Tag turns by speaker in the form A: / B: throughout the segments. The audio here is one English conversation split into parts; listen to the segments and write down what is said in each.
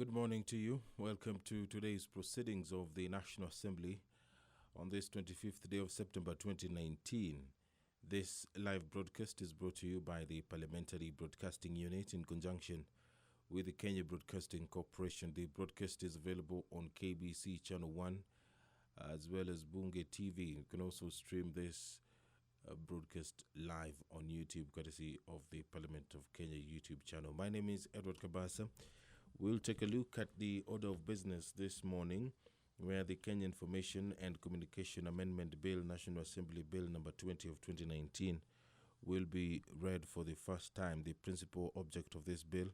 A: Good morning to you. Welcome to today's proceedings of the National Assembly on this 25th day of September 2019. This live broadcast is brought to you by the Parliamentary Broadcasting Unit in conjunction with the Kenya Broadcasting Corporation. The broadcast is available on KBC Channel 1 as well as Bunge TV. You can also stream this broadcast live on YouTube courtesy of the Parliament of Kenya YouTube channel. My name is Edward Kabasa. We'll take a look at the order of business this morning, where the Kenya Information and Communication Amendment Bill, National Assembly Bill number 20 of 2019, will be read for the first time. The principal object of this bill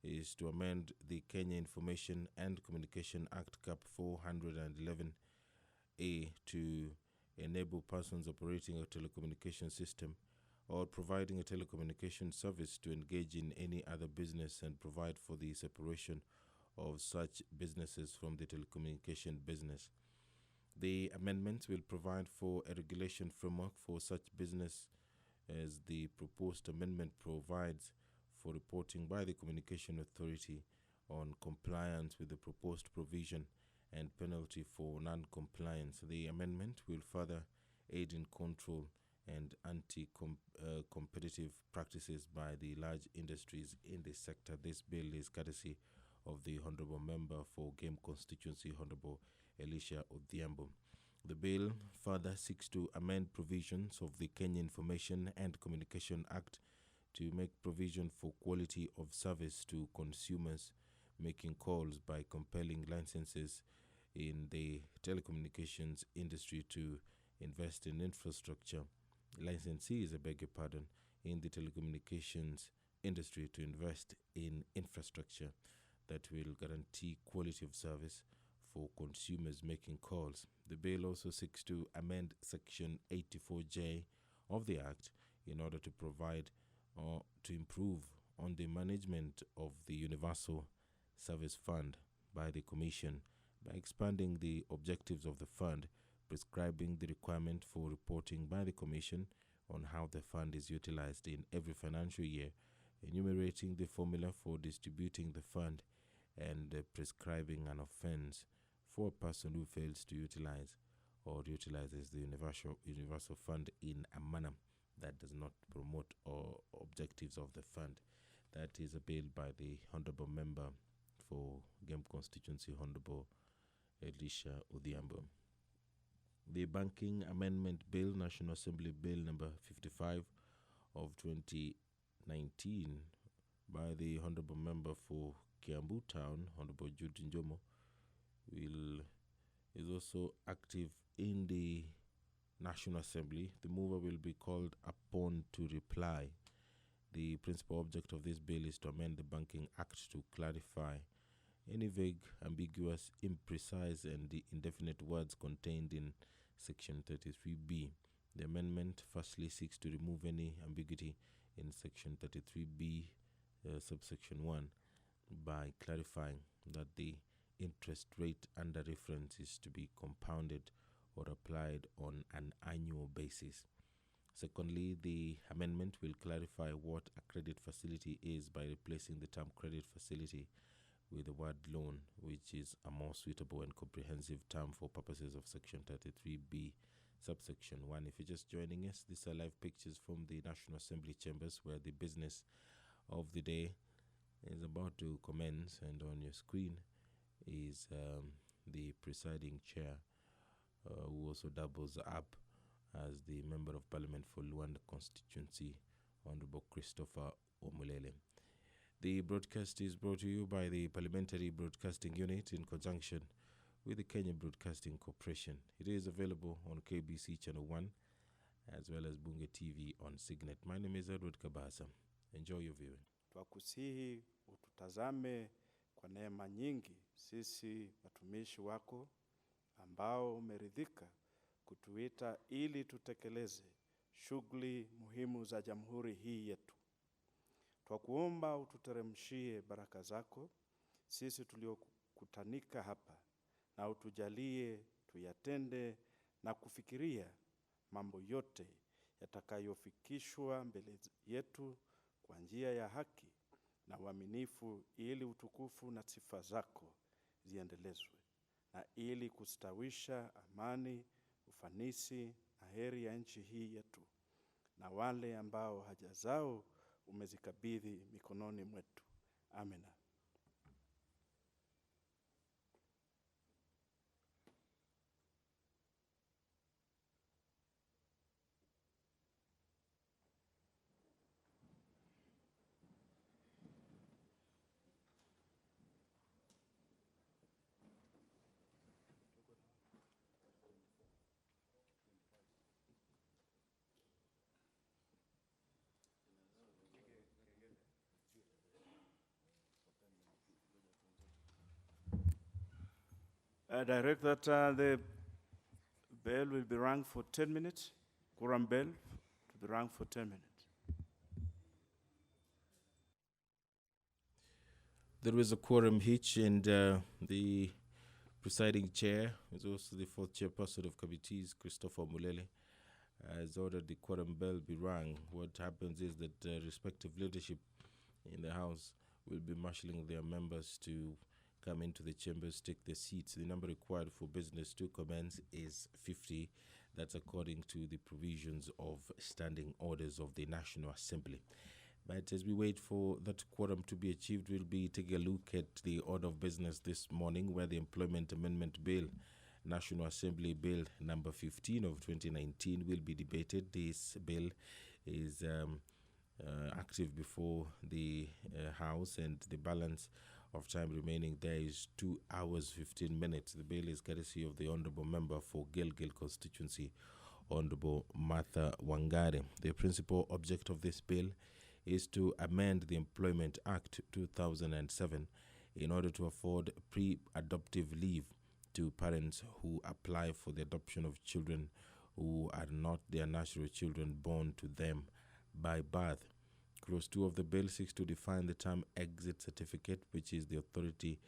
A: is to amend the Kenya Information and Communication Act Cap 411A to enable persons operating a telecommunication system or providing a telecommunication service to engage in any other business and provide for the separation of such businesses from the telecommunication business. The amendments will provide for a regulation framework for such business, as the proposed amendment provides for reporting by the Communication Authority on compliance with the proposed provision and penalty for non-compliance. The amendment will further aid in control and anti-competitive practices by the large industries in this sector. This bill is courtesy of the Honorable Member for Game Constituency, Honorable Elisha Odhiambo. The bill further seeks to amend provisions of the Kenya Information and Communication Act to make provision for quality of service to consumers making calls by compelling licenses in the telecommunications industry to invest in infrastructure. Licensees, in the telecommunications industry to invest in infrastructure that will guarantee quality of service for consumers making calls. The bill also seeks to amend Section 84J of the Act in order to provide or to improve on the management of the Universal Service Fund by the Commission by expanding the objectives of the fund, prescribing the requirement for reporting by the Commission on how the fund is utilized in every financial year, enumerating the formula for distributing the fund, and prescribing an offense for a person who fails to utilize or utilizes the universal fund in a manner that does not promote or objectives of the fund. That is a bill by the Honorable Member for Game Constituency, Honorable Elisha Odhiambo. The Banking Amendment Bill, National Assembly Bill number 55 of 2019 by the Honorable Member for Kiambu Town, Honorable Jude Njomo, is also active in the National Assembly. The mover will be called upon to reply. The principal object of this bill is to amend the Banking Act to clarify any vague, ambiguous, imprecise, and indefinite words contained in Section 33B. The amendment firstly seeks to remove any ambiguity in Section 33B, subsection 1, by clarifying that the interest rate under reference is to be compounded or applied on an annual basis. Secondly, the amendment will clarify what a credit facility is by replacing the term credit facility with the word loan, which is a more suitable and comprehensive term for purposes of Section 33B, subsection 1. If you're just joining us, these are live pictures from the National Assembly chambers where the business of the day is about to commence, and on your screen is the presiding chair, who also doubles up as the Member of Parliament for Luanda Constituency, Honorable Christopher Omulele. The broadcast is brought to you by the Parliamentary Broadcasting Unit in conjunction with the Kenya Broadcasting Corporation. It is available on KBC Channel 1 as well as Bunge TV on Signet. My name is Edward Kabasa. Enjoy your viewing.
B: Twakusihi ututazame kwa neema nyingi sisi watumishi wako ambao umeridhika kutuita ili tutekeleze shughuli muhimu za jamhuri hii yetu. Twakuomba ututeremshie baraka zako sisi tuliokutanika hapa, na utujalie tuyatende na kufikiria mambo yote yatakayofikishwa mbele yetu kwa njia ya haki na uaminifu ili utukufu na sifa zako ziendelezwe, na ili kustawisha amani, ufanisi na heri ya nchi hii yetu, na wale ambao haja zao umezikabidhi mikononi mwetu. Amina. I direct that the bell will be rung for 10 minutes. Quorum bell to be rung for 10 minutes.
A: There was a quorum hitch, and the presiding chair, who's also the fourth chairperson of committees, Christopher Mulele, has ordered the quorum bell be rung. What happens is that respective leadership in the House will be marshalling their members to come into the chambers, take their seats. The number required for business to commence is 50. That's according to the provisions of standing orders of the National Assembly. But as we wait for that quorum to be achieved, we'll be taking a look at the order of business this morning, where the Employment Amendment Bill, National Assembly Bill number 15 of 2019, will be debated. This bill is active before the House, and the balance of time remaining there is 2 hours 15 minutes. The bill is courtesy of the Honourable Member for Gilgil constituency, Honourable Martha Wangari. The principal object of this bill is to amend the Employment Act 2007 in order to afford pre-adoptive leave to parents who apply for the adoption of children who are not their natural children born to them by birth. Clause 2 of the bill seeks to define the term exit certificate, which is the authority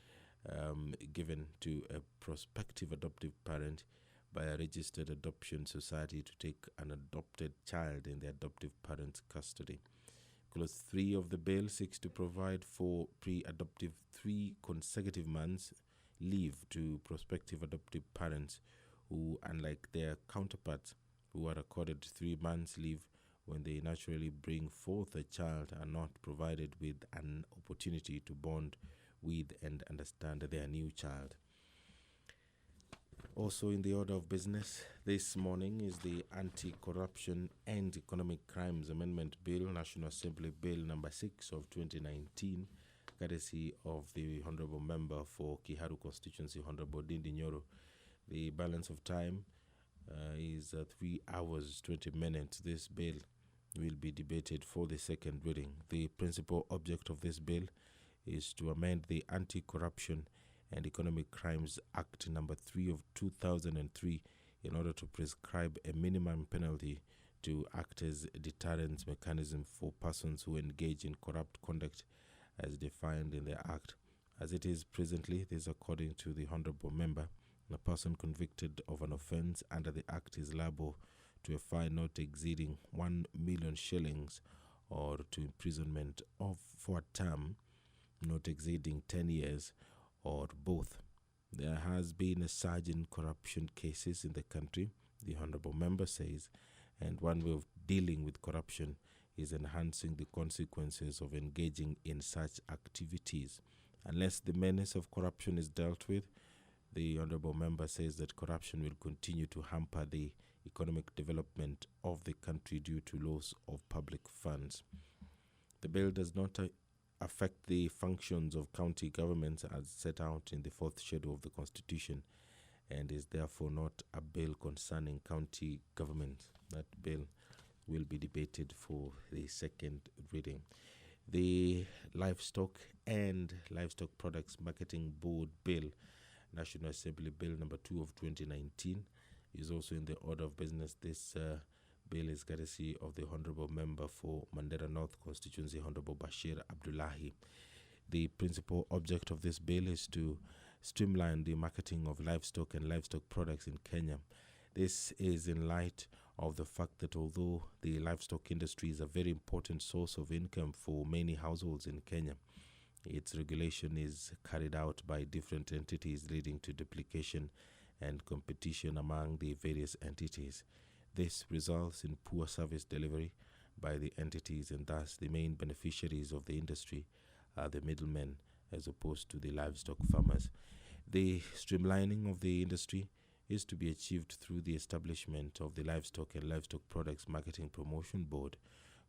A: given to a prospective adoptive parent by a registered adoption society to take an adopted child in the adoptive parent's custody. Clause 3 of the bill seeks to provide for pre-adoptive 3 consecutive months leave to prospective adoptive parents who, unlike their counterparts who are accorded 3 months leave when they naturally bring forth a child, are not provided with an opportunity to bond with and understand their new child. Also in the order of business this morning is the Anti-Corruption and Economic Crimes Amendment Bill, National Assembly Bill number 6 of 2019, courtesy of the Honourable Member for Kiharu constituency, Honourable Dindi Nyoro. The balance of time is 3 hours 20 minutes. This bill will be debated for the second reading. The principal object of this bill is to amend the Anti-Corruption and Economic Crimes Act number 3 of 2003 in order to prescribe a minimum penalty to act as a deterrence mechanism for persons who engage in corrupt conduct as defined in the Act. As it is presently, this according to the Honourable Member, a person convicted of an offence under the Act is liable to a fine not exceeding 1 million shillings or to imprisonment for a term not exceeding 10 years or both. There has been a surge in corruption cases in the country, the Honourable Member says, and one way of dealing with corruption is enhancing the consequences of engaging in such activities. Unless the menace of corruption is dealt with, the Honourable Member says that corruption will continue to hamper the economic development of the country due to loss of public funds. The bill does not affect the functions of county governments as set out in the 4th schedule of the Constitution, and is therefore not a bill concerning county government. That bill will be debated for the second reading. The Livestock and Livestock Products Marketing Board Bill, National Assembly Bill number 2 of 2019, is also in the order of business. This bill is courtesy of the Honourable Member for Mandera North constituency, Honourable Bashir Abdullahi. The principal object of this bill is to streamline the marketing of livestock and livestock products in Kenya. This is in light of the fact that although the livestock industry is a very important source of income for many households in Kenya, Its regulation is carried out by different entities, leading to duplication and competition among the various entities. This results in poor service delivery by the entities, and thus the main beneficiaries of the industry are the middlemen as opposed to the livestock farmers. The streamlining of the industry is to be achieved through the establishment of the Livestock and Livestock Products Marketing Promotion Board,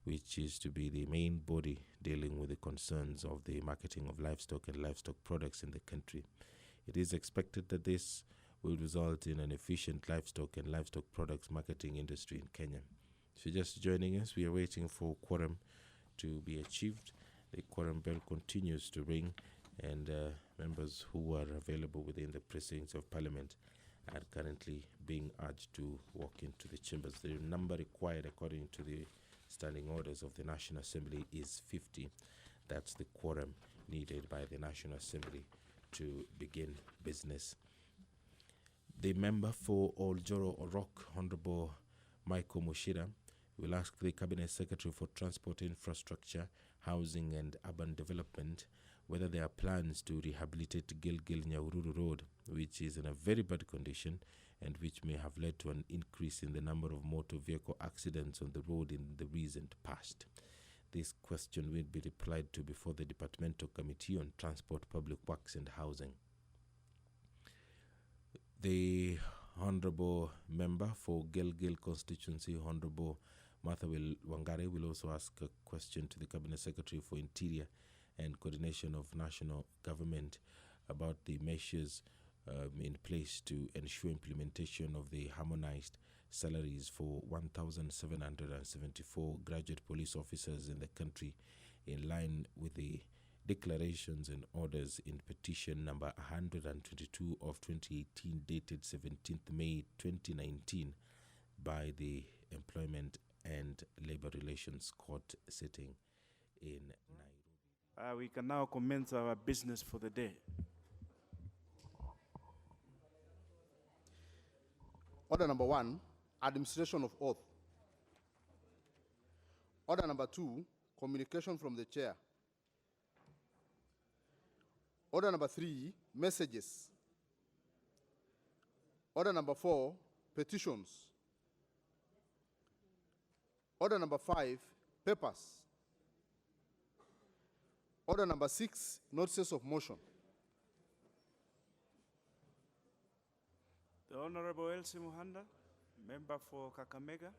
A: which is to be the main body dealing with the concerns of the marketing of livestock and livestock products in the country. It is expected that this will result in an efficient livestock and livestock products marketing industry in Kenya. If you're just joining us, we are waiting for quorum to be achieved. The quorum bell continues to ring, and members who are available within the precincts of Parliament are currently being urged to walk into the chambers. The number required according to the standing orders of the National Assembly is 50. That's the quorum needed by the National Assembly to begin business. The member for Oljoro Orok, Honorable Michael Mushira, will ask the Cabinet Secretary for Transport, Infrastructure, Housing and Urban Development whether there are plans to rehabilitate Gilgil Nyahururu Road, which is in a very bad condition and which may have led to an increase in the number of motor vehicle accidents on the road in the recent past. This question will be replied to before the Departmental Committee on Transport, Public Works and Housing. The Honorable Member for Gilgil Constituency, Honorable Martha Wangare, will also ask a question to the Cabinet Secretary for Interior and Coordination of National Government about the measures in place to ensure implementation of the harmonized salaries for 1,774 graduate police officers in the country, in line with the declarations and orders in petition number 122 of 2018 dated 17th May 2019 by the Employment and Labor Relations Court sitting in Nairobi.
B: We can now commence our business for the day.
C: Order number 1, administration of oath. Order number 2, communication from the chair. Order number 3, messages. Order number 4, petitions. Order number 5, papers. Order number 6, notices of motion.
B: The Honorable Elsie Muhanda, member for Kakamega.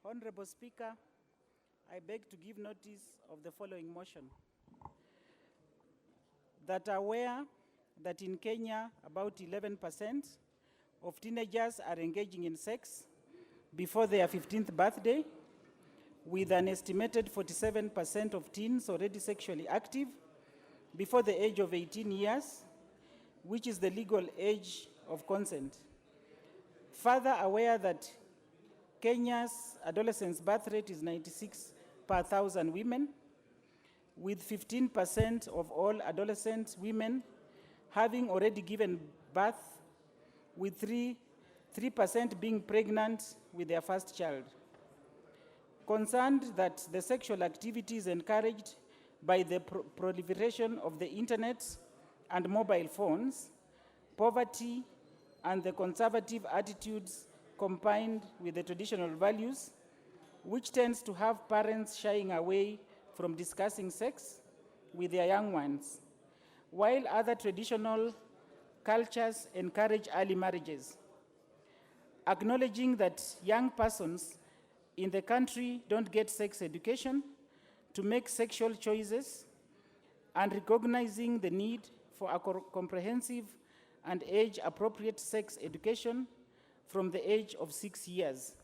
D: Honorable Speaker, I beg to give notice of the following motion. That aware that in Kenya, about 11% of teenagers are engaging in sex before their 15th birthday, with an estimated 47% of teens already sexually active before the age of 18 years, which is the legal age of consent. Further aware that Kenya's adolescents' birth rate is 96 per 1,000 women, with 15% of all adolescent women having already given birth, with 3% being pregnant with their first child. Concerned that the sexual activity is encouraged by the proliferation of the internet and mobile phones, poverty, and the conservative attitudes combined with the traditional values, which tends to have parents shying away from discussing sex with their young ones, while other traditional cultures encourage early marriages. Acknowledging that young persons in the country don't get sex education to make sexual choices, and recognizing the need for a comprehensive and age-appropriate sex education from the age of 6 years.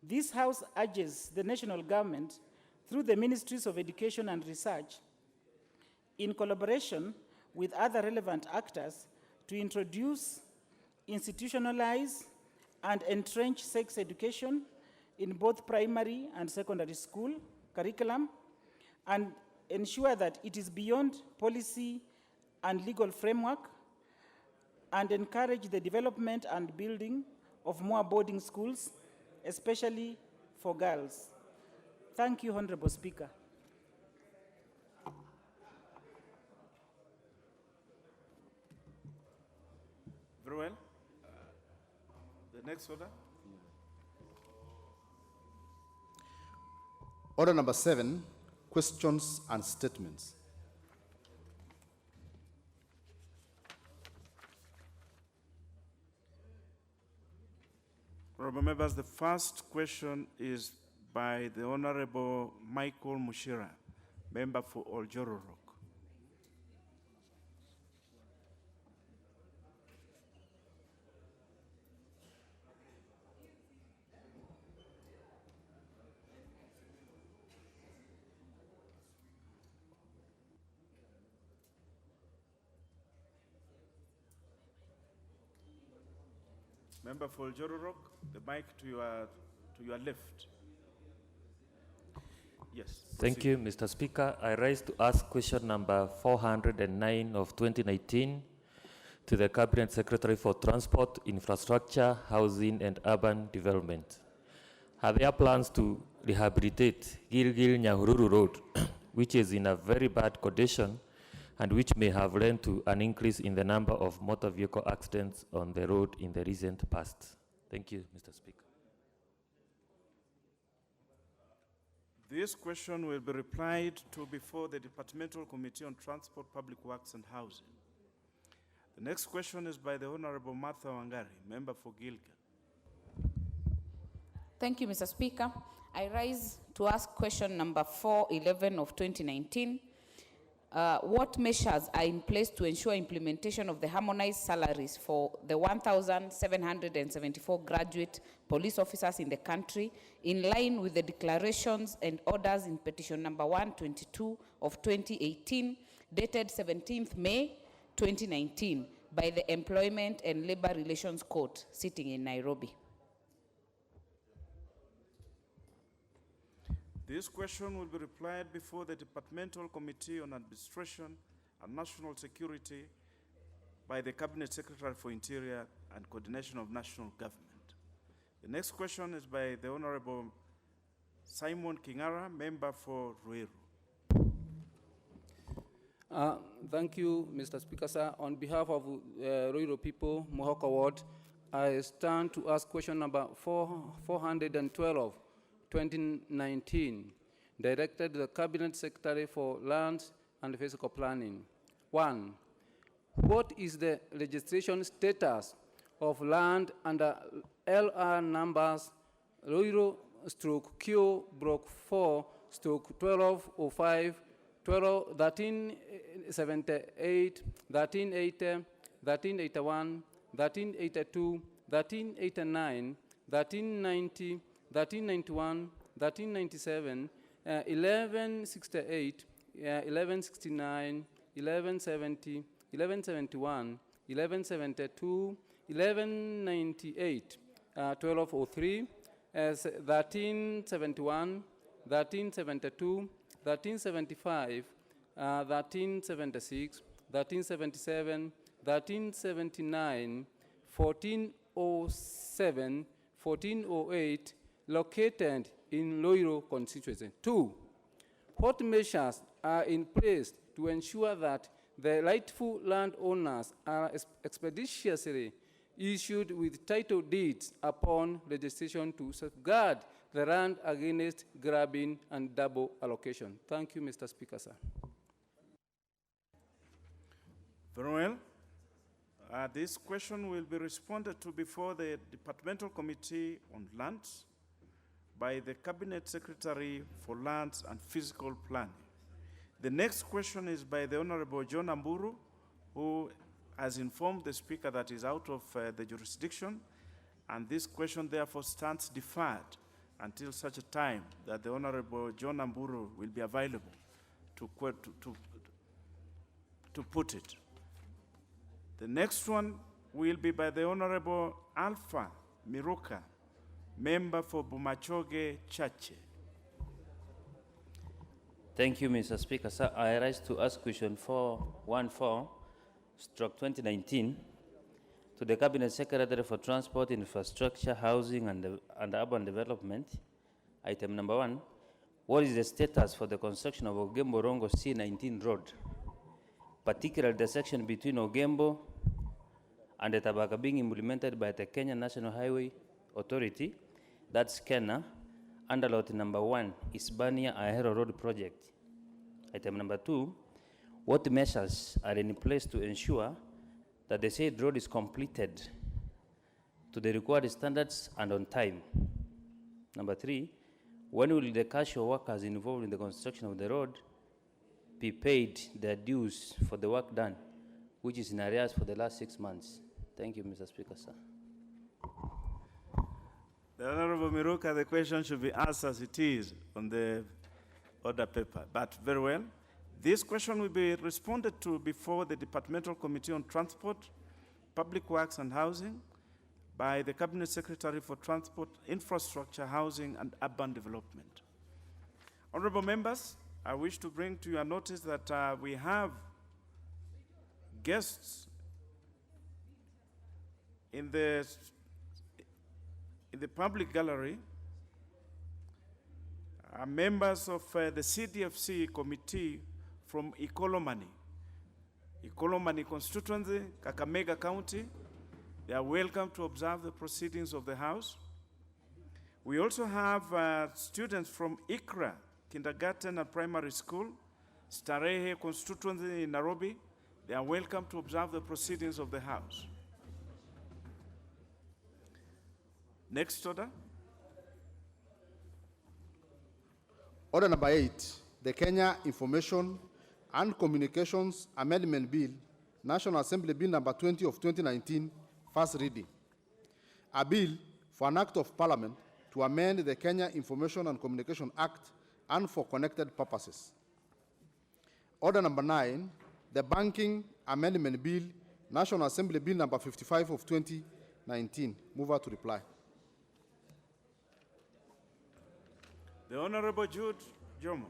D: This House urges the national government, through the Ministries of Education and Research, in collaboration with other relevant actors, to introduce, institutionalize, and entrench sex education in both primary and secondary school curriculum, and ensure that it is beyond policy and legal framework, and encourage the development and building of more boarding schools, especially for girls. Thank you, Honorable Speaker.
B: Very well. The next order.
C: Order number 7, questions and statements.
B: Honorable members, the first question is by the Honorable Michael Mushira, member for Oljoro Rock. Member for Oljoro Rock, the mic to your left. Yes.
E: Thank you, Mr. Speaker. I rise to ask question number 409 of 2019 to the Cabinet Secretary for Transport, Infrastructure, Housing and Urban Development. Are there plans to rehabilitate Gilgil Nyahururu Road, which is in a very bad condition and which may have led to an increase in the number of motor vehicle accidents on the road in the recent past? Thank you, Mr. Speaker.
B: This question will be replied to before the Departmental Committee on Transport, Public Works and Housing. The next question is by the Honorable Martha Wangari, member for Gilgil.
F: Thank you, Mr. Speaker. I rise to ask question number 411 of 2019. What measures are in place to ensure implementation of the harmonized salaries for the 1,774 graduate police officers in the country, in line with the declarations and orders in petition number 122 of 2018, dated 17th May 2019, by the Employment and Labor Relations Court sitting in Nairobi?
B: This question will be replied before the Departmental Committee on Administration and National Security by the Cabinet Secretary for Interior and Coordination of National Government. The next question is by the Honorable Simon Kingara, member for Ruiru.
G: Thank you, Mr. Speaker, sir. On behalf of Ruiru people, Mohawk Award, I stand to ask question number 412. 2019, directed to the Cabinet Secretary for Lands and Physical Planning. 1. What is the registration status of land under LR numbers Ruiru/Q/4/1205, 1378, 1380, 1381, 1382, 1389, 1390, 1391, 1397, 1168, 1169, 1170, 1171, 1172, 1198, 1203, 1371, 1372, 1375, 1376, 1377, 1379, 1407, 1408, located in Loiro constituency. 2. What measures are in place to ensure that the rightful landowners are expeditiously issued with title deeds upon registration to safeguard the land against grabbing and double allocation? Thank you, Mr. Speaker, sir.
B: Very well. This question will be responded to before the Departmental Committee on Lands by the Cabinet Secretary for Lands and Physical Planning. The next question is by the Honorable John Amburu, who has informed the Speaker that is out of the jurisdiction, and this question therefore stands deferred until such a time that the Honorable John Amburu will be available to put it. The next one will be by the Honorable Alpha Miruka, member for Bumachoge Chache.
H: Thank you, Mr. Speaker. Sir, I rise to ask question 414 2019 to the Cabinet Secretary for Transport, Infrastructure, Housing and Urban Development. Item number 1, what is the status for the construction of Ogembo-Rongo C19 road, particularly the section between Ogembo and the Tabaka being implemented by the Kenya National Highway Authority, that's Kenya, under lot number 1, Isbania Ahero Road project. Item number 2, what measures are in place to ensure that the said road is completed to the required standards and on time? Number 3, when will the casual workers involved in the construction of the road be paid their dues for the work done, which is in arrears for the last 6 months? Thank you, Mr. Speaker, sir.
B: The Honorable Miruka, the question should be asked as it is on the order paper, but very well. This question will be responded to before the Departmental Committee on Transport, Public Works and Housing by the Cabinet Secretary for Transport, Infrastructure, Housing and Urban Development. Honorable members, I wish to bring to your notice that we have guests in the public gallery, members of the CDFC committee from Ikolomani constituency, Kakamega County. They are welcome to observe the proceedings of the House. We also have students from Ikra Kindergarten and Primary School, Starehe constituency in Nairobi. They are welcome to observe the proceedings of the House. Next order.
C: Order number 8, the Kenya Information and Communications Amendment Bill, National Assembly Bill number 20 of 2019, first reading. A bill for an act of parliament to amend the Kenya Information and Communication Act and for connected purposes. Order number 9, the Banking Amendment Bill, National Assembly Bill number 55 of 2019. Mover to reply.
B: The Honorable Jude Jomo.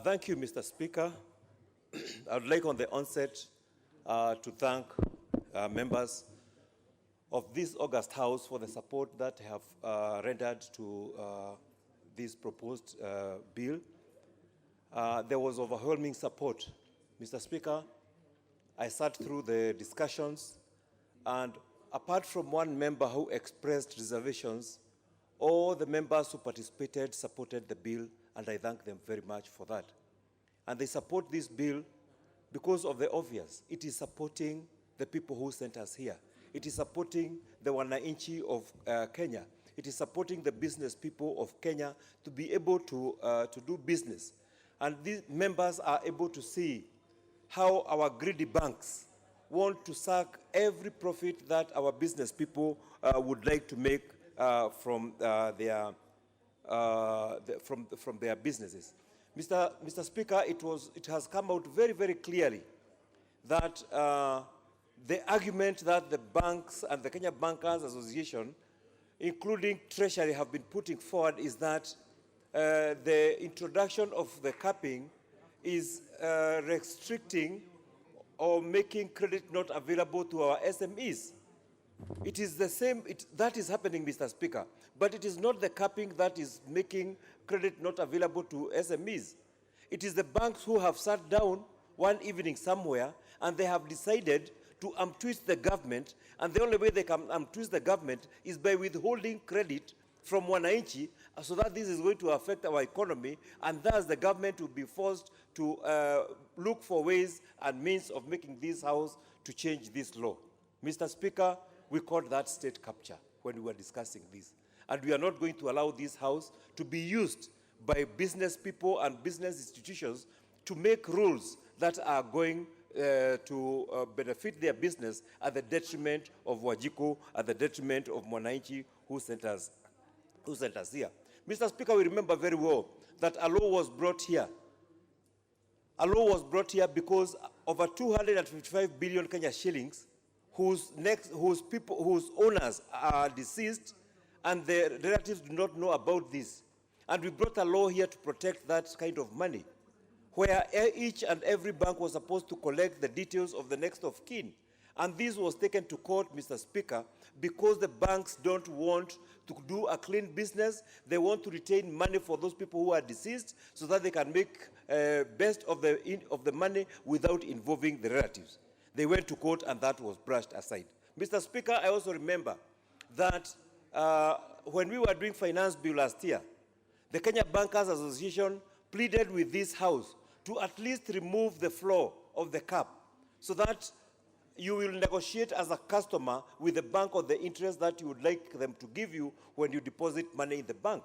I: Thank you, Mr. Speaker. I would like on the onset to thank members of this August House for the support that they have rendered to this proposed bill. There was overwhelming support. Mr. Speaker, I sat through the discussions, and apart from one member who expressed reservations, all the members who participated supported the bill, and I thank them very much for that. And they support this bill because of the obvious. It is supporting the people who sent us here. It is supporting the wananchi of Kenya. It is supporting the business people of Kenya to be able to do business. And these members are able to see how our greedy banks want to suck every profit that our business people would like to make from their businesses. Mr. Speaker, it has come out very, very clearly that the argument that the banks and the Kenya Bankers Association, including Treasury, have been putting forward is that the introduction of the capping is restricting or making credit not available to our SMEs. It is the same, that is happening, Mr. Speaker, but it is not the capping that is making credit not available to SMEs. It is the banks who have sat down one evening somewhere and they have decided to untwist the government, and the only way they can untwist the government is by withholding credit from wananchi, so that this is going to affect our economy, and thus the government will be forced to look for ways and means of making this house to change this law. Mr. Speaker, we called that state capture when we were discussing this. And we are not going to allow this house to be used by business people and business institutions to make rules that are going to benefit their business at the detriment of Wajiko, at the detriment of Mwananchi who sent us here. Mr. Speaker, we remember very well that a law was brought here. A law was brought here because over 255 billion Kenya shillings whose owners are deceased and the relatives do not know about this. And we brought a law here to protect that kind of money, where each and every bank was supposed to collect the details of the next of kin. And this was taken to court, Mr. Speaker, because the banks don't want to do a clean business. They want to retain money for those people who are deceased so that they can make best of the money without involving the relatives. They went to court and that was brushed aside. Mr. Speaker, I also remember that when we were doing finance bill last year, the Kenya Bankers Association pleaded with this House to at least remove the floor of the cap so that you will negotiate as a customer with the bank on the interest that you would like them to give you when you deposit money in the bank.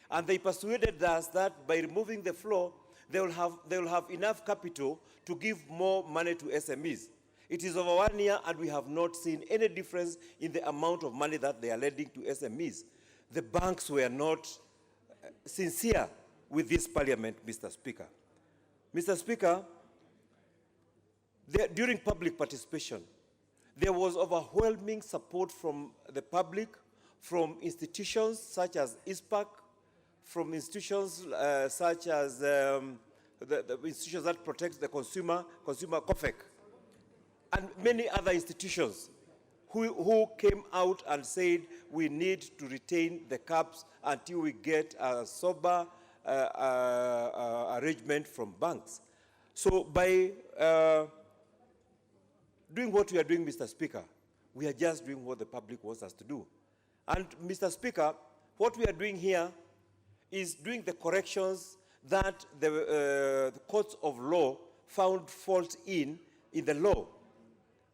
I: And they persuaded us that by removing the floor, they will have enough capital to give more money to SMEs. It is over 1 year and we have not seen any difference in the amount of money that they are lending to SMEs. The banks were not sincere with this parliament, Mr. Speaker. Mr. Speaker, during public participation, there was overwhelming support from the public, from institutions such as ISPAC, from institutions such as the institutions that protect the consumer COFEC, and many other institutions who came out and said we need to retain the caps until we get a sober arrangement from banks. So by doing what we are doing, Mr. Speaker, we are just doing what the public wants us to do. And Mr. Speaker, what we are doing here is doing the corrections that the courts of law found fault in the law.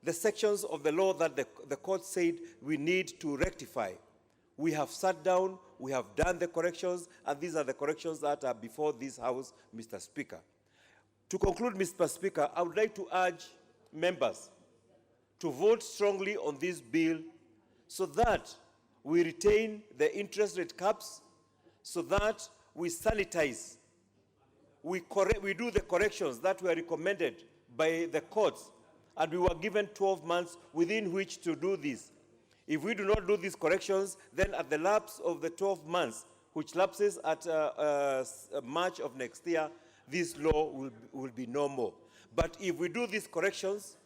I: The sections of the law that the court said we need to rectify. We have sat down, we have done the corrections, and these are the corrections that are before this House, Mr. Speaker. To conclude, Mr. Speaker, I would like to urge members to vote strongly on this bill so that we retain the interest rate caps, so that we sanitize, we do the corrections that were recommended by the courts, and we were given 12 months within which to do this. If we do not do these corrections, then at the lapse of the 12 months, which lapses at March of next year, this law will be no more. But if we do these corrections,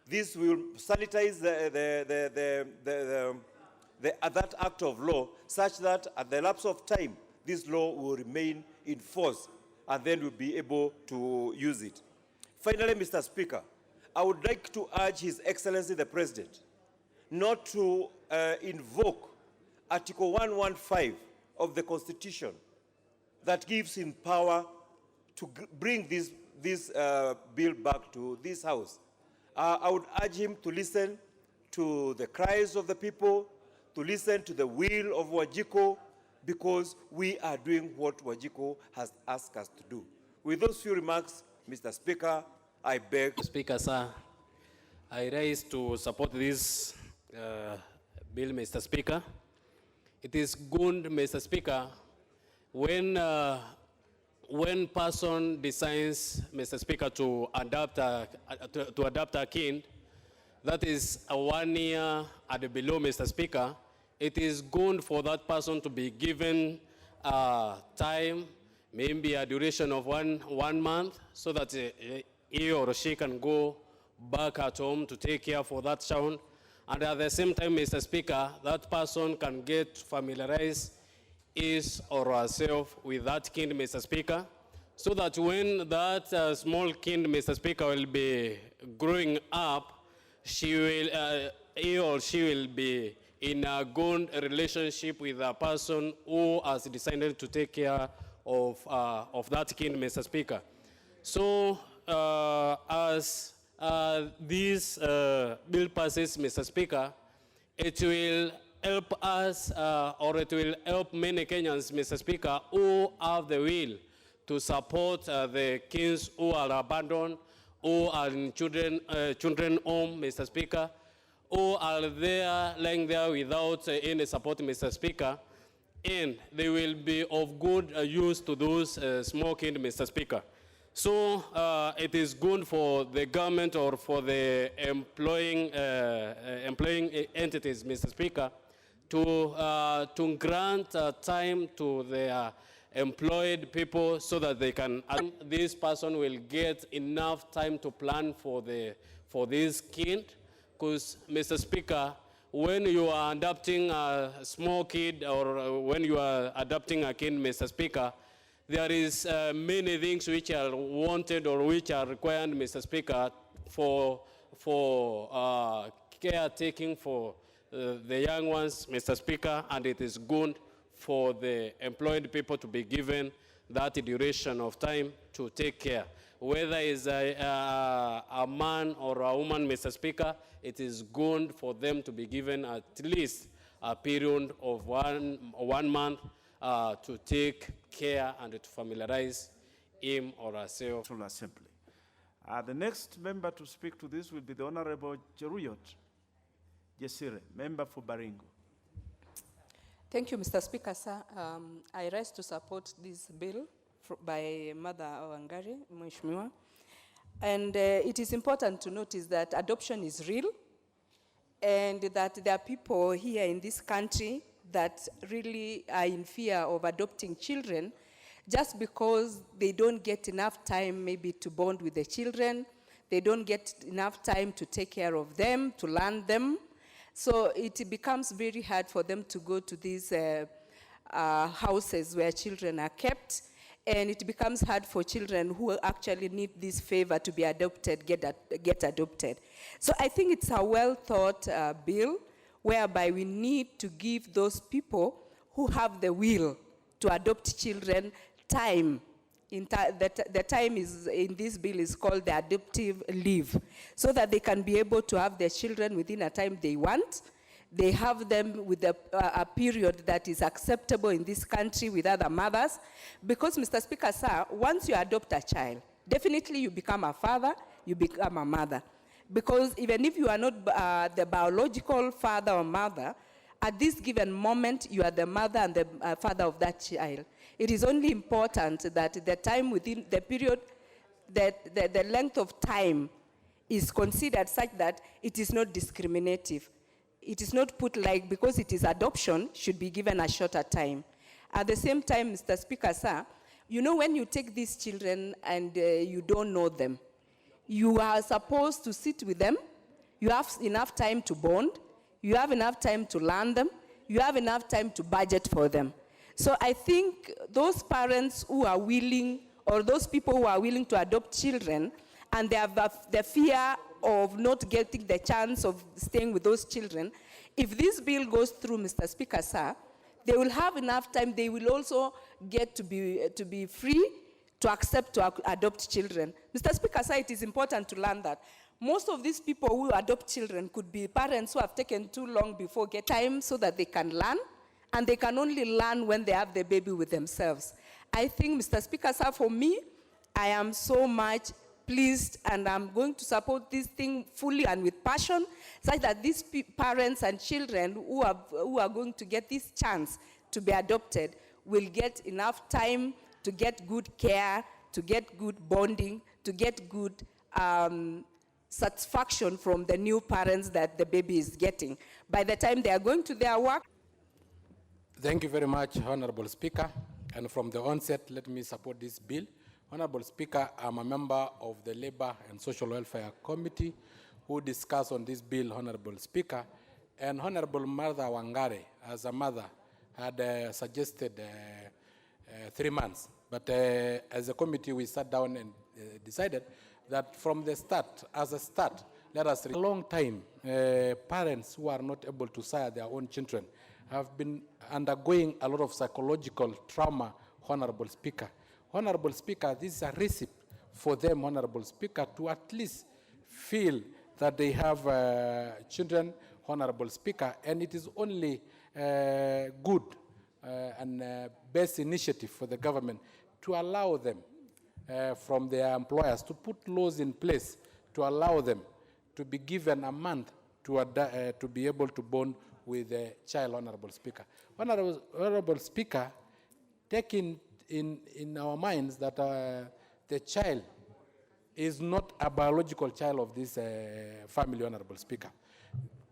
I: this will sanitize that act of law such that at the lapse of time, this law will remain in force, and then we'll be able to use it. Finally, Mr. Speaker, I would like to urge His Excellency the President not to invoke Article 115 of the Constitution that gives him power to bring this bill back to this House. I would urge him to listen to the cries of the people, to listen to the will of Wajiko, because we are doing what Wajiko has asked us to do. With those few remarks, Mr. Speaker, I beg.
G: Speaker, sir, I rise to support this bill, Mr. Speaker. It is good, Mr. Speaker, when person decides, Mr. Speaker, to adopt a kind, that is a 1 year and below, Mr. Speaker, it is good for that person to be given time, maybe a duration of one month, so that he or she can go back at home to take care for that child. And at the same time, Mr. Speaker, that person can get familiarized his or herself with that kind, Mr. Speaker, so that when that small kind, Mr. Speaker, will be growing up, he or she will be in a good relationship with a person who has decided to take care of that kind, Mr. Speaker. So as this bill passes, Mr. Speaker, it will help us, or it will help many Kenyans, Mr. Speaker, who have the will to support the kids who are abandoned, who are in children home, Mr. Speaker, who are there, lying there without any support, Mr. Speaker, and they will be of good use to those small kids, Mr. Speaker. So it is good for the government or for the employing entities, Mr. Speaker,
J: to grant time to their employed people so that they can, this person will get enough time to plan for this kid. Because, Mr. Speaker, when you are adopting a small kid or when you are adopting a kid, Mr. Speaker, there is many things which are wanted or which are required, Mr. Speaker, for caretaking for the young ones, Mr. Speaker, and it is good for the employed people to be given that duration of time to take care. Whether it's a man or a woman, Mr. Speaker, it is good for them to be given at least a period of one month to take care and to familiarize him or herself.
B: Assembly. The next member to speak to this will be the Honorable Jeruyot Jesire, member for Baringo.
K: Thank you, Mr. Speaker, sir. I rise to support this bill by Mother Wangari, Mheshimiwa. And it is important to notice that adoption is real and that there are people here in this country that really are in fear of adopting children just because they don't get enough time maybe to bond with the children. They don't get enough time to take care of them, to learn them. So it becomes very hard for them to go to these houses where children are kept, and it becomes hard for children who actually need this favor to be adopted, get adopted. So I think it's a well-thought bill whereby we need to give those people who have the will to adopt children time. The time is in this bill is called the adoptive leave, so that they can be able to have their children within a time they want. They have them with a period that is acceptable in this country with other mothers. Because, Mr. Speaker, sir, once you adopt a child, definitely you become a father, you become a mother. Because even if you are not the biological father or mother, at this given moment, you are the mother and the father of that child. It is only important that the time within the period, that the length of time is considered such that it is not discriminative. It is not put like, because it is adoption, should be given a shorter time. At the same time, Mr. Speaker, sir, you know when you take these children and you don't know them, you are supposed to sit with them, you have enough time to bond, you have enough time to learn them, you have enough time to budget for them. So I think those parents who are willing, or those people who are willing to adopt children, and they have the fear of not getting the chance of staying with those children, if this bill goes through, Mr. Speaker, sir, they will have enough time. They will also get to be free to accept to adopt children. Mr. Speaker, sir, it is important to learn that most of these people who adopt children could be parents who have taken too long before get time so that they can learn, and they can only learn when they have the baby with themselves. I think, Mr. Speaker, sir, for me, I am so much pleased, and I'm going to support this thing fully and with passion, such that these parents and children who are going to get this chance to be adopted will get enough time to get good care, to get good bonding, to get good satisfaction from the new parents that the baby is getting. By the time they are going to their work.
L: Thank you very much, Honorable Speaker. And from the onset, let me support this bill. Honorable Speaker, I'm a member of the Labor and Social Welfare Committee who discussed on this bill, Honorable Speaker. And Honorable Mother Wangari, as a mother, had suggested 3 months. But as a committee, we sat down and decided that from the start, as a start, let us, a long time, parents who are not able to sire their own children have been undergoing a lot of psychological trauma, Honorable Speaker. Honorable Speaker, this is a recipe for them, Honorable Speaker, to at least feel that they have children, Honorable Speaker, and it is only good and best initiative for the government to allow them from their employers to put laws in place to allow them to be given a month to be able to bond with the child, Honorable Speaker. Honorable Speaker, taking in our minds that the child is not a biological child of this family, Honorable Speaker.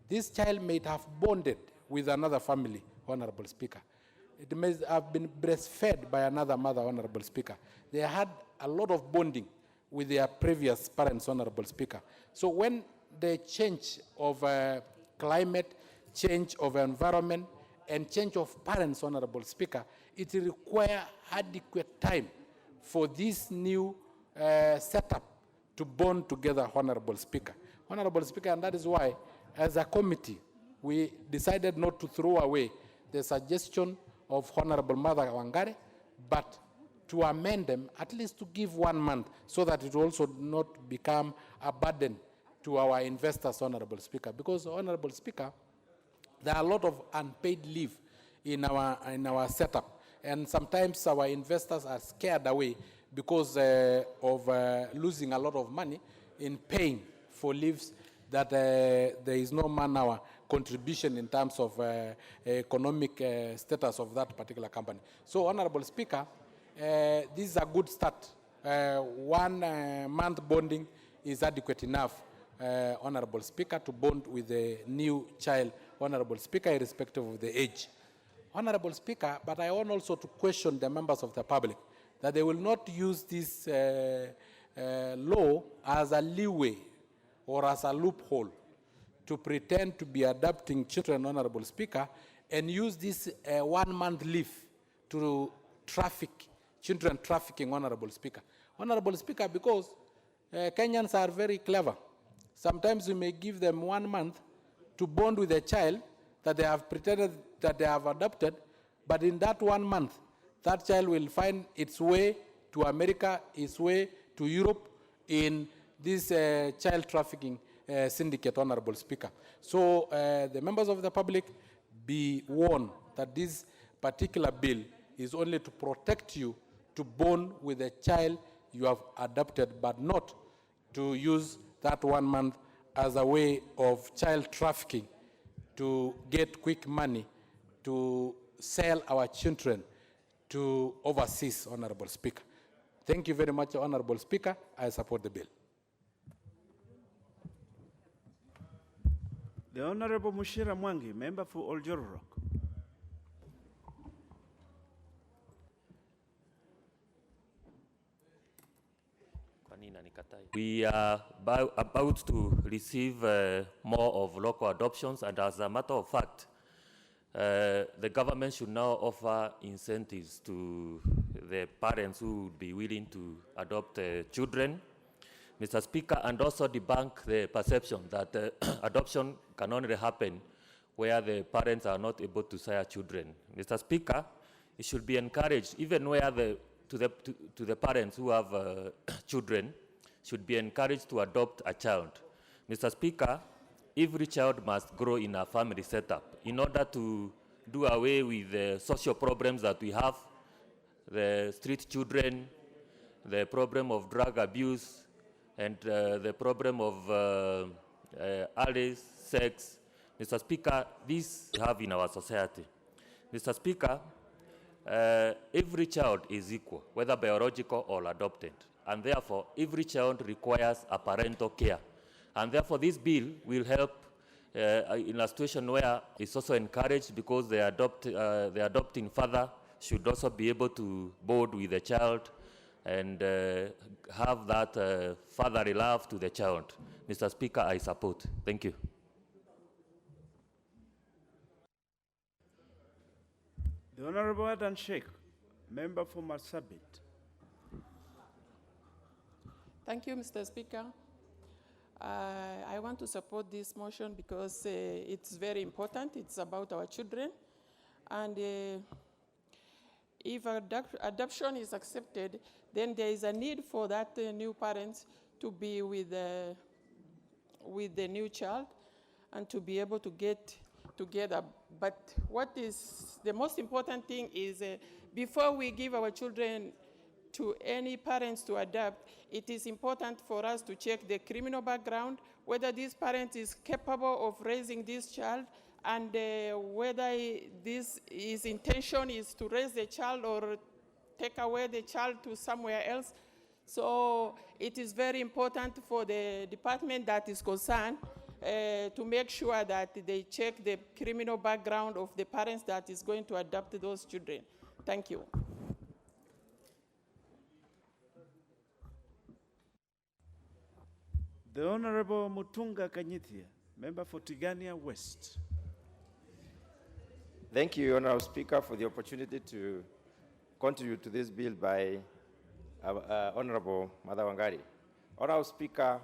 L: This child may have bonded with another family, Honorable Speaker. It may have been breastfed by another mother, Honorable Speaker. They had a lot of bonding with their previous parents, Honorable Speaker. So when the change of climate, change of environment, and change of parents, Honorable Speaker, it requires adequate time for this new setup to bond together, Honorable Speaker. Honorable Speaker, and that is why, as a committee, we decided not to throw away the suggestion of Honorable Mother Wangari, but to amend them, at least to give 1 month, so that it also not become a burden to our investors, Honorable Speaker. Because, Honorable Speaker, there are a lot of unpaid leave in our setup, and sometimes our investors are scared away because of losing a lot of money in paying for leaves that there is no man-hour contribution in terms of economic status of that particular company. So, Honorable Speaker, this is a good start. 1 month bonding is adequate enough, Honorable Speaker, to bond with the new child, Honorable Speaker, irrespective of the age. Honorable Speaker, but I want also to question the members of the public that they will not use this law as a leeway or as a loophole to pretend to be adopting children, Honorable Speaker, and use this 1 month leave to traffic, children trafficking, Honorable Speaker. Honorable Speaker, because Kenyans are very clever. Sometimes we may give them 1 month to bond with a child that they have pretended that they have adopted, but in that 1 month, that child will find its way to America, its way to Europe in this child trafficking syndicate, Honorable Speaker. So the members of the public be warned that this particular bill is only to protect you to bond with a child you have adopted, but not to use that 1 month as a way of child trafficking to get quick money to sell our children to overseas, Honorable Speaker. Thank you very much, Honorable Speaker. I support the bill.
B: The Honorable Mushira Mwangi, member for Oljororok.
E: We are about to receive more of local adoptions, and as a matter of fact, the government should now offer incentives to the parents who would be willing to adopt children, Mr. Speaker, and also debunk the perception that adoption can only happen where the parents are not able to sire children. Mr. Speaker, it should be encouraged, even where to the parents who have children, should be encouraged to adopt a child. Mr. Speaker, every child must grow in a family setup in order to do away with the social problems that we have, the street children, the problem of drug abuse, and the problem of early sex. Mr. Speaker, this we have in our society. Mr. Speaker, every child is equal, whether biological or adopted, and therefore every child requires a parental care. And therefore this bill will help in a situation where it's also encouraged, because the adopting father should also be able to bond with the child and have that fatherly love to the child. Mr. Speaker, I support. Thank you.
B: The Honorable Adan Sheikh, member for Marsabit.
M: Thank you, Mr. Speaker. I want to support this motion because it's very important. It's about our children. And if adoption is accepted, then there is a need for that new parents to be with the new child and to be able to get together. But what is the most important thing is before we give our children to any parents to adopt, it is important for us to check the criminal background, whether this parent is capable of raising this child, and whether his intention is to raise the child or take away the child to somewhere else. So it is very important for the department that is concerned to make sure that they check the criminal background of the parents that is going to adopt those children. Thank you.
B: The Honorable Mutunga Kanyithia, member for Tigania West.
N: Thank you, Honorable Speaker, for the opportunity to contribute to this bill by Honorable Mother Wangari. Honorable Speaker,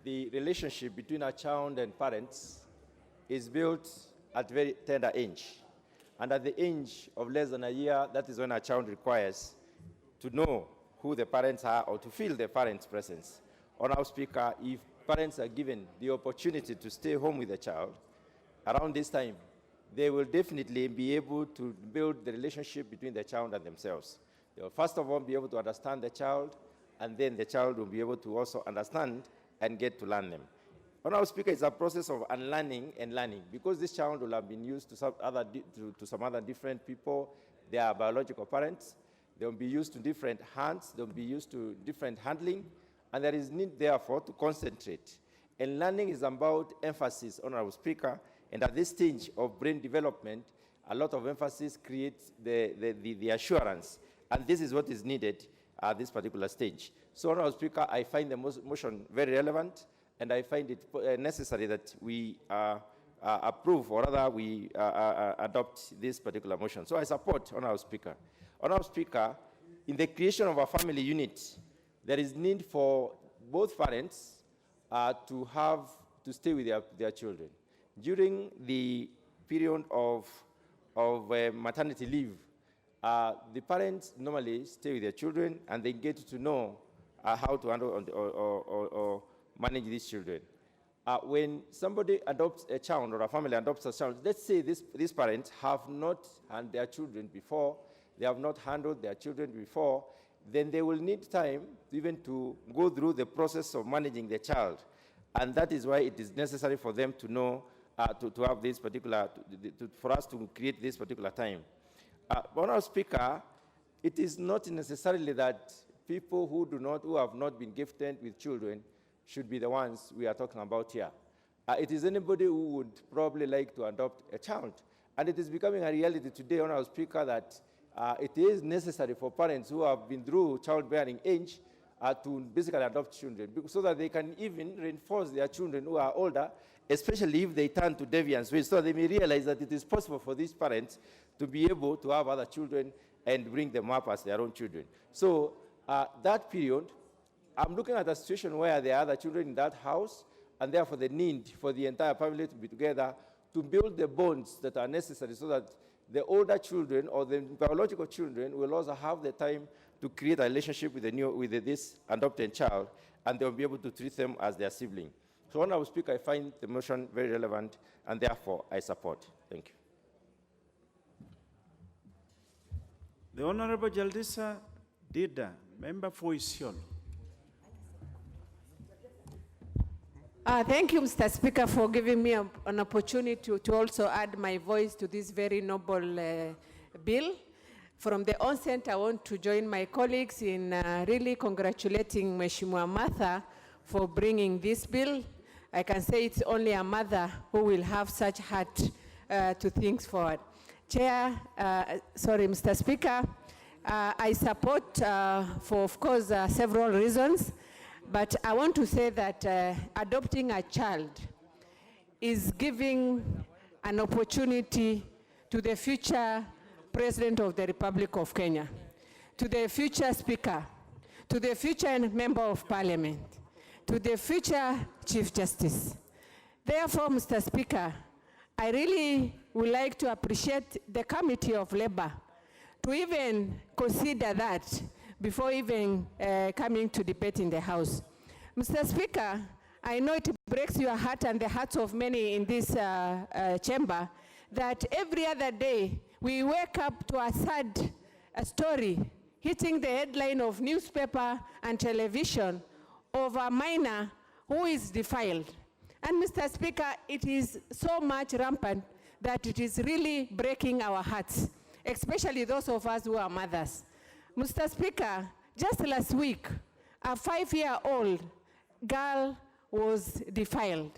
N: the relationship between a child and parents is built at very tender age. And at the age of less than a year, that is when a child requires to know who the parents are or to feel the parents' presence. Honorable Speaker, if parents are given the opportunity to stay home with the child, around this time, they will definitely be able to build the relationship between the child and themselves. They will first of all be able to understand the child, and then the child will be able to also understand and get to learn them. Honorable Speaker, it's a process of unlearning and learning, because this child will have been used to some other different people. They are biological parents. They will be used to different hands. They will be used to different handling. And there is need, therefore, to concentrate. And learning is about emphasis, Honorable Speaker, and at this stage of brain development, a lot of emphasis creates the assurance. And this is what is needed at this particular stage. So, Honorable Speaker, I find the motion very relevant, and I find it necessary that we approve, or rather we adopt this particular motion. So I support, Honorable Speaker. Honorable Speaker, in the creation of a family unit, there is need for both parents to stay with their children. During the period of maternity leave, the parents normally stay with their children, and they get to know how to handle or manage these children. When somebody adopts a child, or a family adopts a child, let's say these parents have not handled their children before, they have not handled their children before, then they will need time even to go through the process of managing the child. And that is why it is necessary for them to know, to have this particular, for us to create this particular time. Honorable Speaker, it is not necessarily that people who have not been gifted with children should be the ones we are talking about here. It is anybody who would probably like to adopt a child. And it is becoming a reality today, Honorable Speaker, that it is necessary for parents who have been through childbearing age to basically adopt children, so that they can even reinforce their children who are older, especially if they turn to deviance ways, so they may realize that it is possible for these parents to be able to have other children and bring them up as their own children. So that period, I'm looking at a situation where there are other children in that house, and therefore the need for the entire family to be together to build the bonds that are necessary, so that the older children or the biological children will also have the time to create a relationship with this adopted child, and they'll be able to treat them as their sibling. So, Honorable Speaker, I find the motion very relevant, and therefore I support. Thank you.
B: The Honorable Jaldisa Dida, member for Isiolo.
O: Thank you, Mr. Speaker, for giving me an opportunity to also add my voice to this very noble bill. From the onset, I want to join my colleagues in really congratulating Mheshimiwa Martha for bringing this bill. I can say it's only a mother who will have such heart to think forward. Mr. Speaker, I support for, of course, several reasons. But I want to say that adopting a child is giving an opportunity to the future President of the Republic of Kenya, to the future Speaker, to the future Member of Parliament, to the future Chief Justice. Therefore, Mr. Speaker, I really would like to appreciate the Committee of Labor to even consider that before even coming to debate in the House. Mr. Speaker, I know it breaks your heart and the hearts of many in this chamber that every other day we wake up to a sad story hitting the headline of newspaper and television of a minor who is defiled. And Mr. Speaker, it is so much rampant that it is really breaking our hearts, especially those of us who are mothers. Mr. Speaker, just last week, a 5-year-old girl was defiled.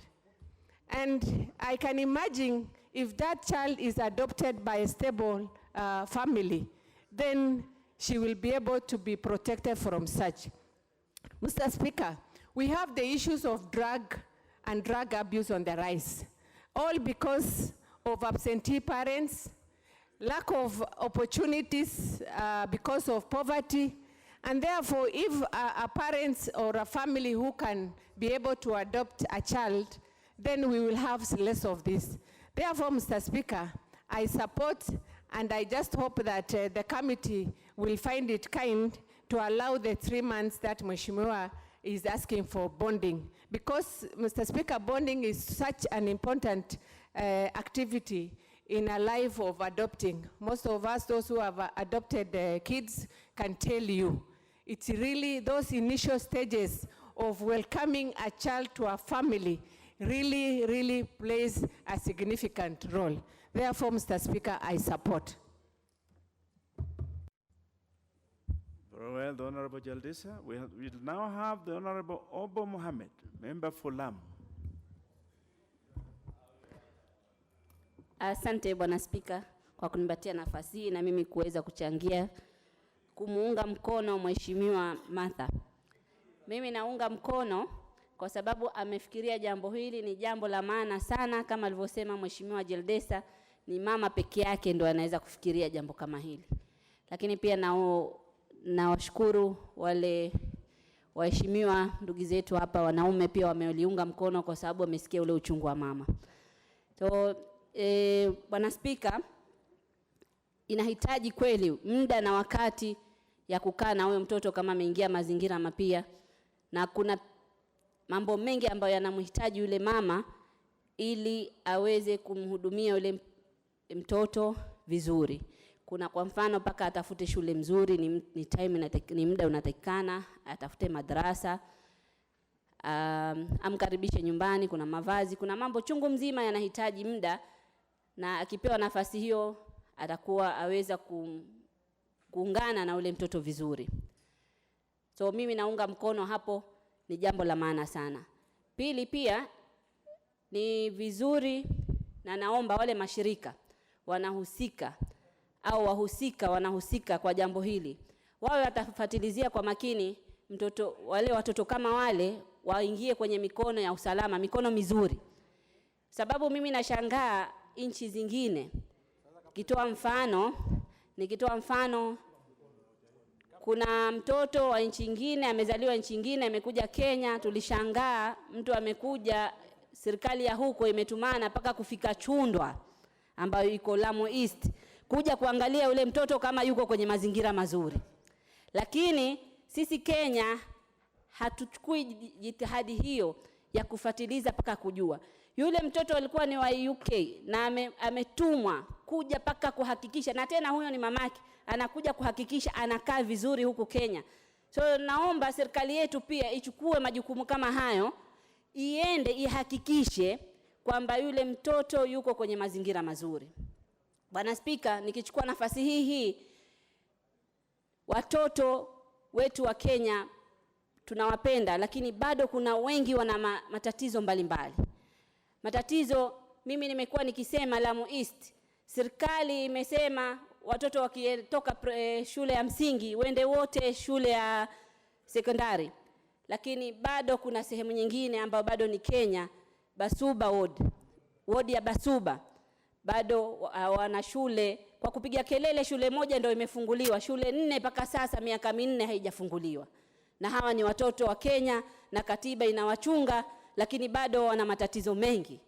O: And I can imagine if that child is adopted by a stable family, then she will be able to be protected from such. Mr. Speaker, we have the issues of drug and drug abuse on the rise, all because of absentee parents, lack of opportunities because of poverty, and therefore if a parent or a family who can be able to adopt a child, then we will have less of this. Therefore, Mr. Speaker, I support and I just hope that the committee will find it kind to allow the 3 months that Mheshimiwa is asking for bonding. Because, Mr. Speaker, bonding is such an important activity in a life of adopting. Most of us, those who have adopted kids, can tell you. It's really those initial stages of welcoming a child to a family really plays a significant role. Therefore, Mr. Speaker, I support.
B: Very well, the Honorable Jaldesa. We now have the Honorable Obo Mohammed, member for Lamu.
P: Asante Bwana Spika kwa kunipatia nafasi hii na mimi kuweza kuchangia kumuunga mkono Mheshimiwa Martha. Mimi naunga mkono kwa sababu amefikiria jambo hili ni jambo la maana sana, kama alivyosema Mheshimiwa Jaldesa, ni mama peke yake ndo anaweza kufikiria jambo kama hili. Lakini pia na washukuru wale waheshimiwa ndugu zetu hapa wanaume pia wameliunga mkono kwa sababu wamesikia ule uchungu wa mama. So Bwana Spika, inahitaji kweli muda na wakati ya kukaa na huyo mtoto kama ameingia mazingira mapya, na kuna mambo mengi ambayo yanamhitaji yule mama ili aweze kumhudumia yule mtoto vizuri. Kuna kwa mfano paka atafute shule mzuri, ni muda unatakikana, atafute madrasa, amkaribishe nyumbani, kuna mavazi, kuna mambo chungu mzima yanahitaji muda, na akipewa nafasi hiyo atakuwa aweza kuungana na ule mtoto vizuri. So mimi naunga mkono hapo, ni jambo la maana sana. Pili pia ni vizuri na naomba wale mashirika wanahusika au wahusika wanahusika kwa jambo hili, wawe watafuatilizia kwa makini wale watoto kama wale waingie kwenye mikono ya usalama, mikono mizuri. Sababu mimi nashangaa nchi zingine, nikitoa mfano kuna mtoto wa nchi nyingine amezaliwa nchi nyingine amekuja Kenya, tulishangaa mtu amekuja, serikali ya huko imetumana mpaka kufika Chundwa ambayo iko Lamu East kuja kuangalia ule mtoto kama yuko kwenye mazingira mazuri. Lakini sisi Kenya hatuchukui jitihadi hiyo ya kufuatiliza mpaka kujua. Yule mtoto alikuwa ni wa UK na ametumwa kuja mpaka kuhakikisha, na tena huyo ni mamake, anakuja kuhakikisha anakaa vizuri huku Kenya. So naomba serikali yetu pia ichukue majukumu kama hayo, iende ihakikishe kwamba yule mtoto yuko kwenye mazingira mazuri. Bwana Spika, nikichukua nafasi hii, watoto wetu wa Kenya tunawapenda, lakini bado kuna wengi wana matatizo mbalimbali. Matatizo, mimi nimekuwa nikisema Lamu East, serikali imesema watoto wakitoka shule ya msingi wende wote shule ya sekondari. Lakini bado kuna sehemu nyingine ambayo bado ni Kenya, Basuba ward ya Basuba, bado wana shule kwa kupiga kelele, shule moja ndio imefunguliwa, shule 4 mpaka sasa miaka 4 haijafunguliwa. Na hawa ni watoto wa Kenya na katiba inawachunga, lakini bado wana matatizo mengi.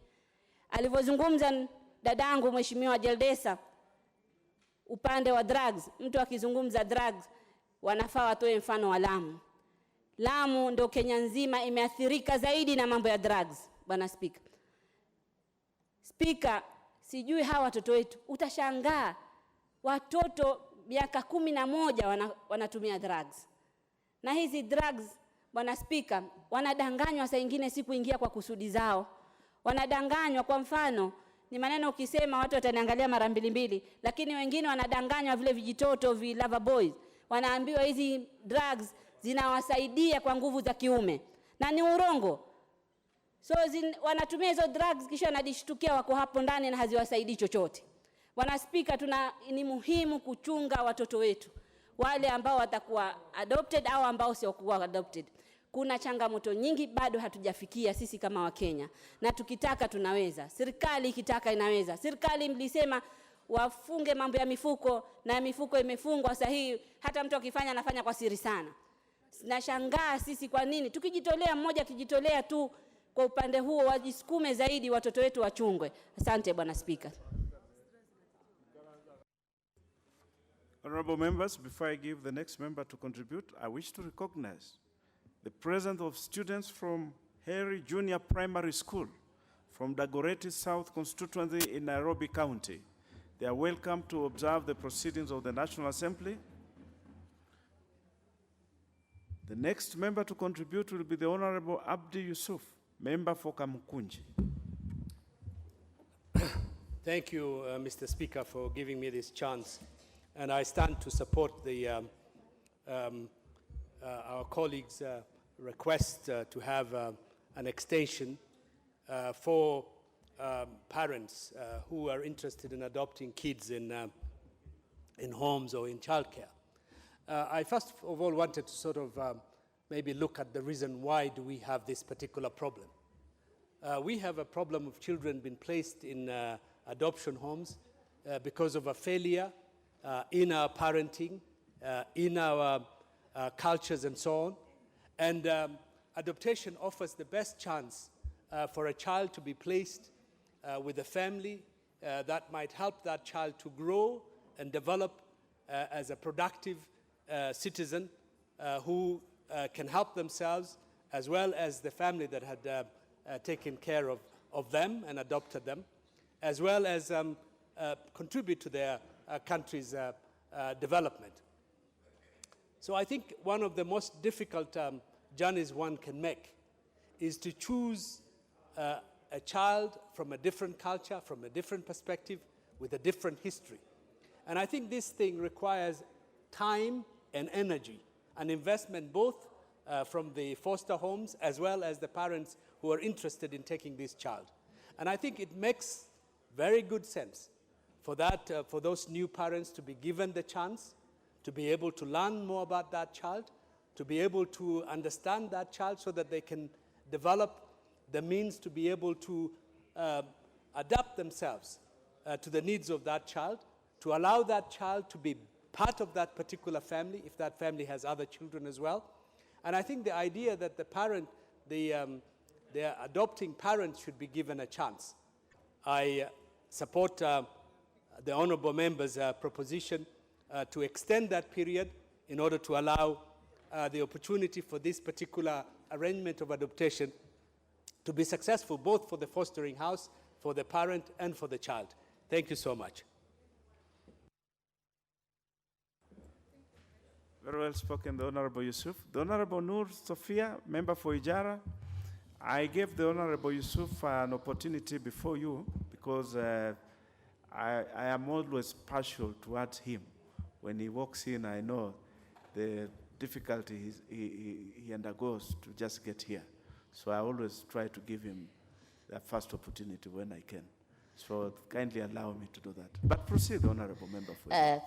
P: Alivyozungumza dadangu Mheshimiwa Jaldesa upande wa drugs, mtu akizungumza drugs wanafaa watoe mfano wa Lamu. Lamu ndio Kenya nzima imeathirika zaidi na mambo ya drugs, Bwana Speaker. Speaker, sijui hawa watoto wetu, utashangaa watoto miaka 11 wanatumia drugs. Na hizi drugs, Bwana Speaker, wanadanganywa saa nyingine si kuingia kwa kusudi zao. Wanadanganywa, kwa mfano, ni maneno ukisema watu wataniangalia mara mbili, lakini wengine wanadanganywa vile vijitoto lover boys. Wanaambiwa hizi drugs zinawasaidia kwa nguvu za kiume. Na ni urongo. So wanatumia hizo drugs kisha wanajishtukia wako hapo ndani na haziwasaidii chochote. Bwana Spika, ni muhimu kuchunga watoto wetu, wale ambao watakuwa adopted au ambao sio kuwa adopted. Kuna changamoto nyingi bado hatujafikia sisi kama Wakenya, na tukitaka tunaweza. Serikali ikitaka inaweza. Serikali mlisema wafunge mambo ya mifuko, na mifuko imefungwa sahihi, hata mtu akifanya anafanya kwa siri sana. Nashangaa sisi kwa nini tukijitolea, mmoja akijitolea tu kwa upande huo, wajisukume zaidi watoto wetu wachungwe. Asante Bwana Speaker.
B: Honorable members, before I give the next member to contribute, I wish to recognize the presence of students from Harry Junior Primary School from Dagoretti South constituency in Nairobi County. They are welcome to observe the proceedings of the National Assembly. The next member to contribute will be the Honorable Abdi Yusuf, member for Kamukunji.
Q: Thank you, Mr. Speaker, for giving me this chance. And I stand to support our colleagues' request to have an extension for parents who are interested in adopting kids in homes or in childcare. I first of all wanted to sort of maybe look at the reason why do we have this particular problem. We have a problem of children being placed in adoption homes because of a failure in our parenting, in our cultures and so on. And adoption offers the best chance for a child to be placed with a family that might help that child to grow and develop as a productive citizen who can help themselves as well as the family that had taken care of them and adopted them, as well as contribute to their country's development. So I think one of the most difficult journeys one can make is to choose a child from a different culture, from a different perspective, with a different history. And I think this thing requires time and energy, an investment both from the foster homes as well as the parents who are interested in taking this child. And I think it makes very good sense for those new parents to be given the chance to be able to learn more about that child, to be able to understand that child so that they can develop the means to be able to adapt themselves to the needs of that child, to allow that child to be part of that particular family, if that family has other children as well. And I think the idea that the adopting parents should be given a chance. I support the honorable member's proposition to extend that period in order to allow the opportunity for this particular arrangement of adoption to be successful, both for the fostering house, for the parent, and for the child. Thank you so much.
B: Very well spoken, the Honorable Yusuf. The Honorable Nur Sophia, member for Ijara. I gave the Honorable Yusuf an opportunity before you because I am always partial towards him. When he walks in, I know the difficulty he undergoes to just get here. So I always try to give him the first opportunity when I can. So kindly allow me to do that. But proceed, Honorable Member.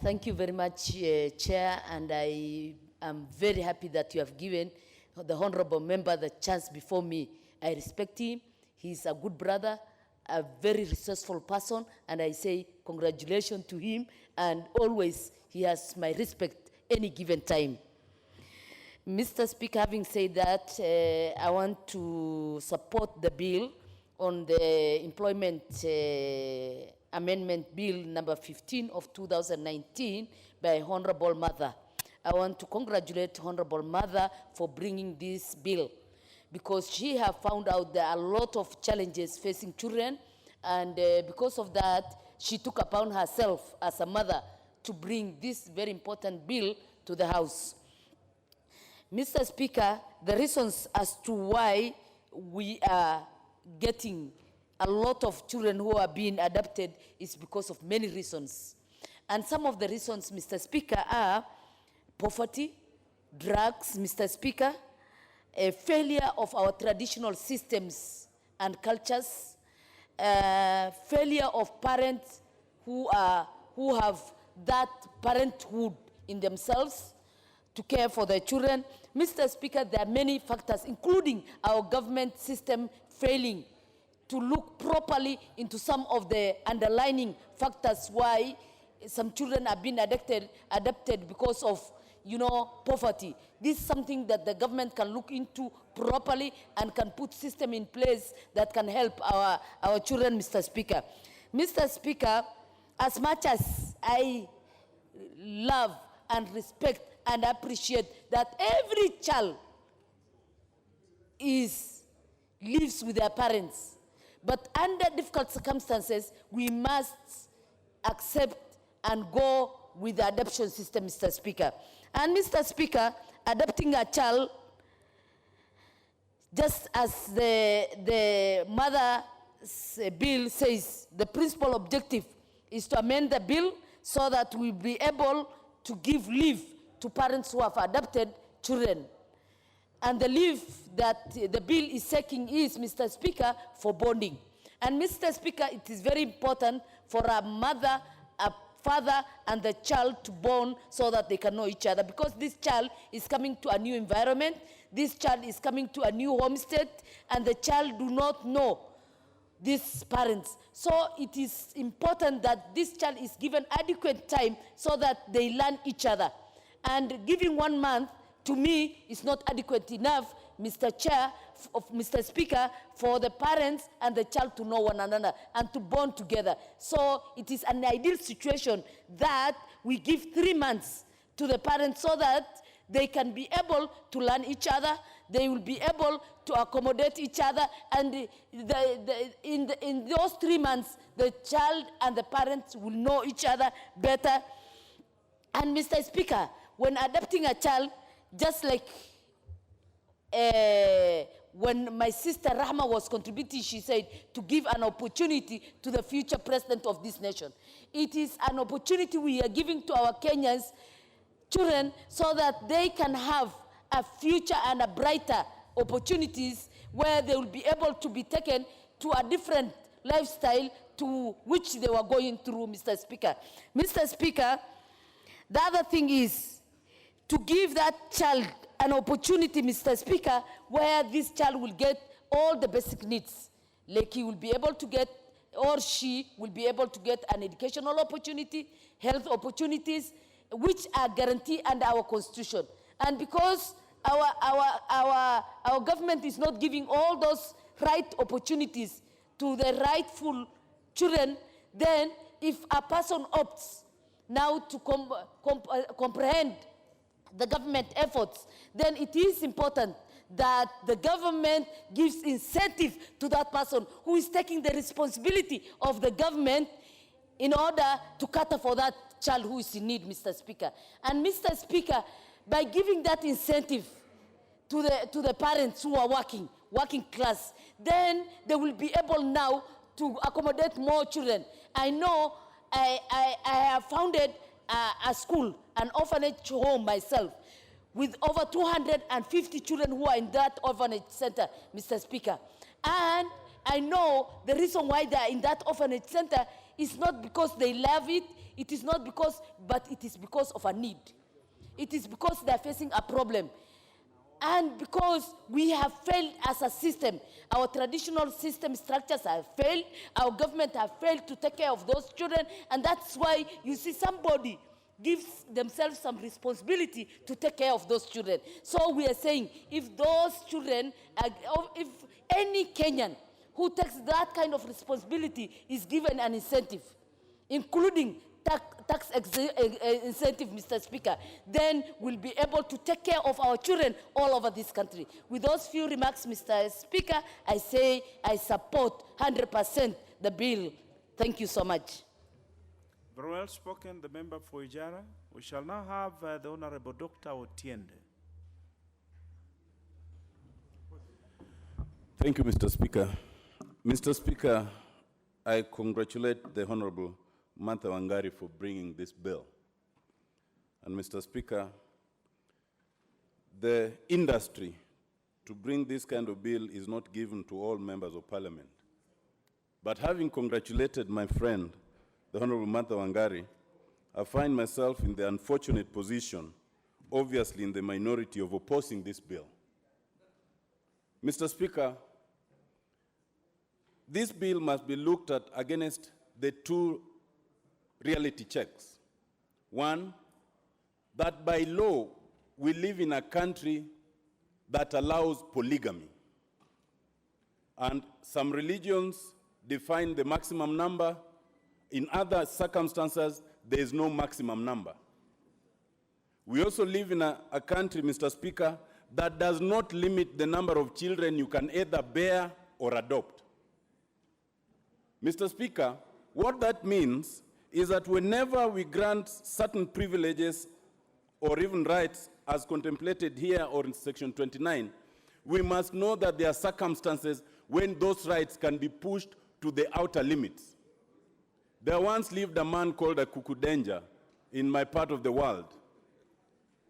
R: Thank you very much, Chair, and I am very happy that you have given the Honorable Member the chance before me. I respect him. He's a good brother, a very resourceful person, and I say congratulations to him, and always he has my respect any given time. Mr. Speaker, having said that, I want to support the bill on the Employment Amendment Bill number 15 of 2019 by Honorable Mother. I want to congratulate Honorable Mother for bringing this bill because she has found out there are a lot of challenges facing children, and because of that, she took upon herself as a mother to bring this very important bill to the House. Mr. Speaker, the reasons as to why we are getting a lot of children who are being adopted is because of many reasons. And some of the reasons, Mr. Speaker, are poverty, drugs, Mr. Speaker, a failure of our traditional systems and cultures, failure of parents who have that parenthood in themselves to care for their children. Mr. Speaker, there are many factors, including our government system failing to look properly into some of the underlying factors why some children have been adopted because of, poverty. This is something that the government can look into properly and can put system in place that can help our children, Mr. Speaker. Mr. Speaker, as much as I love and respect and appreciate that every child lives with their parents, but under difficult circumstances, we must accept and go with the adoption system, Mr. Speaker. And Mr. Speaker, adopting a child, just as the mother's bill says, the principal objective is to amend the bill so that we'll be able to give leave to parents who have adopted children. And the leave that the bill is seeking is, Mr. Speaker, for bonding. And Mr. Speaker, it is very important for a mother, a father, and the child to bond so that they can know each other, because this child is coming to a new environment, this child is coming to a new homestead, and the child do not know these parents. So it is important that this child is given adequate time so that they learn each other. And giving 1 month, to me, is not adequate enough, Mr. Chair, Mr. Speaker, for the parents and the child to know one another and to bond together. So it is an ideal situation that we give 3 months to the parents so that they can be able to learn each other, they will be able to accommodate each other, and in those 3 months, the child and the parents will know each other better. And Mr. Speaker, when adopting a child, just like when my sister Rahma was contributing, she said, to give an opportunity to the future president of this nation. It is an opportunity we are giving to our Kenyans children so that they can have a future and a brighter opportunities where they will be able to be taken to a different lifestyle to which they were going through, Mr. Speaker. Mr. Speaker, the other thing is to give that child an opportunity, Mr. Speaker, where this child will get all the basic needs. Like he will be able to get, or she will be able to get an educational opportunity, health opportunities, which are guaranteed under our constitution. And because our government is not giving all those right opportunities to the rightful children, then if a person opts now to comprehend the government efforts, then it is important that the government gives incentive to that person who is taking the responsibility of the government in order to cater for that child who is in need, Mr. Speaker. And Mr. Speaker, by giving that incentive to the parents who are working class, then they will be able now to accommodate more children. I know I have founded a school, an orphanage home myself, with over 250 children who are in that orphanage center, Mr. Speaker. And I know the reason why they are in that orphanage center is not because they love it, it is not because, but it is because of a need. It is because they are facing a problem. And because we have failed as a system, our traditional system structures have failed, our government have failed to take care of those children, and that's why you see somebody gives themselves some responsibility to take care of those children. So we are saying, if those children, if any Kenyan who takes that kind of responsibility is given an incentive, including tax incentive, Mr. Speaker, then we'll be able to take care of our children all over this country. With those few remarks, Mr. Speaker, I say I support 100% the bill. Thank you so much.
B: Very well spoken, the member for Ijara. We shall now have the Honorable Dr. Otiende.
S: Thank you, Mr. Speaker. Mr. Speaker, I congratulate the Honorable Martha Wangari for bringing this bill. And Mr. Speaker, the industry to bring this kind of bill is not given to all members of parliament. But having congratulated my friend, the Honorable Martha Wangari, I find myself in the unfortunate position, obviously in the minority, of opposing this bill. Mr. Speaker, this bill must be looked at against the two reality checks. One, that by law, we live in a country that allows polygamy. And some religions define the maximum number. In other circumstances, there is no maximum number. We also live in a country, Mr. Speaker, that does not limit the number of children you can either bear or adopt. Mr. Speaker, what that means is that whenever we grant certain privileges or even rights as contemplated here or in Section 29, we must know that there are circumstances when those rights can be pushed to the outer limits. There once lived a man called a Kukudenja in my part of the world.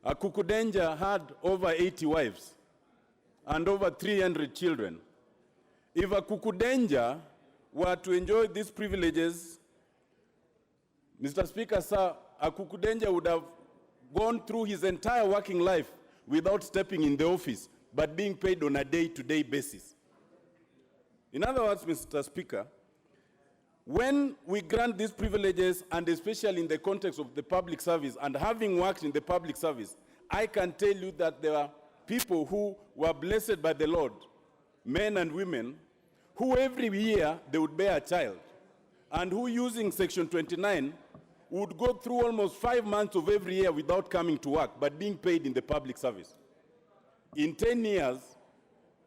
S: A Kukudenja had over 80 wives and over 300 children. If a Kukudenja were to enjoy these privileges, Mr. Speaker, sir, a Kukudenja would have gone through his entire working life without stepping in the office, but being paid on a day-to-day basis. In other words, Mr. Speaker, when we grant these privileges, and especially in the context of the public service, and having worked in the public service, I can tell you that there are people who were blessed by the Lord, men and women, who every year they would bear a child, and who using Section 29 would go through almost 5 months of every year without coming to work, but being paid in the public service. In 10 years,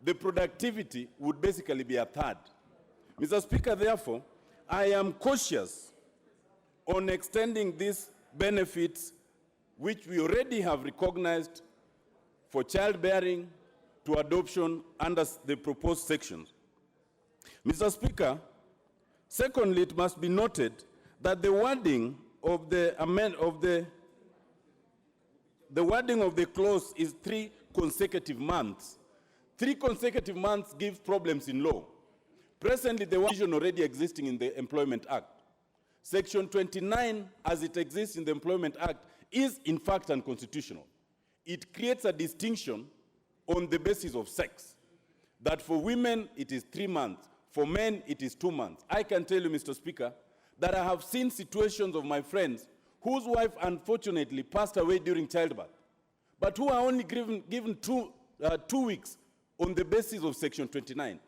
S: the productivity would basically be a third. Mr. Speaker, therefore, I am cautious on extending these benefits, which we already have recognized, for childbearing to adoption under the proposed sections. Mr. Speaker, secondly, it must be noted that the wording of the wording of the clause is 3 consecutive months. 3 consecutive months gives problems in law. Presently, the provision already existing in the Employment Act. Section 29, as it exists in the Employment Act, is in fact unconstitutional. It creates a distinction on the basis of sex, that for women it is 3 months, for men it is 2 months. I can tell you, Mr. Speaker, that I have seen situations of my friends whose wife unfortunately passed away during childbirth, but who are only given 2 weeks on the basis of Section 29.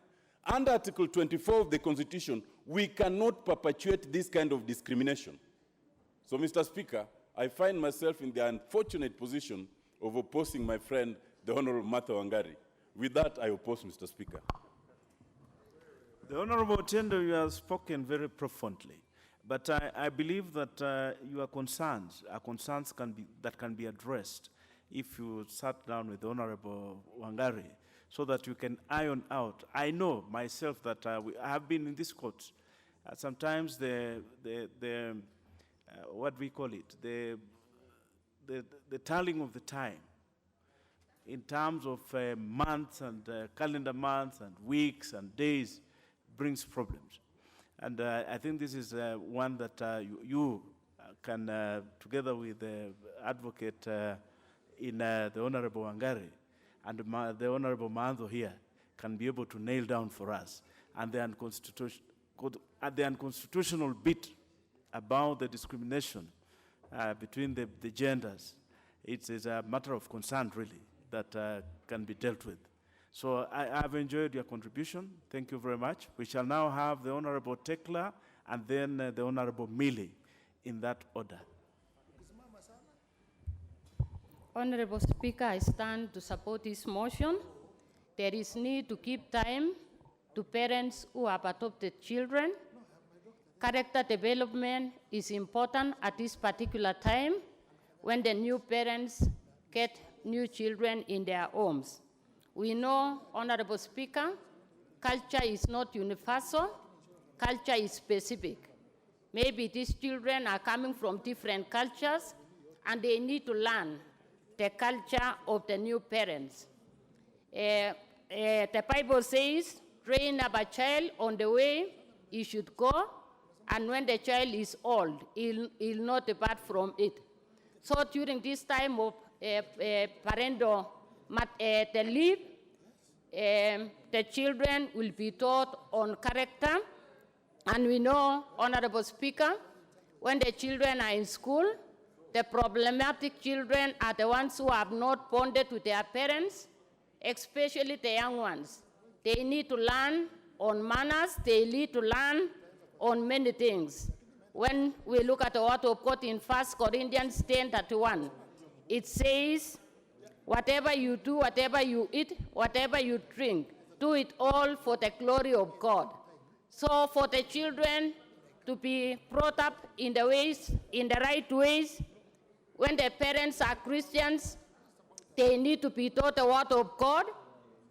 S: Under Article 24 of the Constitution, we cannot perpetuate this kind of discrimination. So, Mr. Speaker, I find myself in the unfortunate position of opposing my friend, the Honorable Martha Wangari. With that, I oppose, Mr. Speaker.
B: The Honorable Otiendo, you have spoken very profoundly, but I believe that your concerns are concerns that can be addressed if you sat down with the Honorable Wangari, so that you can iron out. I know myself that I have been in this court. Sometimes what we call it, the tallying of the time in terms of months and calendar months and weeks and days brings problems. And I think this is one that you can, together with the advocate in the Honorable Wangari, and the Honorable Manzo here, can be able to nail down for us. And the unconstitutional bit about the discrimination between the genders, it is a matter of concern, really, that can be dealt with. So I have enjoyed your contribution. Thank you very much. We shall now have the Honorable Tekla and then the Honorable Milley in that order.
T: Honorable Speaker, I stand to support this motion. There is need to give time to parents who have adopted children. Character development is important at this particular time when the new parents get new children in their homes. We know, Honorable Speaker, culture is not universal, culture is specific. Maybe these children are coming from different cultures and they need to learn the culture of the new parents. the Bible says, train up a child on the way he should go, and when the child is old, he'll not depart from it. So during this time of parental the leave, the children will be taught on character. And we know, Honorable Speaker, when the children are in school, the problematic children are the ones who have not bonded with their parents, especially the young ones. They need to learn on manners, they need to learn on many things. When we look at the word of God in 1 Corinthians 10:31, it says, whatever you do, whatever you eat, whatever you drink, do it all for the glory of God. So for the children to be brought up in the ways, in the right ways, when the parents are Christians, they need to be taught the word of God.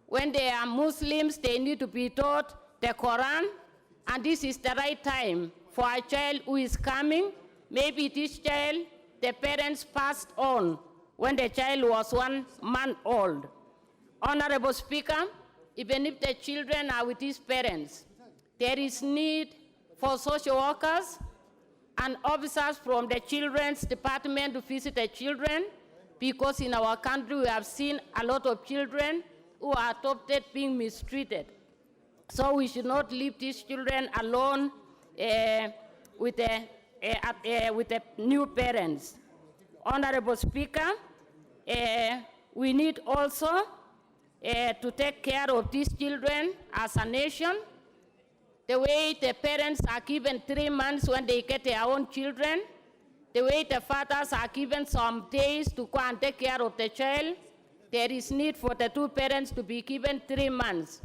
T: When they are Muslims, they need to be taught the Quran. And this is the right time for a child who is coming. Maybe this child, the parents passed on when the child was 1 month old. Honorable Speaker, even if the children are with his parents, there is need for social workers and officers from the Children's Department to visit the children, because in our country we have seen a lot of children who are adopted being mistreated. So we should not leave these children alone with the new parents. Honorable Speaker, we need also to take care of these children as a nation. The way the parents are given 3 months when they get their own children, the way the fathers are given some days to go and take care of the child, there is need for the two parents to be given 3 months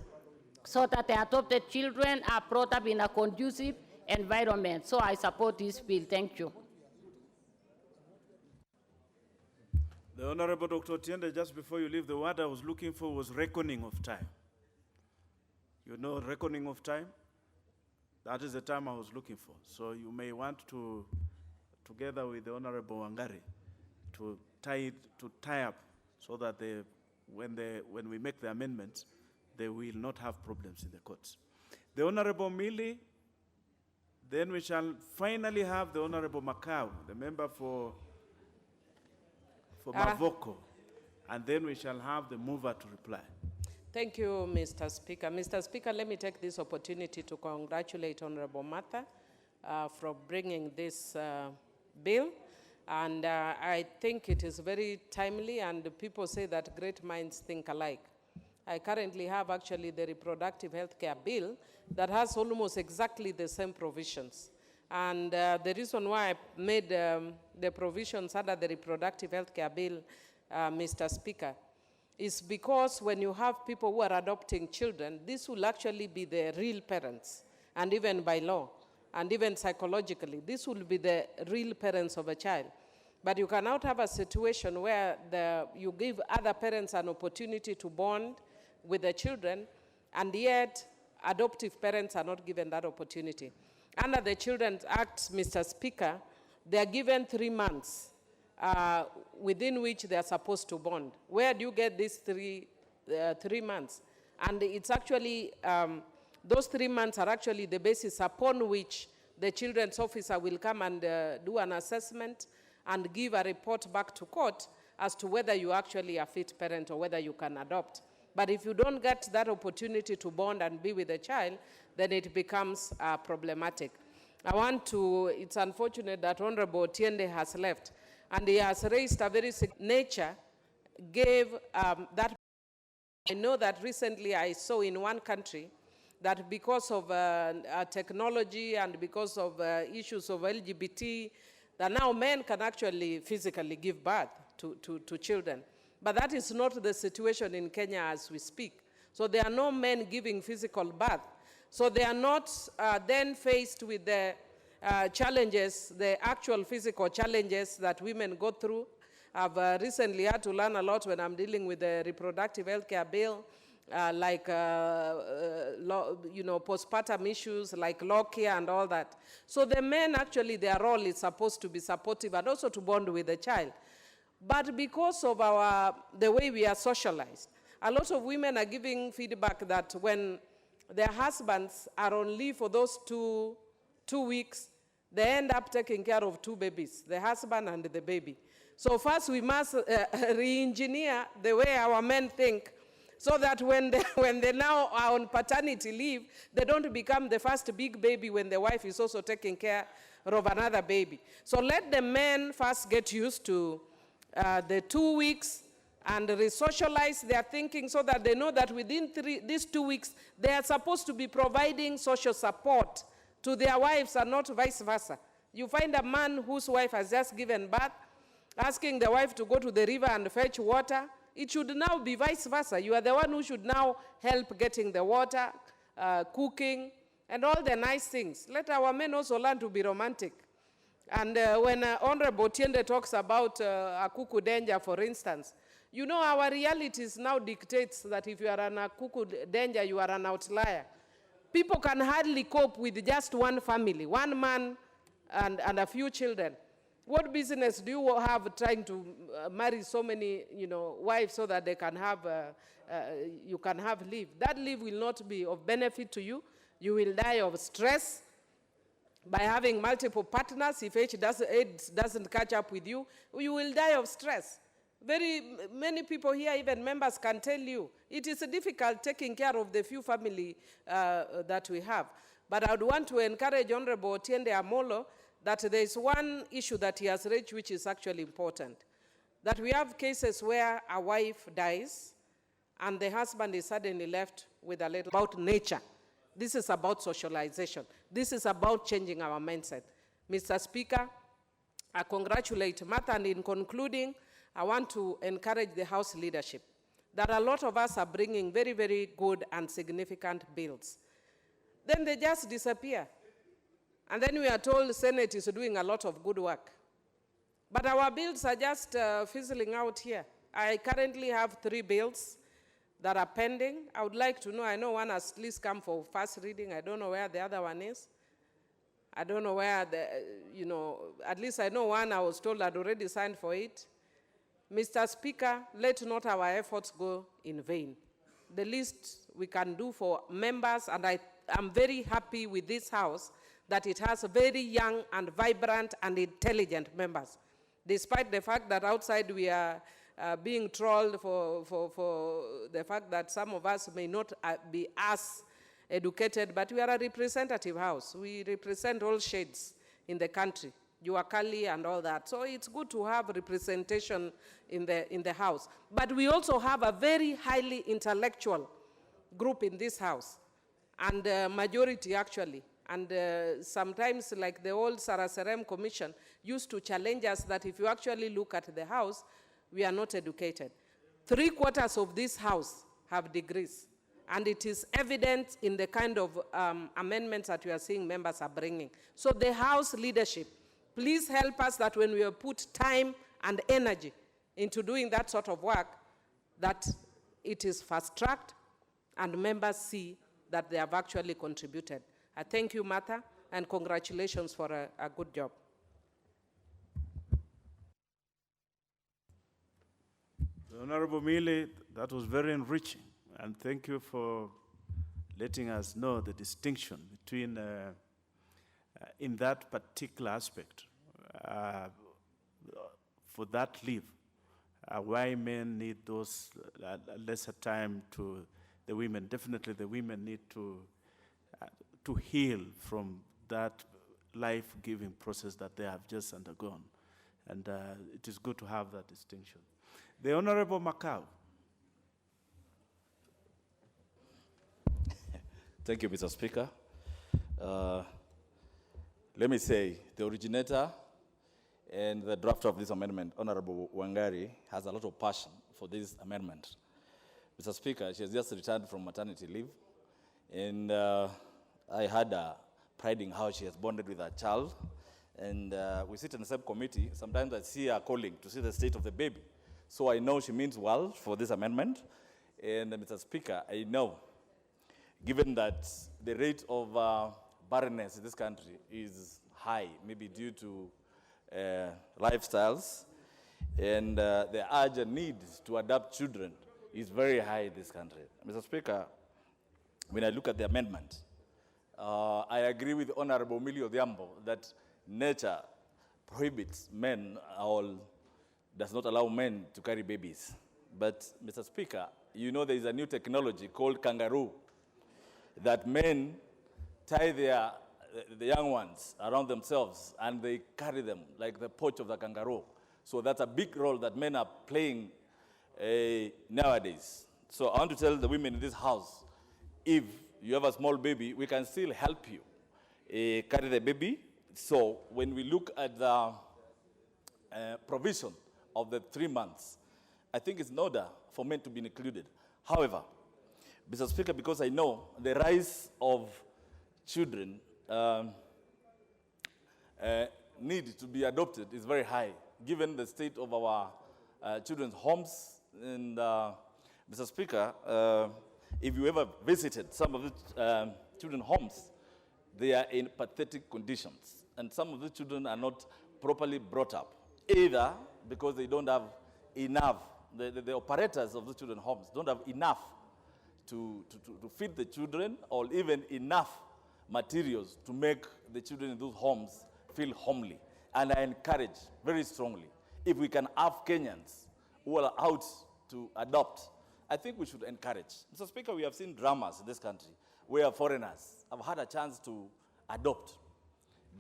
T: so that the adopted children are brought up in a conducive environment. So I support this bill. Thank you.
B: The Honorable Dr. Tiende, just before you leave, the word I was looking for was reckoning of time. You know reckoning of time? That is the time I was looking for. So you may want to, together with the Honorable Wangari, to tie up so that when we make the amendments, they will not have problems in the courts. The Honorable Mili, then we shall finally have the Honorable Makau, the member for Mavoko, and then we shall have the mover to reply.
U: Thank you, Mr. Speaker. Mr. Speaker, let me take this opportunity to congratulate Honorable Martha for bringing this bill. And I think it is very timely, and people say that great minds think alike. I currently have actually the reproductive health care bill that has almost exactly the same provisions. And the reason why I made the provisions under the reproductive health care bill, Mr. Speaker, is because when you have people who are adopting children, this will actually be the real parents, and even by law, and even psychologically, this will be the real parents of a child. But you cannot have a situation where you give other parents an opportunity to bond with the children, and yet adoptive parents are not given that opportunity. Under the Children's Act, Mr. Speaker, they are given 3 months within which they are supposed to bond. Where do you get these 3 months? And it's actually, those 3 months are actually the basis upon which the children's officer will come and do an assessment and give a report back to court as to whether you actually are a fit parent or whether you can adopt. But if you don't get that opportunity to bond and be with the child, then it becomes problematic. It's unfortunate that Honorable Tiende has left, and he has raised a very nature, gave that. I know that recently I saw in one country that because of technology and because of issues of LGBT, that now men can actually physically give birth to children. But that is not the situation in Kenya as we speak. So there are no men giving physical birth. So they are not then faced with the challenges, the actual physical challenges that women go through. I've recently had to learn a lot when I'm dealing with the reproductive health care bill, like postpartum issues, like law care and all that. So the men, actually, their role is supposed to be supportive and also to bond with the child. But because of the way we are socialized, A lot of women are giving feedback that when their husbands are on leave for those two weeks, they end up taking care of 2 babies, the husband and the baby. So first we must re-engineer the way our men think, so that when they now are on paternity leave, they don't become the first big baby when the wife is also taking care of another baby. So let the men first get used to the 2 weeks and re-socialize their thinking, so that they know that within these 2 weeks, they are supposed to be providing social support to their wives and not vice versa. You find a man whose wife has just given birth, asking the wife to go to the river and fetch water. It should now be vice versa. You are the one who should now help getting the water, cooking, and all the nice things. Let our men also learn to be romantic. And when Honorable Tiende talks about a cuckoo danger, for instance, you know, our realities now dictates that if you are an cuckoo danger, you are an outlier. People can hardly cope with just one family, one man and a few children. What business do you have trying to marry so many, wives so that they can have, you can have leave? That leave will not be of benefit to you. You will die of stress by having multiple partners. If AIDS doesn't catch up with you, you will die of stress. Very many people here, even members, can tell you it is difficult taking care of the few family that we have. But I would want to encourage Honorable Tiende Amolo that there is one issue that he has raised which is actually important. That we have cases where a wife dies and the husband is suddenly left with a little about nature. This is about socialization. This is about changing our mindset. Mr. Speaker, I congratulate Martha, and in concluding, I want to encourage the House leadership that a lot of us are bringing very, very good and significant bills. Then they just disappear. And then we are told the Senate is doing a lot of good work. But our bills are just fizzling out here. I currently have 3 bills that are pending. I would like to know, I know one has at least come for first reading. I don't know where the other one is. I don't know where at least I know one I was told I'd already signed for it. Mr. Speaker, let not our efforts go in vain. The least we can do for members, and I am very happy with this House that it has very young and vibrant and intelligent members, despite the fact that outside we are being trolled for the fact that some of us may not be as educated, but we are a representative House. We represent all shades in the country, Juakali and all that. So it's good to have representation in the House. But we also have a very highly intellectual group in this House, and majority actually. And sometimes, like the old Saraserem Commission used to challenge us that if you actually look at the House, we are not educated. 3/4 of this House have degrees. And it is evident in the kind of amendments that we are seeing members are bringing. So the House leadership, please help us that when we put time and energy into doing that sort of work, that it is fast-tracked and members see that they have actually contributed. I thank you, Martha, and congratulations for a good job.
B: Honorable Mili, that was very enriching, and thank you for letting us know the distinction between, in that particular aspect, for that leave, why men need those lesser time to the women. Definitely the women need to heal from that life-giving process that they have just undergone. And it is good to have that distinction. The Honorable Macau.
A: Thank you, Mr. Speaker. Let me say, the originator and the drafter of this amendment, Honorable Wangari, has a lot of passion for this amendment. Mr. Speaker, she has just returned from maternity leave, and I had pride in how she has bonded with her child, and we sit in the same committee. Sometimes I see her calling to see the state of the baby. So I know she means well for this amendment. And Mr. Speaker, I know, given that the rate of barrenness in this country is high, maybe due to lifestyles, and the urgent need to adopt children is very high in this country. Mr. Speaker, when I look at the amendment, I agree with Honorable Millie Odhiambo that nature prohibits men or does not allow men to carry babies. But, Mr. Speaker, you know there is a new technology called kangaroo that men tie the young ones around themselves and they carry them like the pouch of the kangaroo. So that's a big role that men are playing nowadays. So I want to tell the women in this house, if you have a small baby, we can still help you carry the baby. So when we look at the provision of the 3 months, I think it's in order for men to be included. However, Mr. Speaker, because I know the rise of children need to be adopted is very high, given the state of our children's homes. And Mr. Speaker, if you ever visited some of the children's homes, they are in pathetic conditions. And some of the children are not properly brought up, either because they don't have enough, the operators of the children's homes don't have enough to feed the children, or even enough materials to make the children in those homes feel homely. And I encourage very strongly, if we can have Kenyans who are out to adopt, I think we should encourage. Mr. Speaker, we have seen dramas in this country where foreigners have had a chance to adopt.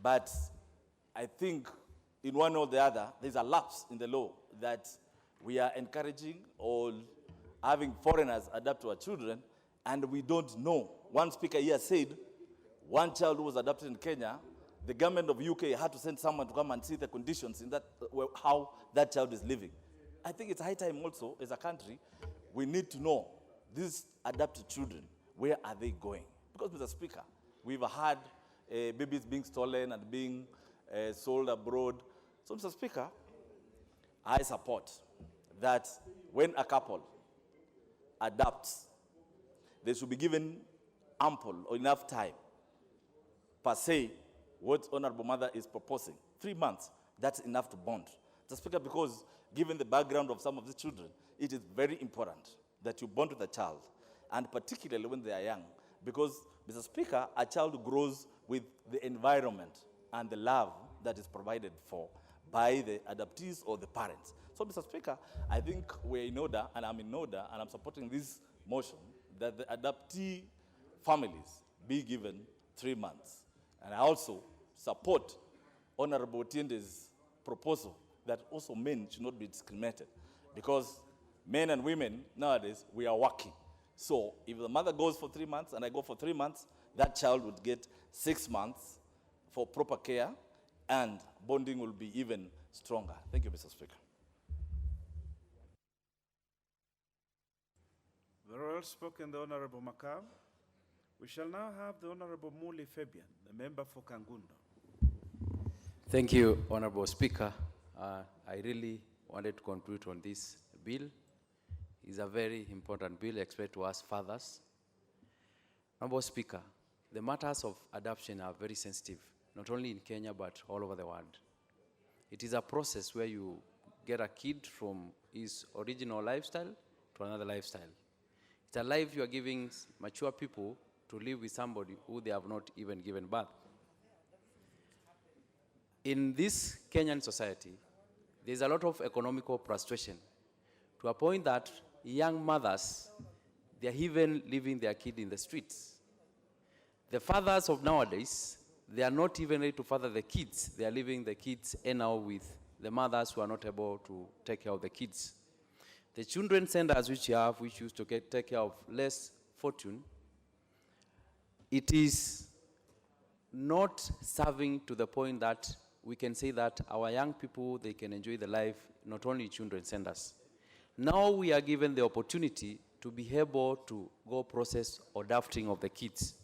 A: But I think in one or the other, there's a lapse in the law that we are encouraging or having foreigners adapt to our children, and we don't know. One speaker here said, one child who was adopted in Kenya, the government of UK had to send someone to come and see the conditions in that, how that child is living. I think it's high time also, as a country, we need to know these adopted children, where are they going? Because, Mr. Speaker, we've had babies being stolen and being sold abroad. So, Mr. Speaker, I support that when a couple adopts, they should be given ample or enough time, per se, what Honorable Mother is proposing. 3 months, that's enough to bond. Mr. Speaker, because given the background of some of the children, it is very important that you bond with a child, and particularly when they are young, because, Mr. Speaker, a child grows with the environment and the love that is provided for by the adoptees or the parents. So, Mr. Speaker, I think we're in order, and I'm in order, and I'm supporting this motion that the adoptee families be given 3 months. And I also support Honorable Tiende's proposal that also men should not be discriminated, because men and women nowadays, we are working. So if the mother goes for 3 months and I go for 3 months, that child would get 6 months for proper care, and bonding will be even stronger. Thank you, Mr. Speaker.
B: Very well spoken, the Honorable Makau. We shall now have the Honorable Muli Fabian, the member for Kangundo.
D: Thank you, Honorable Speaker. I really wanted to contribute on this bill. It's a very important bill, especially to us fathers. Honorable Speaker, the matters of adoption are very sensitive, not only in Kenya, but all over the world. It is a process where you get a kid from his original lifestyle to another lifestyle. It's a life you are giving mature people to live with somebody who they have not even given birth. In this Kenyan society, there's a lot of economical frustration, to a point that young mothers, they're even leaving their kid in the streets. The fathers of nowadays, they are not even ready to father the kids. They are leaving the kids anyhow with the mothers who are not able to take care of the kids. The children centers which you have, which used to take care of less fortune, it is not serving to the point that we can say that our young people, they can enjoy the life, not only children centers. Now we are given the opportunity to be able to go process adopting of the kids.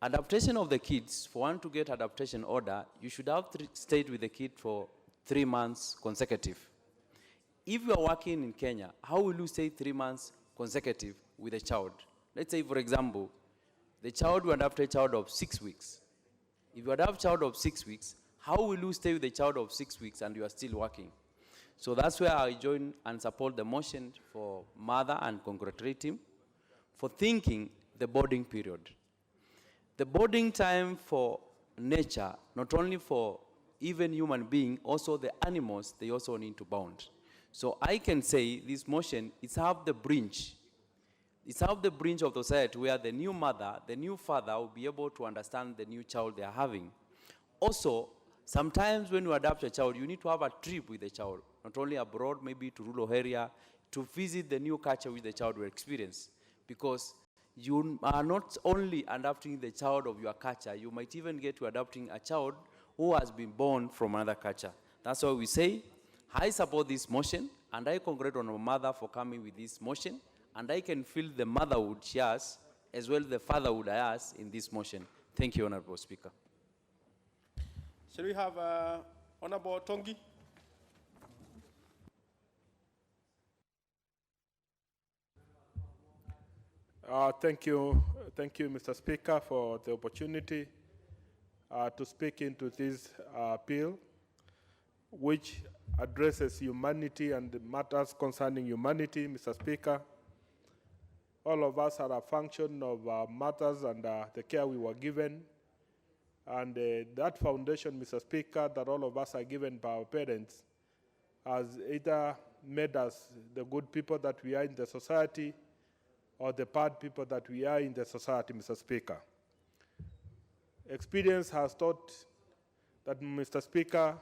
D: Adaptation of the kids, for one to get adaptation order, you should have stayed with the kid for 3 months consecutive. If you are working in Kenya, how will you stay 3 months consecutive with a child? Let's say, for example, the child will adopt a child of 6 weeks. If you adopt a child of 6 weeks, how will you stay with a child of 6 weeks and you are still working? So that's where I join and support the motion for mother and congratulate him for thinking the boarding period. The boarding time for nature, not only for even human being, also the animals, they also need to bound. So I can say this motion is half the branch. It's half the branch of the society where the new mother, the new father will be able to understand the new child they are having. Also, sometimes when you adopt a child, you need to have a trip with the child, not only abroad, maybe to rural area, to visit the new culture which the child will experience. Because you are not only adopting the child of your culture, you might even get to adopting a child who has been born from another culture. That's why we say, I support this motion, and I congratulate on my mother for coming with this motion, and I can feel the motherhood she has, as well as the fatherhood I has in this motion. Thank you, Honorable Speaker.
F: Shall we have Honorable Tongi?
V: Thank you, Mr. Speaker, for the opportunity to speak into this bill, which addresses humanity and matters concerning humanity, Mr. Speaker. All of us are a function of matters and the care we were given. And that foundation, Mr. Speaker, that all of us are given by our parents has either made us the good people that we are in the society or the bad people that we are in the society, Mr. Speaker. Experience has taught that, Mr. Speaker,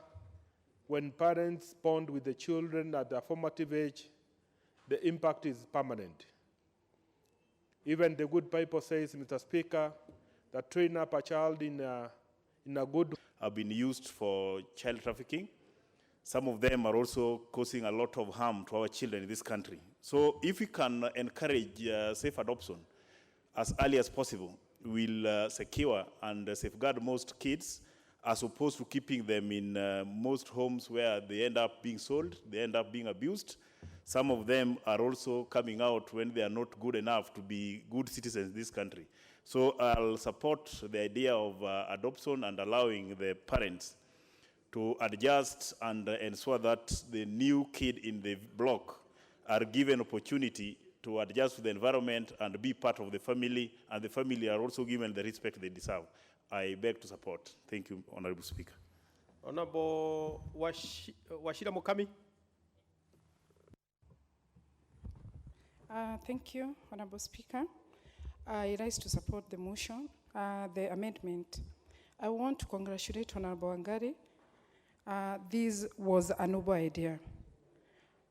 V: when parents bond with the children at their formative age, the impact is permanent. Even the good Bible says, Mr. Speaker, that train up a child in a good
W: have been used for child trafficking. Some of them are also causing a lot of harm to our children in this country. So if we can encourage safe adoption as early as possible, we'll secure and safeguard most kids as opposed to keeping them in most homes where they end up being sold, they end up being abused. Some of them are also coming out when they are not good enough to be good citizens in this country. So I'll support the idea of adoption and allowing the parents to adjust and ensure that the new kid in the block are given opportunity to adjust to the environment and be part of the family, and the family are also given the respect they deserve. I beg to support. Thank you, Honorable Speaker.
F: Honorable Washira Mukami.
X: Thank you, Honorable Speaker. I rise to support the motion, the amendment. I want to congratulate Honorable Wangari. This was a noble idea.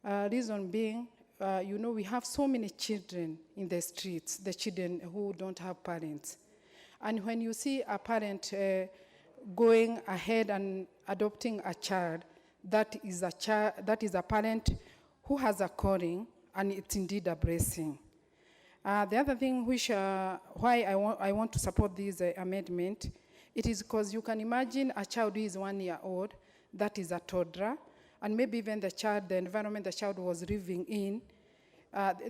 X: Reason being, you know, we have so many children in the streets, the children who don't have parents. And when you see a parent going ahead and adopting a child, that is a parent who has a calling, and it's indeed a blessing. The other thing which, why I want to support this amendment, it is because you can imagine a child who is 1 year old, that is a toddler, and maybe even the child, the environment the child was living in,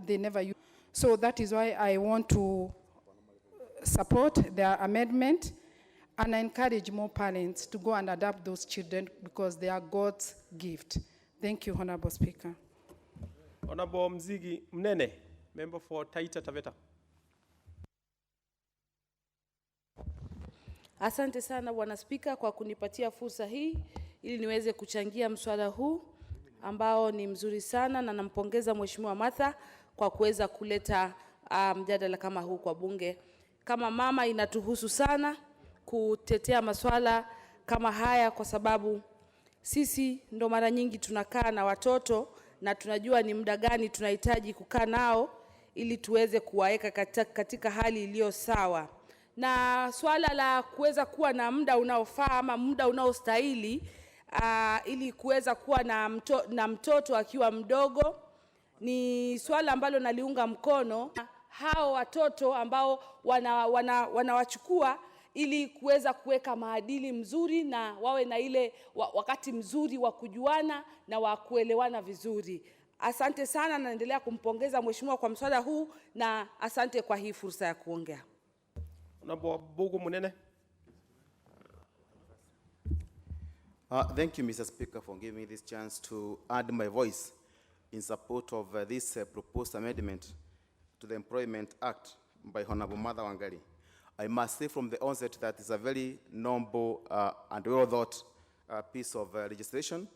X: they never use. So that is why I want to support the amendment, and I encourage more parents to go and adopt those children because they are God's gift. Thank you, Honorable Speaker.
F: Honorable Mzigi Mnene, member for Taita Taveta.
R: Asante sana Bwana Spika kwa kunipatia fursa hii ili niweze kuchangia mswada huu ambao ni mzuri sana, na nampongeza Mheshimiwa Martha kwa kuweza kuleta mjadala kama huu kwa bunge. Kama mama inatuhusu sana kutetea masuala kama haya, kwa sababu sisi ndo mara nyingi tunakaa na watoto na tunajua ni muda gani tunahitaji kukaa nao ili tuweze kuwaeka katika hali iliyo sawa. Na swala la kuweza kuwa na muda unaofaa ama muda unaostahili ili kuweza kuwa na mtoto akiwa mdogo ni swala ambalo naliunga mkono. Hao watoto ambao wanawachukua ili kuweza kuweka maadili mzuri na wawe na ile wakati mzuri wa kujuana na wa kuelewana vizuri. Asante sana, naendelea kumpongeza Mheshimiwa kwa mswada huu, na asante kwa hii fursa ya kuongea.
F: Honorable Bugu Munene.
C: Thank you, Mr. Speaker, for giving me this chance to add my voice in support of this proposed amendment to the Employment Act by Honorable Mother Wangari. I must say from the onset that it's a very noble and well-thought piece of legislation.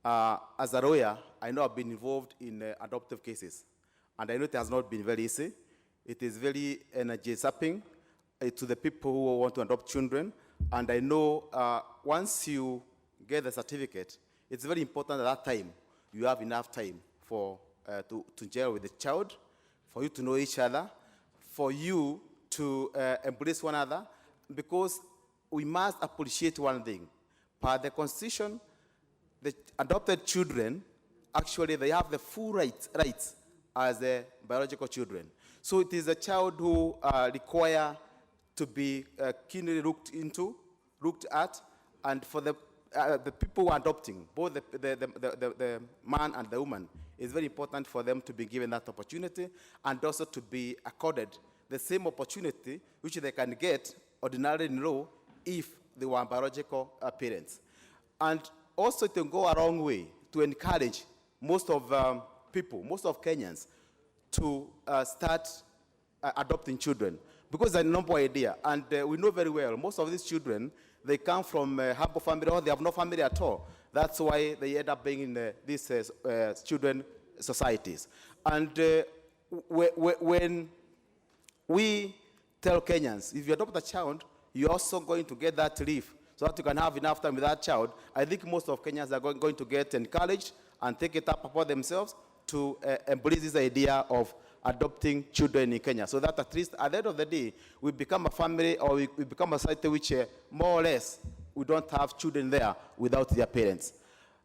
C: As a lawyer, I know I've been involved in adoptive cases, and I know it has not been very easy. It is very energy-sapping to the people who want to adopt children, and I know once you get the certificate, it's very important at that time you have enough time for to gel with the child, for you to know each other, for you to embrace one another, because we must appreciate one thing. Per the Constitution, the adopted children, actually they have the full rights as the biological children. So it is a child who require to be keenly looked at, and for the people who are adopting, both the man and the woman, it's very important for them to be given that opportunity and also to be accorded the same opportunity which they can get ordinarily in law if they were biological parents. And also it can go a long way to encourage most of people, most of Kenyans, to start adopting children, because it's a noble idea. And we know very well, most of these children, they come from humble family, or they have no family at all. That's why they end up being in these children societies. And when we tell Kenyans, if you adopt a child, you're also going to get that leave so that you can have enough time with that child, I think most of Kenyans are going to get encouraged and take it up upon themselves to embrace this idea of adopting children in Kenya, so that at least at the end of the day, we become a family, or we become a society which more or less we don't have children there without their parents.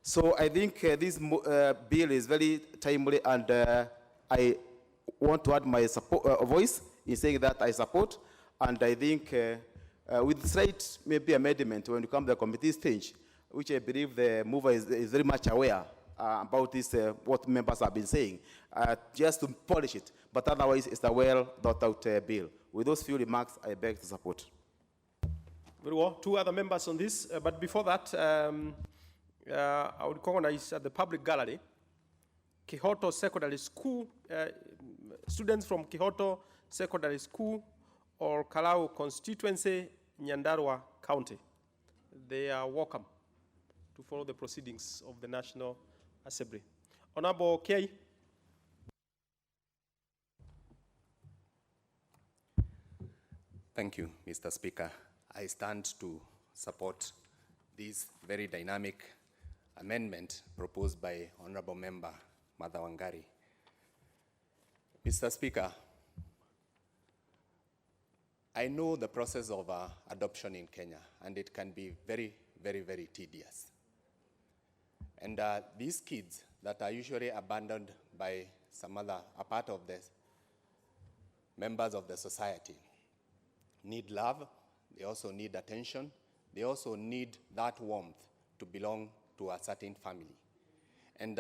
C: So I think this bill is very timely, and I want to add my support, voice in saying that I support, and I think with slight maybe amendment when you come to the committee stage, which I believe the mover is very much aware about this, what members have been saying, just to polish it. But otherwise, it's a well-thought-out bill. With those few remarks, I beg to support.
F: Very well. Two other members on this. But before that, I would recognize at the public gallery, Kihoto Secondary School, students from Kihoto Secondary School or Kalau constituency, Nyandarua County. They are welcome to follow the proceedings of the National Assembly. Honorable Kay.
G: Thank you, Mr. Speaker. I stand to support this very dynamic amendment proposed by Honorable Member Mother Wangari. Mr. Speaker, I know the process of adoption in Kenya, and it can be very, very, very tedious. And these kids that are usually abandoned by some other, a part of the members of the society, need love, they also need attention, they also need that warmth to belong to a certain family. And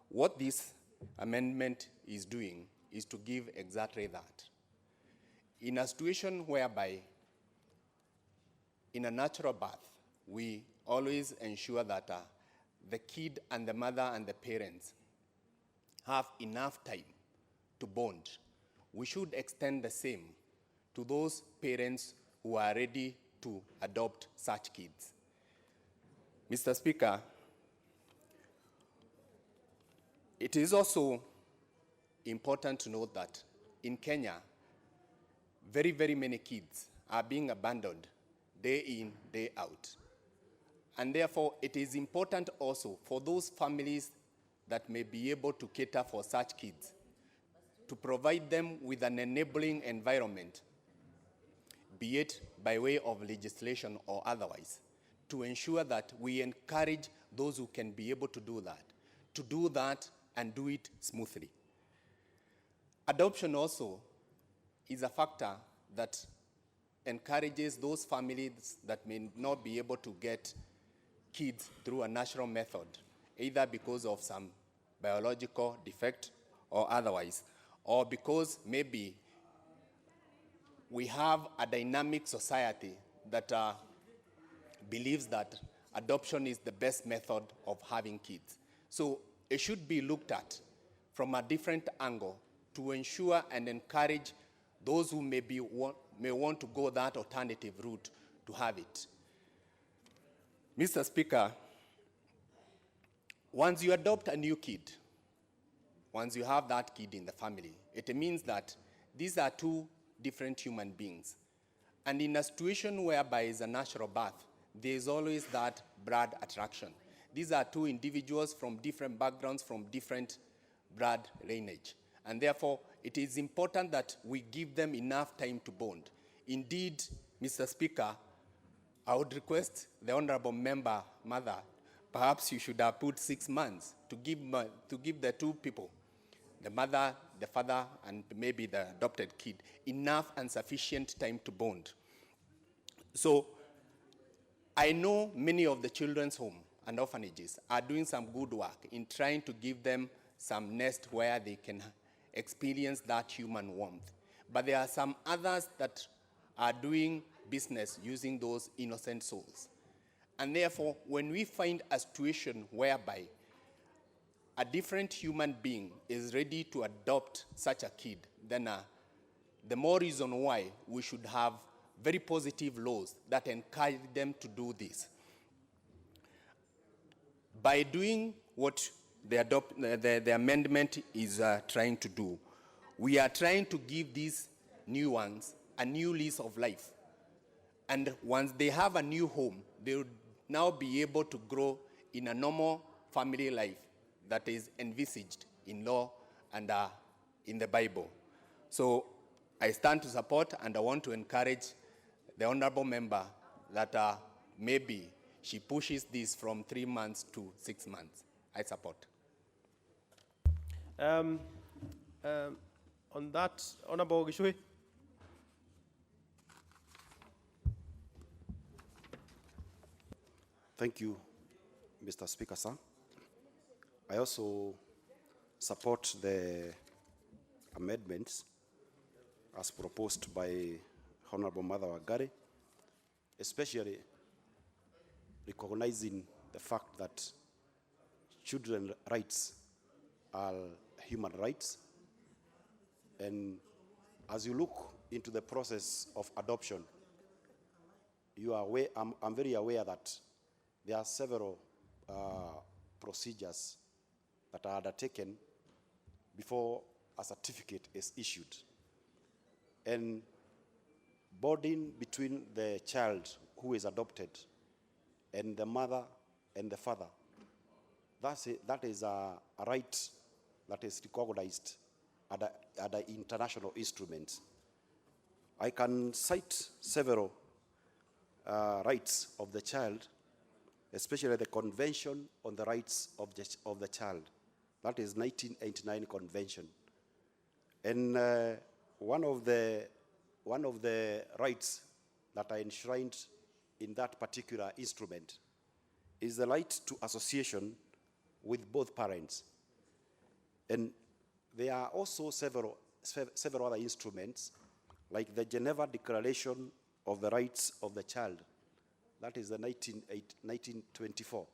G: what this amendment is doing is to give exactly that. In a situation whereby, in a natural birth, we always ensure that the kid and the mother and the parents have enough time to bond. We should extend the same to those parents who are ready to adopt such kids. Mr. Speaker, it is also important to note that in Kenya, very, very many kids are being abandoned day in, day out. And therefore, it is important also for those families that may be able to cater for such kids to provide them with an enabling environment, be it by way of legislation or otherwise, to ensure that we encourage those who can be able to do that and do it smoothly. Adoption also is a factor that encourages those families that may not be able to get kids through a natural method, either because of some biological defect or otherwise, or because maybe we have a dynamic society that believes that adoption is the best method of having kids. So it should be looked at from a different angle to ensure and encourage those who may want to go that alternative route to have it. Mr. Speaker, once you adopt a new kid, once you have that kid in the family, it means that these are two different human beings. And in a situation whereby it's a natural birth, there is always that blood attraction. These are two individuals from different backgrounds, from different blood lineage. And therefore, it is important that we give them enough time to bond. Indeed, Mr. Speaker, I would request the honorable member, mother, perhaps you should have put 6 months to give the two people, the mother, the father, and maybe the adopted kid, enough and sufficient time to bond. So I know many of the children's home and orphanages are doing some good work in trying to give them some nest where they can experience that human warmth. But there are some others that are doing business using those innocent souls. And therefore, when we find a situation whereby a different human being is ready to adopt such a kid, then the more reason why we should have very positive laws that encourage them to do this. By doing what the amendment is trying to do, we are trying to give these new ones a new lease of life. And once they have a new home, they will now be able to grow in a normal family life that is envisaged in law and in the Bible. So I stand to support, and I want to encourage the honorable member that maybe she pushes this from 3 months to 6 months. I support.
F: On that, Honorable Gishui.
H: Thank you, Mr. Speaker, sir. I also support the amendments as proposed by Honorable Mother Wangari, especially recognizing the fact that children's rights are human rights. And as you look into the process of adoption, you are aware, I'm very aware that there are several procedures that are undertaken before a certificate is issued. And bonding between the child who is adopted and the mother and the father, that is a right that is recognized at the international instruments. I can cite several rights of the child, especially the Convention on the Rights of the Child. That is 1989 Convention. And one of the rights that are enshrined in that particular instrument is the right to association with both parents. And there are also several other instruments, like the Geneva Declaration of the Rights of the Child. That is the 1924.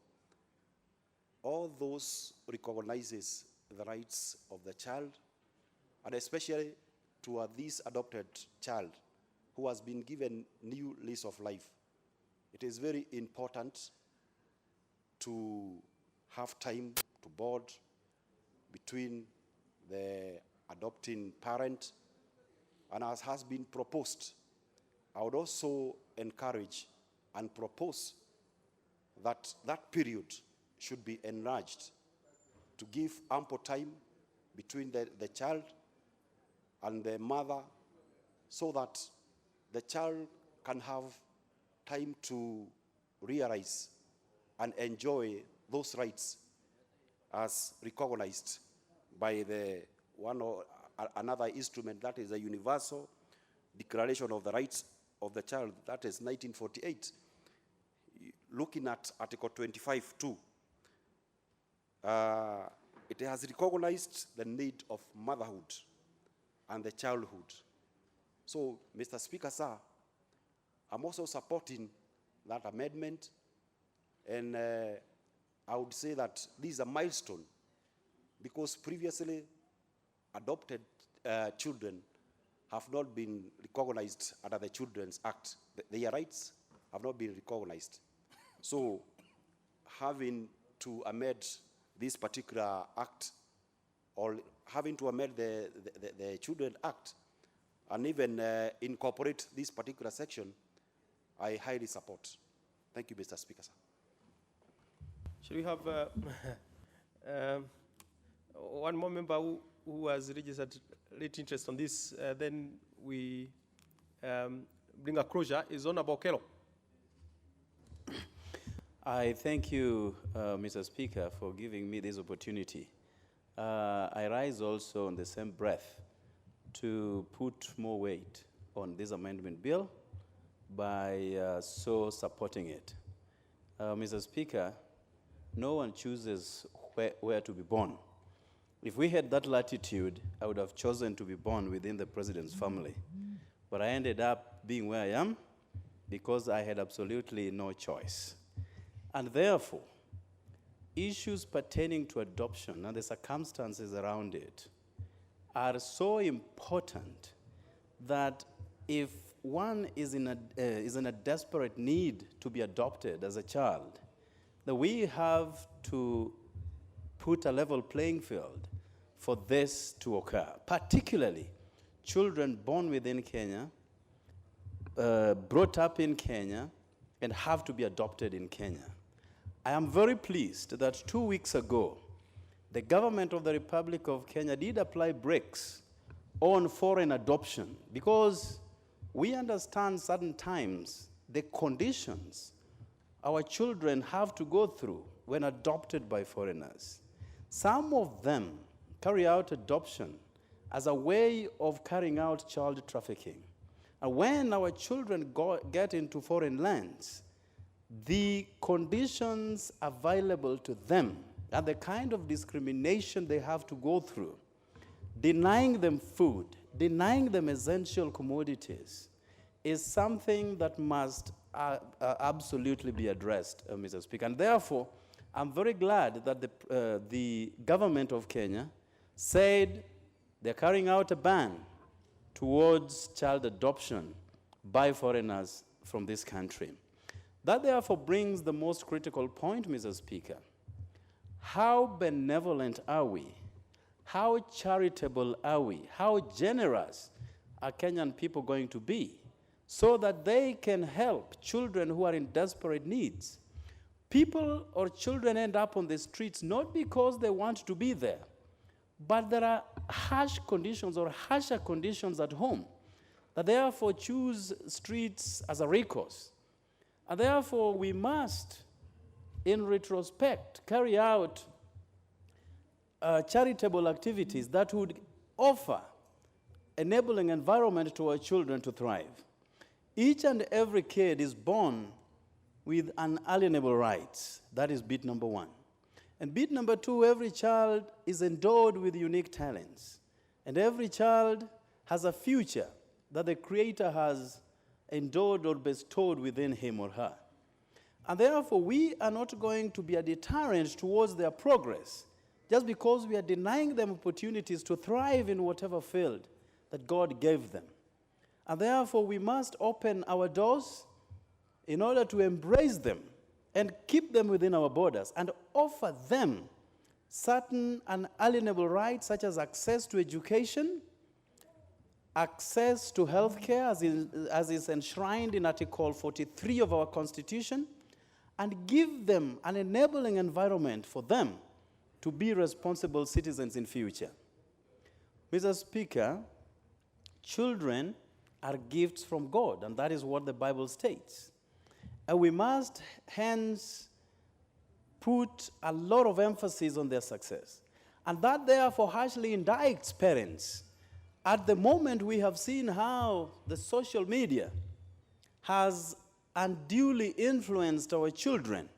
H: All those recognizes the rights of the child, and especially to this adopted child who has been given new lease of life. It is very important to have time to bond between the adopting parent, and as has been proposed, I would also encourage and propose that that period should be enlarged to give ample time between the child and the mother, so that the child can have time to realize and enjoy those rights as recognized by the one or another instrument, that is the Universal Declaration of the Rights of the Child, that is 1948. Looking at Article 25(2), it has recognized the need of motherhood and the childhood. So, Mr. Speaker, sir, I'm also supporting that amendment, And I would say that this is a milestone because previously adopted children have not been recognized under the Children's Act. Their rights have not been recognized. So having to amend this particular act or having to amend the Children's Act and even incorporate this particular section, I highly support. Thank you, Mr. Speaker, sir.
F: Should we have one more member who has registered late interest on this? Then we bring a closure. Is Honorable Kello.
I: I thank you, Mr. Speaker, for giving me this opportunity. I rise also in the same breath to put more weight on this amendment bill by so supporting it. Mr. Speaker, no one chooses where to be born. If we had that latitude, I would have chosen to be born within the president's family. But I ended up being where I am because I had absolutely no choice. And therefore, issues pertaining to adoption and the circumstances around it are so important that if one is in a desperate need to be adopted as a child, that we have to put a level playing field for this to occur, particularly children born within Kenya, brought up in Kenya, and have to be adopted in Kenya. I am very pleased that 2 weeks ago, the government of the Republic of Kenya did apply brakes on foreign adoption because we understand certain times the conditions our children have to go through when adopted by foreigners. Some of them carry out adoption as a way of carrying out child trafficking. And when our children get into foreign lands, the conditions available to them and the kind of discrimination they have to go through, denying them food, denying them essential commodities, is something that must absolutely be addressed, Mr. Speaker. And therefore, I'm very glad that the government of Kenya said they're carrying out a ban towards child adoption by foreigners from this country. That therefore brings the most critical point, Mr. Speaker. How benevolent are we? How charitable are we? How generous are Kenyan people going to be so that they can help children who are in desperate needs? People or children end up on the streets not because they want to be there, but there are harsh conditions or harsher conditions at home that therefore choose streets as a recourse. And therefore, we must, in retrospect, carry out charitable activities that would offer enabling environment to our children to thrive. Each and every kid is born with unalienable rights. That is bit number one. And bit number two, every child is endowed with unique talents. And every child has a future that the Creator has endowed or bestowed within him or her. And therefore, we are not going to be a deterrent towards their progress just because we are denying them opportunities to thrive in whatever field that God gave them. And therefore, we must open our doors in order to embrace them and keep them within our borders and offer them certain unalienable rights such as access to education, access to health care as is enshrined in Article 43 of our Constitution, and give them an enabling environment for them to be responsible citizens in future. Mr. Speaker, children are gifts from God, and that is what the Bible states. And we must hence put a lot of emphasis on their success. And that therefore harshly indicts parents. At the moment, we have seen how the social media has unduly influenced our children,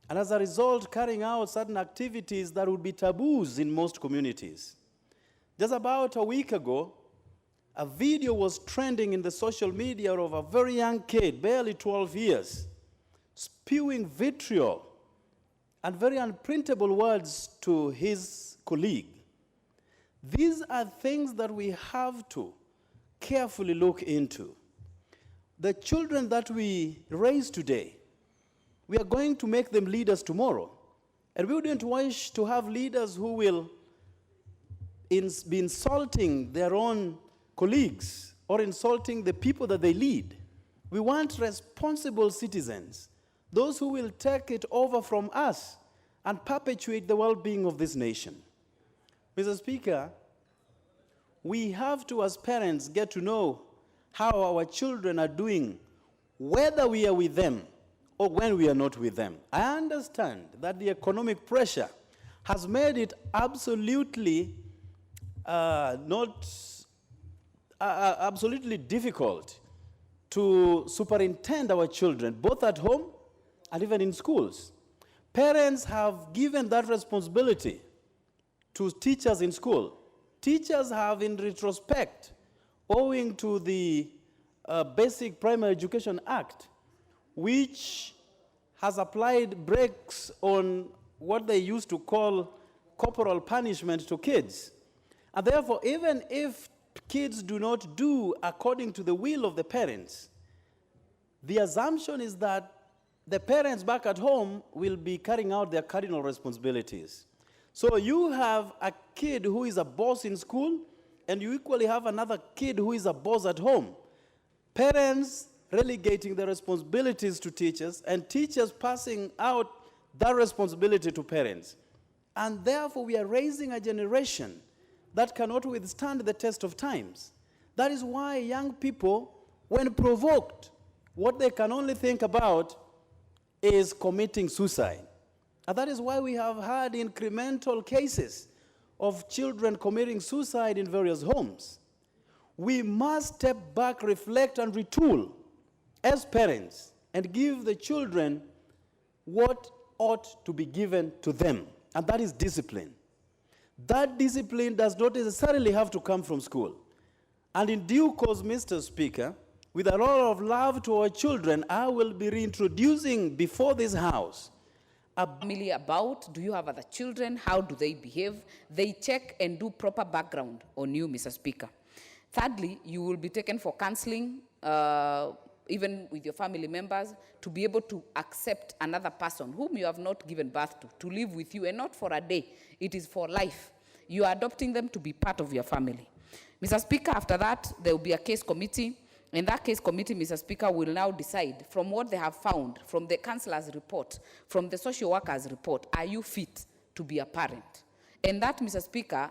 I: and as a result, carrying out certain activities that would be taboos in most communities. Just about a week ago, a video was trending in the social media of a very young kid, barely 12 years, spewing vitriol and very unprintable words to his colleague. These are things that we have to carefully look into. The children that we raise today, we are going to make them leaders tomorrow. And we wouldn't wish to have leaders who will be insulting their own colleagues or insulting the people that they lead. We want responsible citizens, those who will take it over from us and perpetuate the well-being of this nation. Mr. Speaker, we have to, as parents, get to know how our children are doing, whether we are with them or when we are not with them. I understand that the economic pressure has made it absolutely absolutely difficult to superintend our children, both at home and even in schools. Parents have given that responsibility to teachers in school. Teachers have, in retrospect, owing to the Basic Primary Education Act, which has applied brakes on what they used to call corporal punishment to kids. And therefore, even if kids do not do according to the will of the parents, the assumption is that the parents back at home will be carrying out their cardinal responsibilities. So you have a kid who is a boss in school, and you equally have another kid who is a boss at home. Parents relegating the responsibilities to teachers, and teachers passing out that responsibility to parents. And therefore, we are raising a generation that cannot withstand the test of times. That is why young people, when provoked, what they can only think about is committing suicide. And that is why we have had incremental cases of children committing suicide in various homes. We must step back, reflect, and retool as parents and give the children what ought to be given to them, and that is discipline. That discipline does not necessarily have to come from school. And in due course, Mr. Speaker, with a lot of love to our children, I will be reintroducing before this House
E: family about, do you have other children, how do they behave? They check and do proper background on you, Mr. Speaker. Thirdly, you will be taken for counseling, even with your family members, to be able to accept another person whom you have not given birth to live with you, and not for a day. It is for life. You are adopting them to be part of your family. Mr. Speaker, after that, there will be a case committee. And that case committee, Mr. Speaker, will now decide from what they have found, from the counselor's report, from the social worker's report, are you fit to be a parent? And that, Mr. Speaker,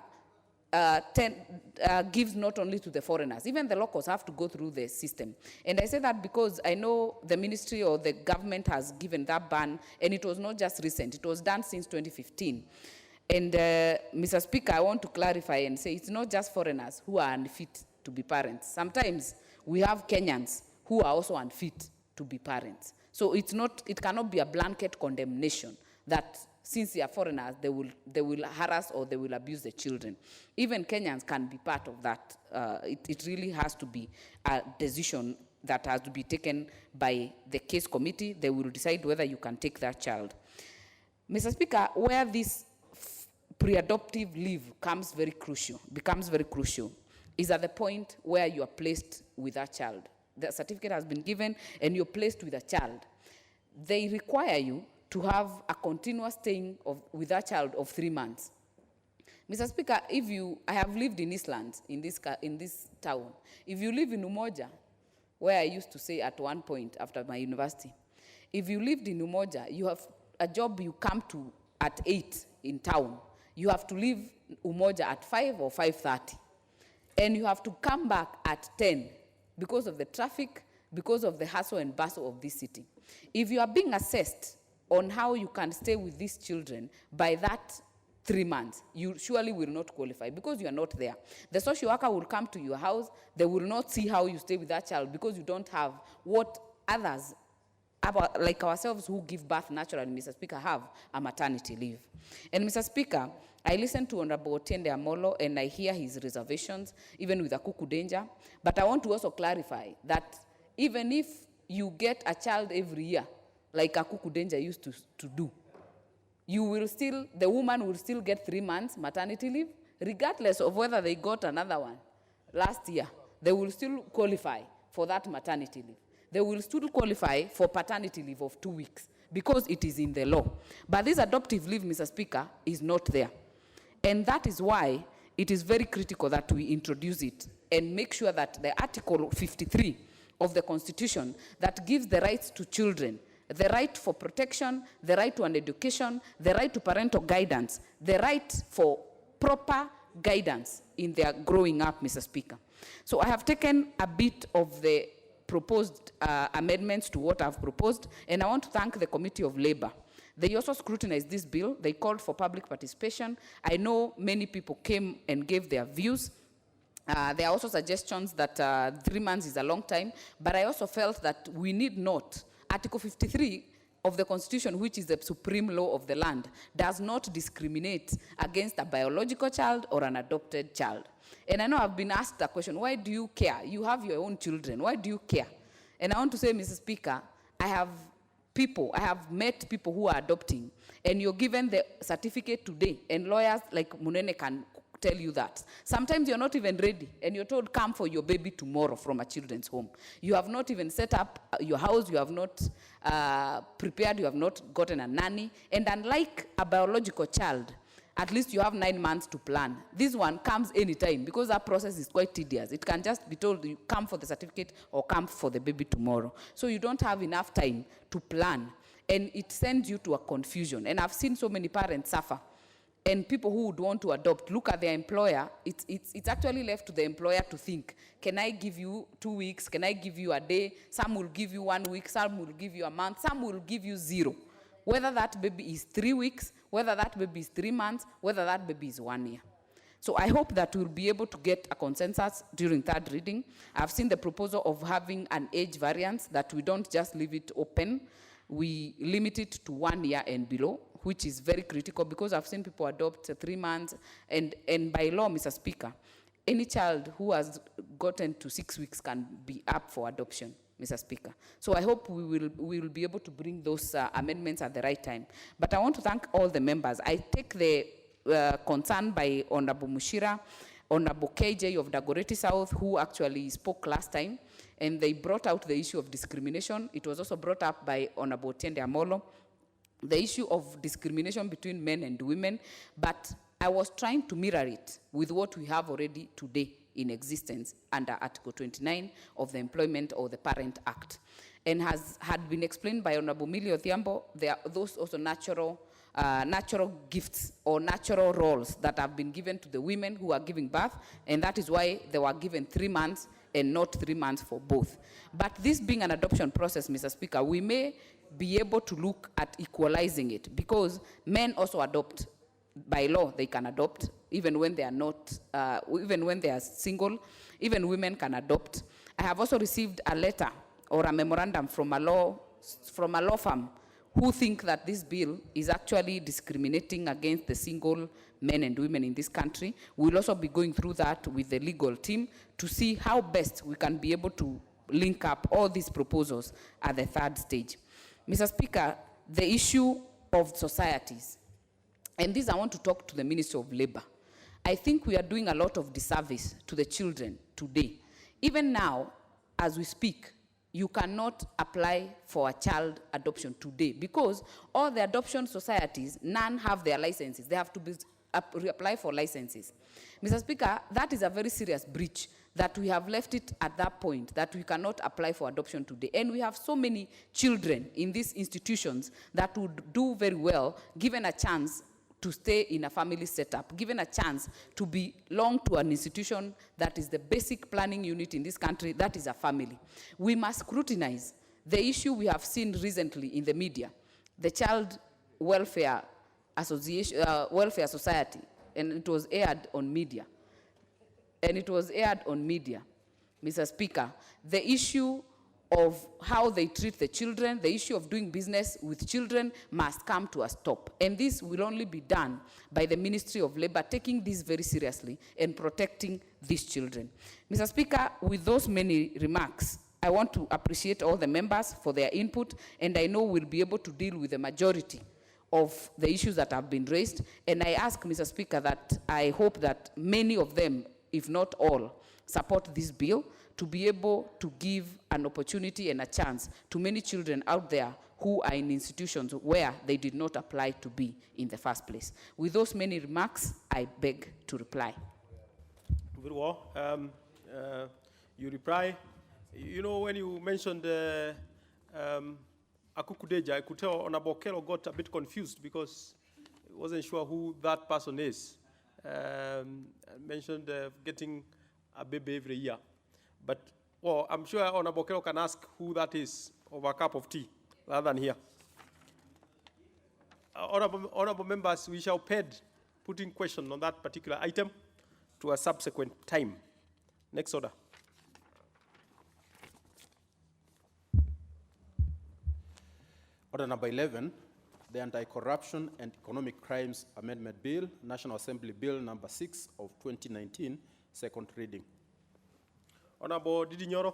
E: gives not only to the foreigners, even the locals have to go through the system. And I say that because I know the ministry or the government has given that ban, and it was not just recent, it was done since 2015. And Mr. Speaker, I want to clarify and say it's not just foreigners who are unfit to be parents. Sometimes we have Kenyans who are also unfit to be parents. So it's not, it cannot be a blanket condemnation that since they are foreigners, they will harass or they will abuse the children. Even Kenyans can be part of that. It really has to be a decision that has to be taken by the case committee. They will decide whether you can take that child. Mr. Speaker, where this pre-adoptive leave becomes very crucial, is at the point where you are placed with a child. The certificate has been given and you're placed with a child. They require you to have a continuous staying with that child of 3 months. Mr. Speaker, I have lived in Eastlands, in this town. If you live in Umoja, where I used to stay at one point after my university, if you lived in Umoja, you have a job you come to at 8 in town. You have to leave Umoja at 5 or 5:30. And you have to come back at 10 because of the traffic, because of the hustle and bustle of this city. If you are being assessed on how you can stay with these children by that 3 months, you surely will not qualify because you are not there. The social worker will come to your house. They will not see how you stay with that child because you don't have what others, like ourselves who give birth naturally, Mr. Speaker, have a maternity leave. And Mr. Speaker, I listened to Honorable Otiende Amolo and I hear his reservations, even with a cuckoo danger. But I want to also clarify that even if you get a child every year, like Akuku Danger used to do. The woman will still get 3 months maternity leave, regardless of whether they got another one last year. They will still qualify for that maternity leave. They will still qualify for paternity leave of 2 weeks because it is in the law. But this adoptive leave, Mr. Speaker, is not there. And that is why it is very critical that we introduce it and make sure that the Article 53 of the Constitution that gives the rights to children, the right for protection, the right to an education, the right to parental guidance, the right for proper guidance in their growing up, Mr. Speaker. So I have taken a bit of the proposed amendments to what I've proposed, and I want to thank the Committee of Labor. They also scrutinized this bill. They called for public participation. I know many people came and gave their views. There are also suggestions that 3 months is a long time, but I also felt that we need not. Article 53 of the Constitution, which is the supreme law of the land, does not discriminate against a biological child or an adopted child. And I know I've been asked a question, why do you care? You have your own children, why do you care? And I want to say, Mr. Speaker, I have met people who are adopting, and you're given the certificate today, and lawyers like Munene can tell you that. Sometimes you're not even ready, and you're told, come for your baby tomorrow from a children's home. You have not even set up your house, you have not prepared, you have not gotten a nanny, and unlike a biological child, at least you have 9 months to plan. This one comes anytime because that process is quite tedious. It can just be told you come for the certificate or come for the baby tomorrow. So you don't have enough time to plan, and it sends you to a confusion. And I've seen so many parents suffer. And people who would want to adopt, look at their employer, it's actually left to the employer to think, can I give you 2 weeks, can I give you a day? Some will give you 1 week, some will give you a month, some will give you 0. Whether that baby is 3 weeks, whether that baby is 3 months, whether that baby is 1 year. So I hope that we'll be able to get a consensus during third reading. I've seen the proposal of having an age variance, that we don't just leave it open, we limit it to 1 year and below, which is very critical because I've seen people adopt 3 months, and by law, Mr. Speaker, any child who has gotten to 6 weeks can be up for adoption, Mr. Speaker. So I hope we will be able to bring those amendments at the right time. But I want to thank all the members. I take the concern by Honorable Mushira, Honorable KJ of Dagoretti South, who actually spoke last time, and they brought out the issue of discrimination. It was also brought up by Honorable Tiende Amolo, the issue of discrimination between men and women, but I was trying to mirror it with what we have already today in existence under Article 29 of the Employment or the Parent Act. And had been explained by Honorable Millie Odhiambo, there are those also natural gifts or natural roles that have been given to the women who are giving birth, and that is why they were given 3 months and not 3 months for both. But this being an adoption process, Mr. Speaker, we may be able to look at equalizing it, because men also adopt. By law, they can adopt, even when they are not, even when they are single, even women can adopt. I have also received a letter or a memorandum from a law firm who think that this bill is actually discriminating against the single men and women in this country. We'll also be going through that with the legal team to see how best we can be able to link up all these proposals at the third stage. Mr. Speaker, the issue of societies, and this I want to talk to the Ministry of Labor. I think we are doing a lot of disservice to the children today. Even now, as we speak, you cannot apply for a child adoption today because all the adoption societies, none have their licenses. They have to reapply for licenses. Mr. Speaker, that is a very serious breach, that we have left it at that point, that we cannot apply for adoption today. And we have so many children in these institutions that would do very well given a chance to stay in a family setup, given a chance to belong to an institution that is the basic planning unit in this country, that is a family. We must scrutinize the issue we have seen recently in the media, the Child Welfare Association, Welfare Society, and it was aired on media. Mr. Speaker, the issue of how they treat the children, the issue of doing business with children must come to a stop. And this will only be done by the Ministry of Labor taking this very seriously and protecting these children. Mr. Speaker, with those many remarks, I want to appreciate all the members for their input, and I know we'll be able to deal with the majority of the issues that have been raised. And I ask, Mr. Speaker, that I hope that many of them, if not all, support this bill to be able to give an opportunity and a chance to many children out there who are in institutions where they did not apply to be in the first place. With those many remarks, I beg to reply.
F: Very well. You reply. You know, when you mentioned Akukudeja, I could tell Honorable Kelo got a bit confused because he wasn't sure who that person is. I mentioned getting a baby every year. But, well, I'm sure Honorable Kelo can ask who that is over a cup of tea, rather than here. Honorable members, we shall ped putting question on that particular item to a subsequent time. Next order.
B: Order number 11, the Anti-Corruption and Economic Crimes Amendment Bill, National Assembly Bill number 6 of 2019, second reading.
F: Honorable Didi Nyoro.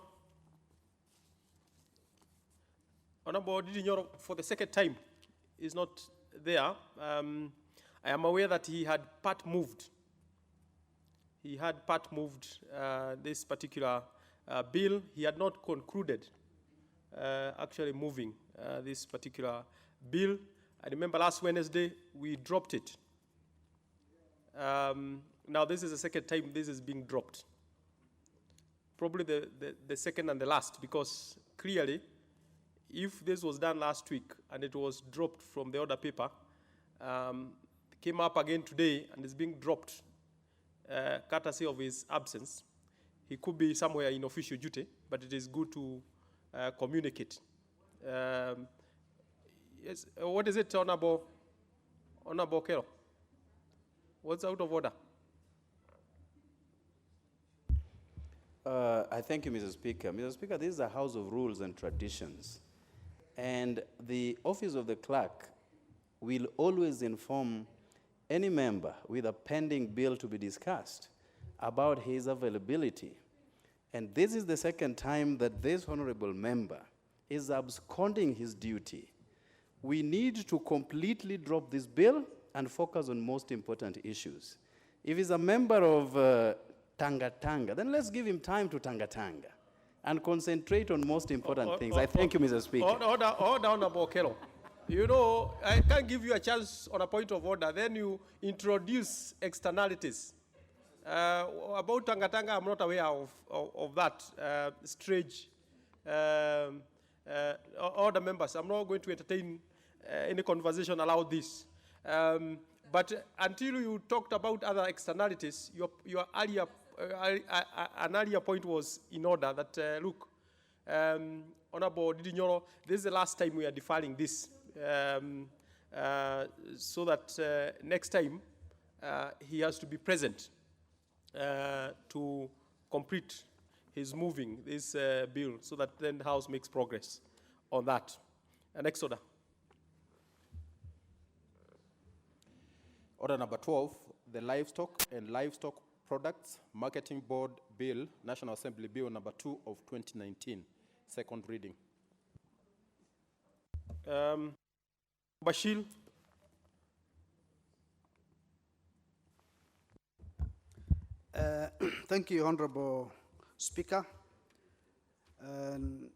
F: Honorable Didi Nyoro, for the second time, is not there. I am aware that he had part moved. He had part moved this particular bill. He had not concluded actually moving this particular bill. I remember last Wednesday, we dropped it. Now this is the second time this is being dropped. Probably the second and the last, because clearly, if this was done last week and it was dropped from the order paper, came up again today and is being dropped, courtesy of his absence, he could be somewhere in official duty, but it is good to communicate. Yes, what is it, Honorable Kelo? What's out of order?
I: I thank you, Mr. Speaker. Mr. Speaker, this is a house of rules and traditions. And the office of the clerk will always inform any member with a pending bill to be discussed about his availability. And this is the second time that this honorable member is absconding his duty. We need to completely drop this bill and focus on most important issues. If he's a member of Tanga, then let's give him time to Tanga and concentrate on most important things. I thank you, Mr. Speaker.
F: Order, Honorable Kelo. You know, I can't give you a chance on a point of order, then you introduce externalities. About Tanga, I'm not aware of that strange. Order members, I'm not going to entertain any conversation about this. But until you talked about other externalities, your earlier, an earlier point was in order that, look, Honorable Didi Nyoro, this is the last time we are defiling this, so that next time he has to be present to complete his moving this bill, so that then the House makes progress on that. Next order.
B: Order number 12, the Livestock and Livestock Products Marketing Board Bill, National Assembly Bill number 2 of 2019, second reading.
F: Bashir.
J: Thank you, Honorable Speaker. I'm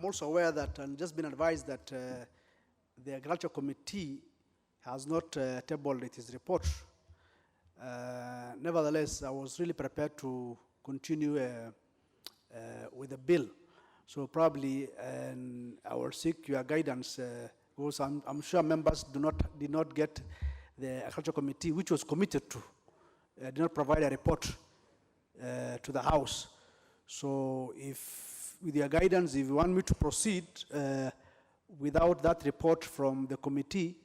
J: also aware that, and just been advised that the Agriculture Committee has not tabled its report. Nevertheless, I was really prepared to continue with the bill. So probably I will seek your guidance, because I'm sure members did not get the Agriculture Committee, which was committed to, did not provide a report to the House. So if, with your guidance, if you want me to proceed without that report from the committee,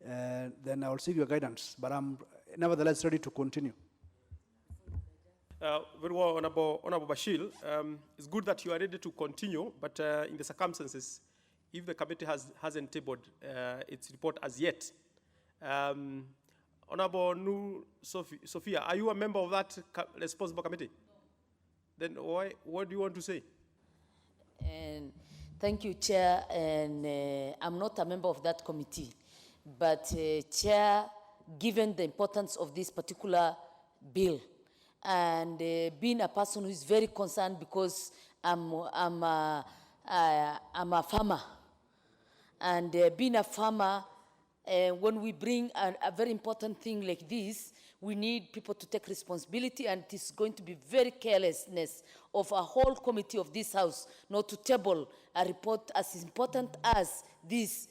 J: then I will seek your guidance. But I'm nevertheless ready to continue.
F: Very well, Honorable Bashir. It's good that you are ready to continue, but in the circumstances, if the committee hasn't tabled its report as yet, Honorable Nu Sophia, are you a member of that responsible committee? Then what do you want to say?
R: And thank you, Chair. And I'm not a member of that committee, but Chair, given the importance of this particular bill, and being a person who is very concerned because I'm a farmer, and being a farmer, when we bring a very important thing like this, we need people to take responsibility, and it is going to be very carelessness of a whole committee of this House not to table a report as important as this.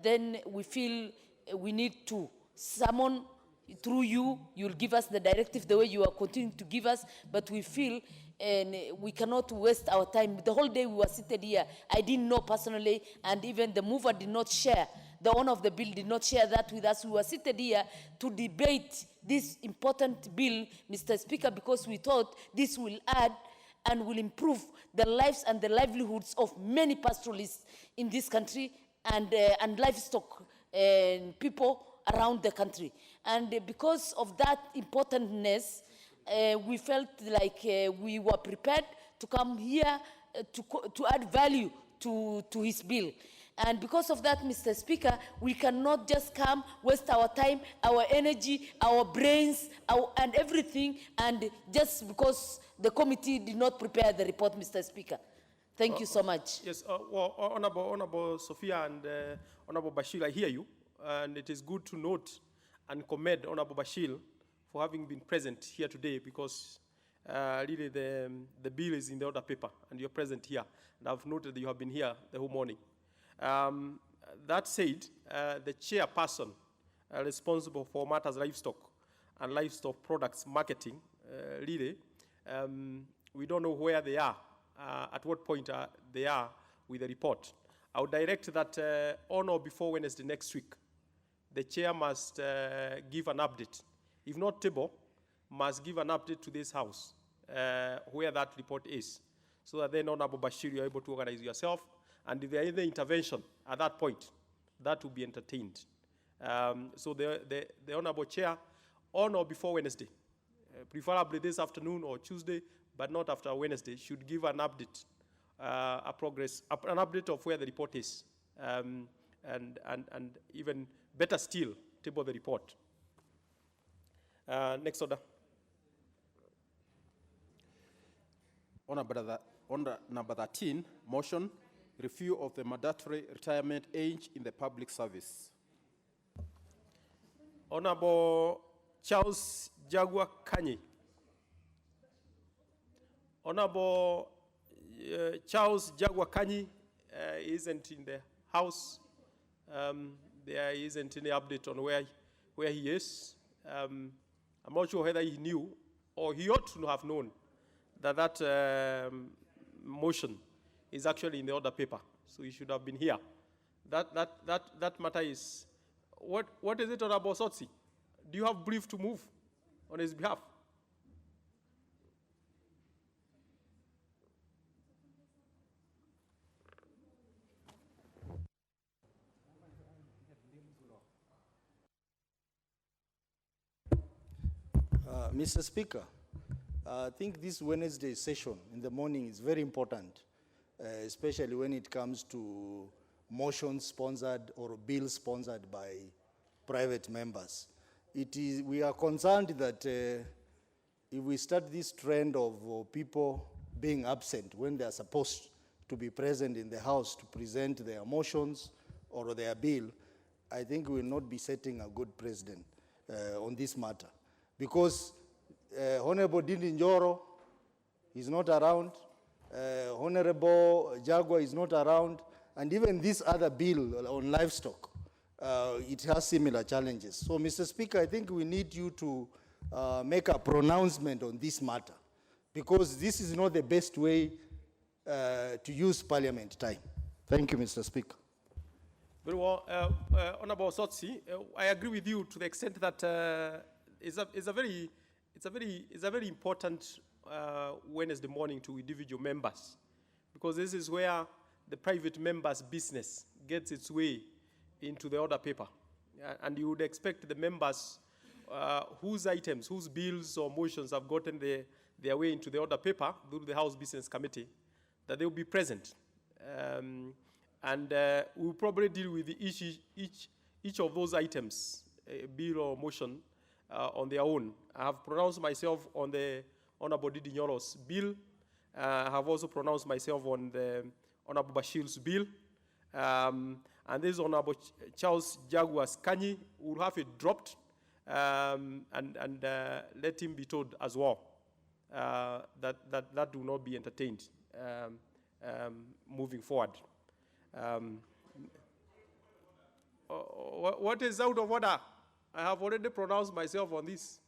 R: Then we feel we need to summon through you. You'll give us the directive the way you are continuing to give us, but we feel and we cannot waste our time. The whole day we were seated here, I didn't know personally, and even the mover did not share. The owner of the bill did not share that with us. We were seated here to debate this important bill, Mr. Speaker, because we thought this will add and will improve the lives and the livelihoods of many pastoralists in this country and livestock people around the country. And because of that importantness, we felt like we were prepared to come here to add value to his bill. And because of that, Mr. Speaker, we cannot just come, waste our time, our energy, our brains, and everything, and just because the committee did not prepare the report, Mr. Speaker. Thank you so much.
F: Yes, well, Honorable Sophia and Honorable Bashir, I hear you, and it is good to note and commend Honorable Bashir for having been present here today, because really the bill is in the order paper, and you're present here, and I've noted that you have been here the whole morning. That said, the chairperson responsible for matters livestock and livestock products marketing, really, we don't know where they are, at what point they are with the report. I would direct that on or before Wednesday next week, the chair must give an update. If not table, must give an update to this House where that report is, so that then Honorable Bashir, you're able to organize yourself. And if there is any intervention at that point, that will be entertained. So the Honorable Chair, on or before Wednesday, preferably this afternoon or Tuesday, but not after Wednesday, should give an update, an update of where the report is, and even better still, table the report. Next order.
K: Order number 13, motion. Review of the mandatory retirement age in the public service.
F: Honorable Charles Jagua Kanyi. Honorable Charles Jagua Kanyi isn't in the House. There isn't any update on where he is. I'm not sure whether he knew, or he ought to have known, that motion is actually in the order paper, so he should have been here. That matter is, what is it, Honorable Sotsi? Do you have brief to move on his behalf?
L: Mr. Speaker, I think this Wednesday session in the morning is very important, especially when it comes to motions sponsored or bills sponsored by private members. We are concerned that if we start this trend of people being absent when they are supposed to be present in the House to present their motions or their bill, I think we will not be setting a good precedent on this matter. Because Honorable Dindi Njoro is not around, Honorable Jagua is not around, and even this other bill on livestock, it has similar challenges. So, Mr. Speaker, I think we need you to make a pronouncement on this matter, because this is not the best way to use Parliament time. Thank you, Mr. Speaker.
F: Very well, Honorable Sotsi, I agree with you to the extent that it's a very important Wednesday morning to individual members, because this is where the private members' business gets its way into the order paper. And you would expect the members whose items, whose bills or motions have gotten their way into the order paper through the House Business Committee, that they will be present. And we'll probably deal with each of those items, bill or motion, on their own. I have pronounced myself on the Honorable Didi Nyoro's bill. I have also pronounced myself on the Honorable Bashir's bill. And this Honorable Charles Jaguar's Kanyi will have it dropped and let him be told as well that will not be entertained moving forward. What is out of order? I have already pronounced myself on this.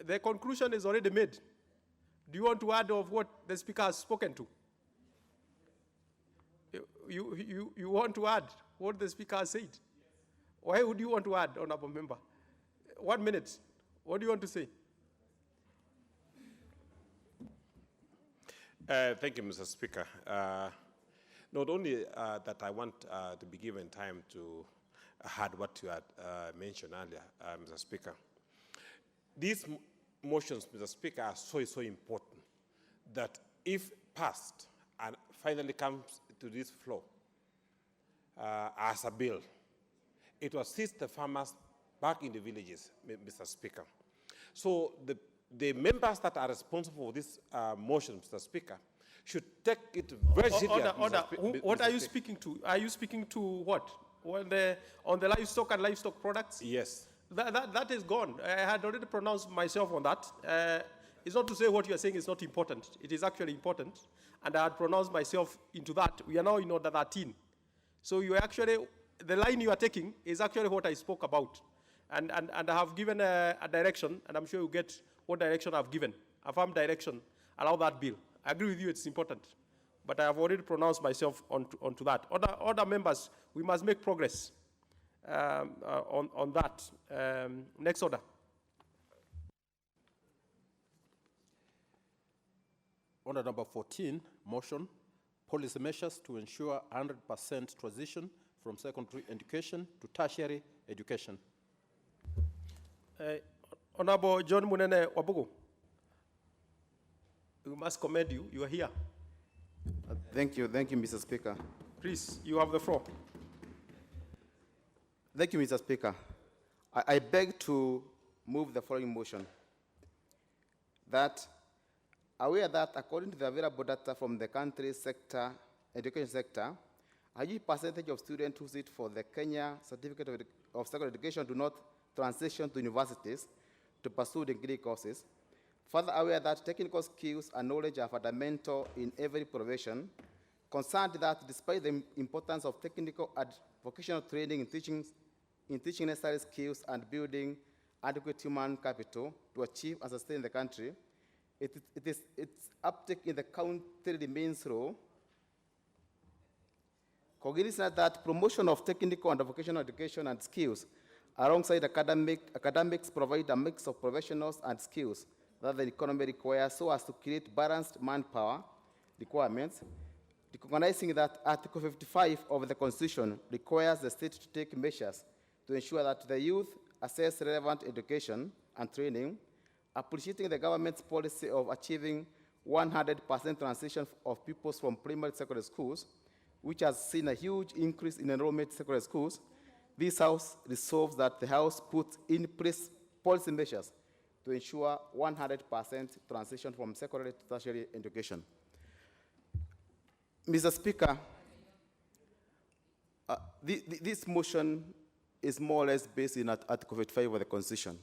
F: The conclusion is already made. Do you want to add of what the speaker has spoken to? You want to add what the speaker has said? Why would you want to add, Honorable Member? 1 minute. What do you want to say?
M: Thank you, Mr. Speaker. Not only that I want to be given time to add what you had mentioned earlier, Mr. Speaker. These motions, Mr. Speaker, are so important that if passed and finally comes to this floor as a bill, it will assist the farmers back in the villages, Mr. Speaker. So the members that are responsible for this motion, Mr. Speaker, should take it very seriously.
F: What are you speaking to? Are you speaking to what? On the livestock and livestock products?
M: Yes.
F: That is gone. I had already pronounced myself on that. It's not to say what you are saying is not important. It is actually important. And I had pronounced myself into that. We are now in order 13. So you actually, the line you are taking is actually what I spoke about. And I have given a direction, and I'm sure you get what direction I've given. A firm direction, allow that bill. I agree with you, it's important. But I have already pronounced myself onto that. Other members, we must make progress on that. Next order.
K: Order number 14, motion, policy measures to ensure 100% transition from secondary education to tertiary education.
F: Honorable John Munene Wabugu, we must commend you. You are here.
C: Thank you, Mr. Speaker.
F: Please, you have the floor.
C: Thank you, Mr. Speaker. I beg to move the following motion. That, aware that according to the available data from the country's education sector, a huge percentage of students who sit for the Kenya Certificate of Secondary Education do not transition to universities to pursue degree courses. Further aware that technical skills and knowledge are fundamental in every profession, concerned that despite the importance of technical and vocational training in teaching necessary skills and building adequate human capital to achieve and sustain the country, its uptake in the country remains low. Cognizant that promotion of technical and vocational education and skills alongside academics provide a mix of professionals and skills that the economy requires so as to create balanced manpower requirements, recognizing that Article 55 of the Constitution requires the state to take measures to ensure that the youth access relevant education and training, appreciating the government's policy of achieving 100% transition of pupils from primary to secondary schools, which has seen a huge increase in enrollment in secondary schools. This House resolves that the House puts in place policy measures to ensure 100% transition from secondary to tertiary education. Mr. Speaker, this motion is more or less based in Article 55 of the Constitution,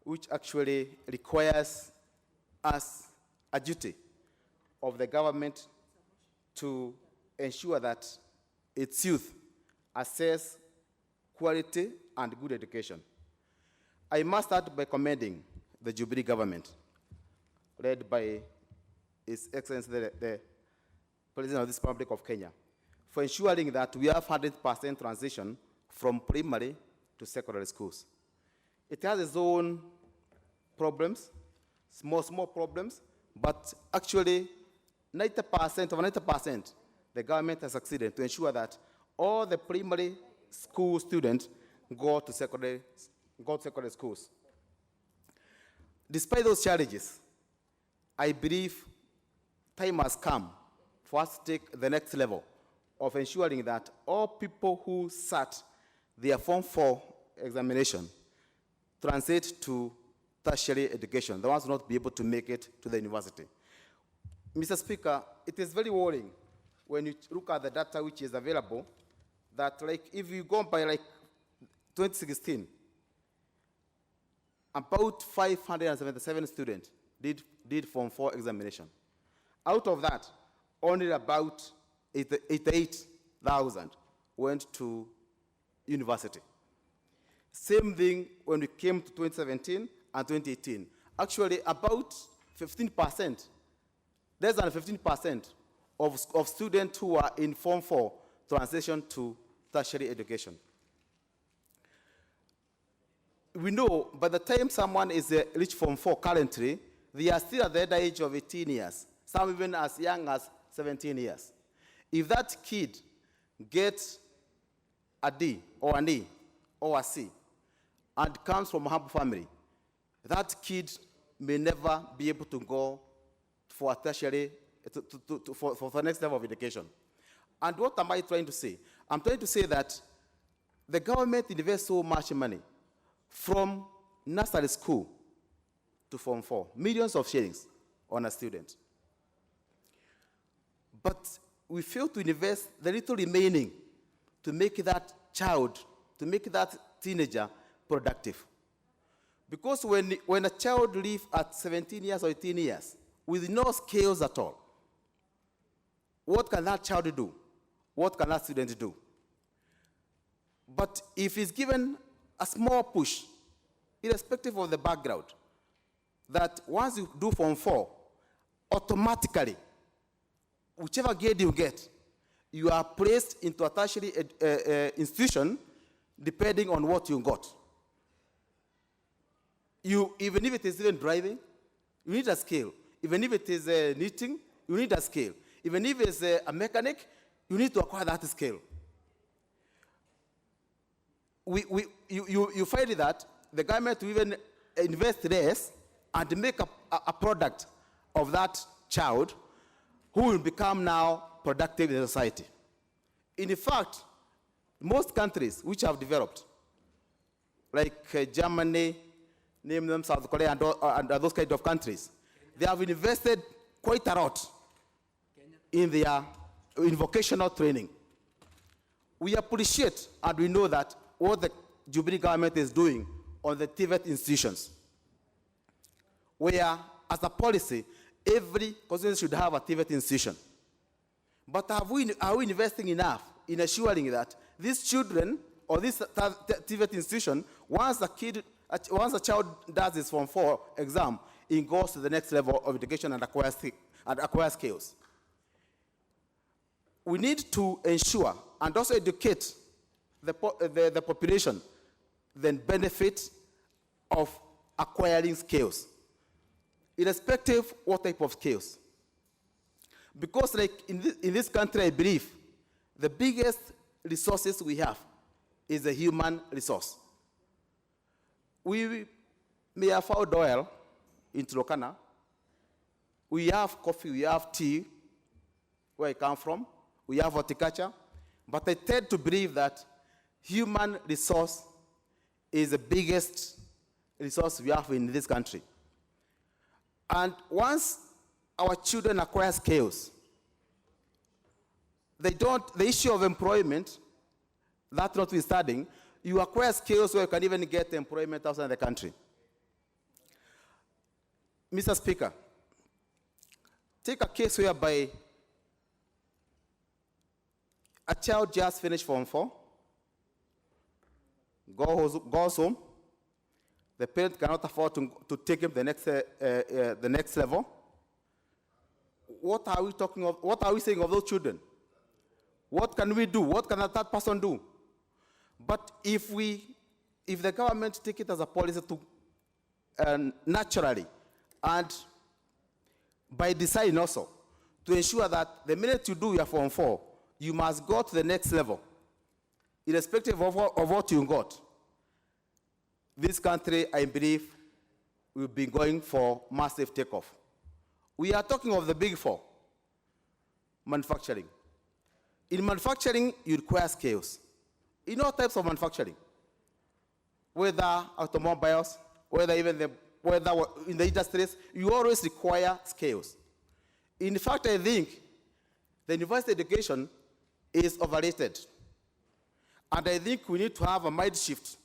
C: which actually requires us a duty of the government to ensure that its youth access quality and good education. I must start by commending the Jubilee government, led by His Excellency the President of this Republic of Kenya, for ensuring that we have 100% transition from primary to secondary schools. It has its own problems, small problems, but actually 90%, the government has succeeded to ensure that all the primary school students go to secondary schools. Despite those challenges, I believe time has come for us to take the next level of ensuring that all people who sat their Form 4 examination translate to tertiary education. The ones who will not be able to make it to the university. Mr. Speaker, it is very worrying when you look at the data which is available that, like, if you go by like 2016, about 577 students did Form 4 examination. Out of that, only about 88,000 went to university. Same thing when we came to 2017 and 2018. Actually, about 15%, less than 15% of students who are in Form 4 transition to tertiary education. We know by the time someone is reached Form 4 currently, they are still at the age of 18 years, some even as young as 17 years. If that kid gets a D or an E or a C and comes from a humble family, that kid may never be able to go for a tertiary, for the next level of education. And what am I trying to say? I'm trying to say that the government invests so much money from nursery school to Form 4, millions of shillings on a student. But we fail to invest the little remaining to make that child, to make that teenager productive. Because when a child lives at 17 years or 18 years with no skills at all, what can that child do? What can that student do? But if he's given a small push, irrespective of the background, that once you do Form 4, automatically, whichever grade you get, you are placed into a tertiary institution depending on what you got. Even if it is even driving, you need a skill. Even if it is knitting, you need a skill. Even if it's a mechanic, you need to acquire that skill. You find that the government will even invest less and make a product of that child who will become now productive in society. In fact, most countries which have developed, like Germany, name them South Korea and those kind of countries, they have invested quite a lot in their vocational training. We appreciate and we know that what the Jubilee government is doing on the TVET institutions, where, as a policy, every constituency should have a TVET institution. But are we investing enough in assuring that these children or this TVET institution, once a child does his Form 4 exam, it goes to the next level of education and acquires skills? We need to ensure and also educate the population the benefit of acquiring skills, irrespective what type of skills. Because like in this country, I believe the biggest resources we have is the human resource. We may have found oil in Turkana. We have coffee, we have tea, where I come from. We have horticulture. But I tend to believe that human resource is the biggest resource we have in this country. And once our children acquire skills, the issue of employment, that notwithstanding, you acquire skills where you can even get employment outside the country. Mr. Speaker, take a case whereby a child just finished Form 4, goes home, the parent cannot afford to take him the next level. What are we talking of? What are we saying of those children? What can we do? What can that person do? But if the government take it as a policy to naturally and by design also to ensure that the minute you do your Form 4, you must go to the next level, irrespective of what you got. This country, I believe, will be going for massive takeoff. We are talking of the big four. Manufacturing. In manufacturing, you require skills. In all types of manufacturing, whether automobiles, whether in the industries, you always require skills. In fact, I think the university education is overrated. And I think we need to have a mind shift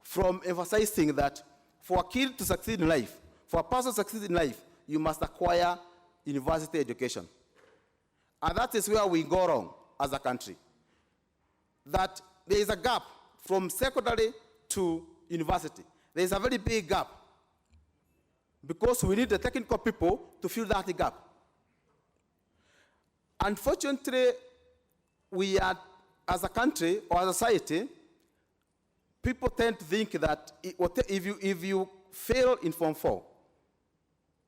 C: from emphasizing that for a kid to succeed in life, for a person to succeed in life, you must acquire university education. And that is where we go wrong as a country. That there is a gap from secondary to university. There is a very big gap because we need the technical people to fill that gap. Unfortunately, we are, as a country or as a society, people tend to think that if you fail in Form 4,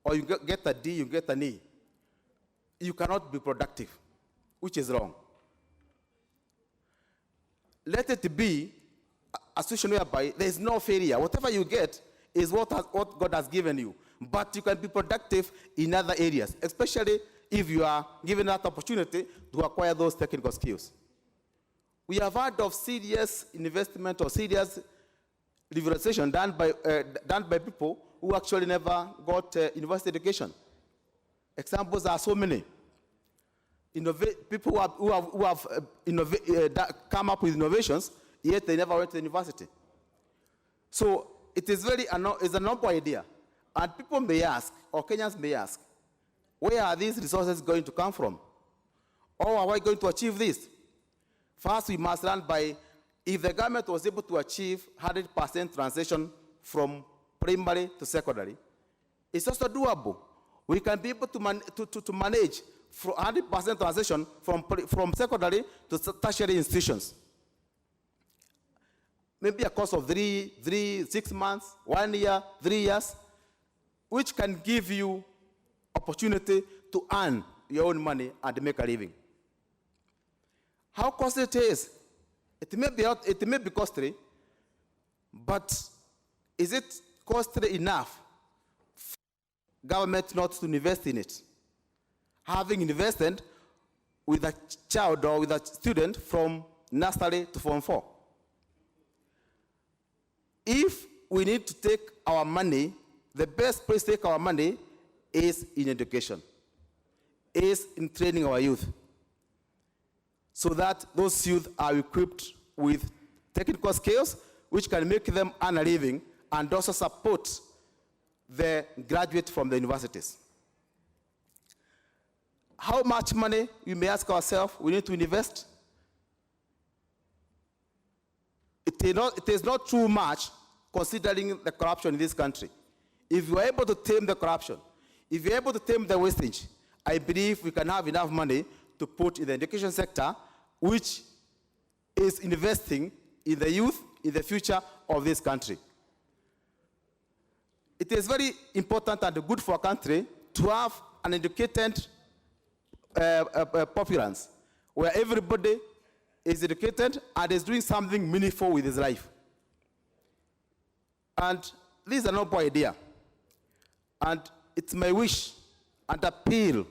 C: or you get a D, you get an E, you cannot be productive, which is wrong. Let it be a situation whereby there is no failure. Whatever you get is what God has given you. But you can be productive in other areas, especially if you are given that opportunity to acquire those technical skills. We have heard of serious investment or serious liberalization done by people who actually never got university education. Examples are so many. People who have come up with innovations, yet they never went to university. So it is it's a noble idea. And people may ask, or Kenyans may ask, where are these resources going to come from? How are we going to achieve this? First, we must run by, if the government was able to achieve 100% transition from primary to secondary, it's also doable. We can be able to manage 100% transition from secondary to tertiary institutions. Maybe a course of 6 months, 1 year, 3 years, which can give you opportunity to earn your own money and make a living. How costly it is? It may be costly, but is it costly enough for government not to invest in it? Having invested with a child or with a student from nursery to Form 4. If we need to take our money, the best place to take our money is in education, is in training our youth, so that those youth are equipped with technical skills which can make them earn a living and also support the graduate from the universities. How much money, we may ask ourselves, we need to invest? It is not too much considering the corruption in this country. If you are able to tame the corruption, if you're able to tame the wastage, I believe we can have enough money to put in the education sector, which is investing in the youth, in the future of this country. It is very important and good for a country to have an educated populace, where everybody is educated and is doing something meaningful with his life. And this is a noble idea. And it's my wish and appeal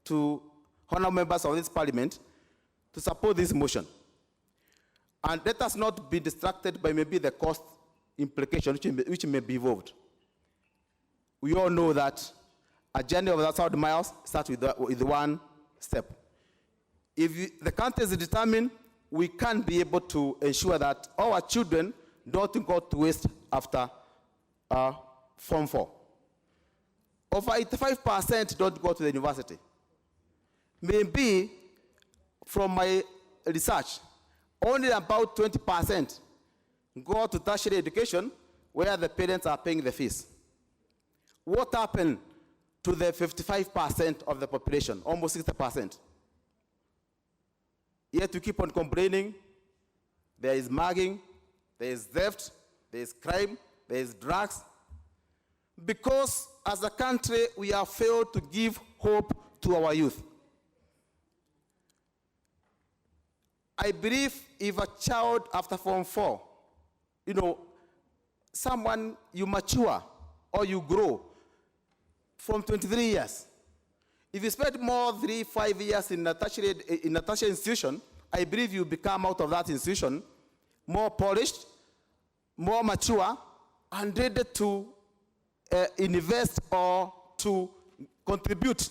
C: to honorable members of this parliament to support this motion. And let us not be distracted by maybe the cost implication which may be involved. We all know that a journey of 1,000 miles starts with one step. If the country is determined, we can be able to ensure that our children don't go to waste after Form 4. Over 85% don't go to the university. Maybe, from my research, only about 20% go to tertiary education where the parents are paying the fees. What happened to the 55% of the population, almost 60%? Yet we keep on complaining. There is mugging, there is theft, there is crime, there is drugs. Because as a country, we have failed to give hope to our youth. I believe if a child after Form 4, someone, you mature or you grow, from 23 years. If you spend more 3-5 years in a tertiary institution, I believe you become out of that institution more polished, more mature, and ready to invest or to contribute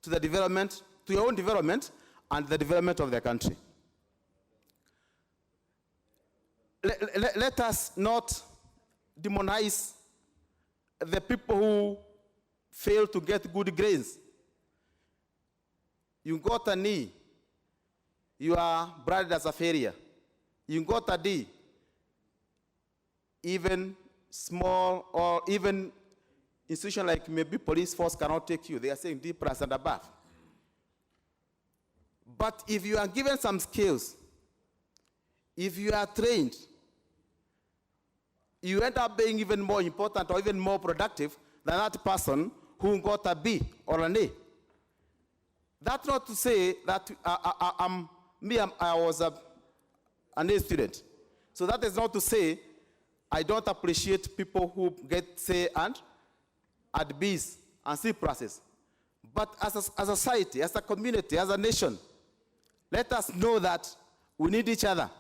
C: to the development, to your own development and the development of the country. Let us not demonize the people who fail to get good grades. You got an E, you are branded as a failure. You got a D, even small or even institution like maybe police force cannot take you. They are saying D+ and above. But if you are given some skills, if you are trained, you end up being even more important or even more productive than that person who got a B or an A. That's not to say that I was an A student. So that is not to say I don't appreciate people who get C and at B's and C+. But as a society, as a community, as a nation, let us know that we need each other.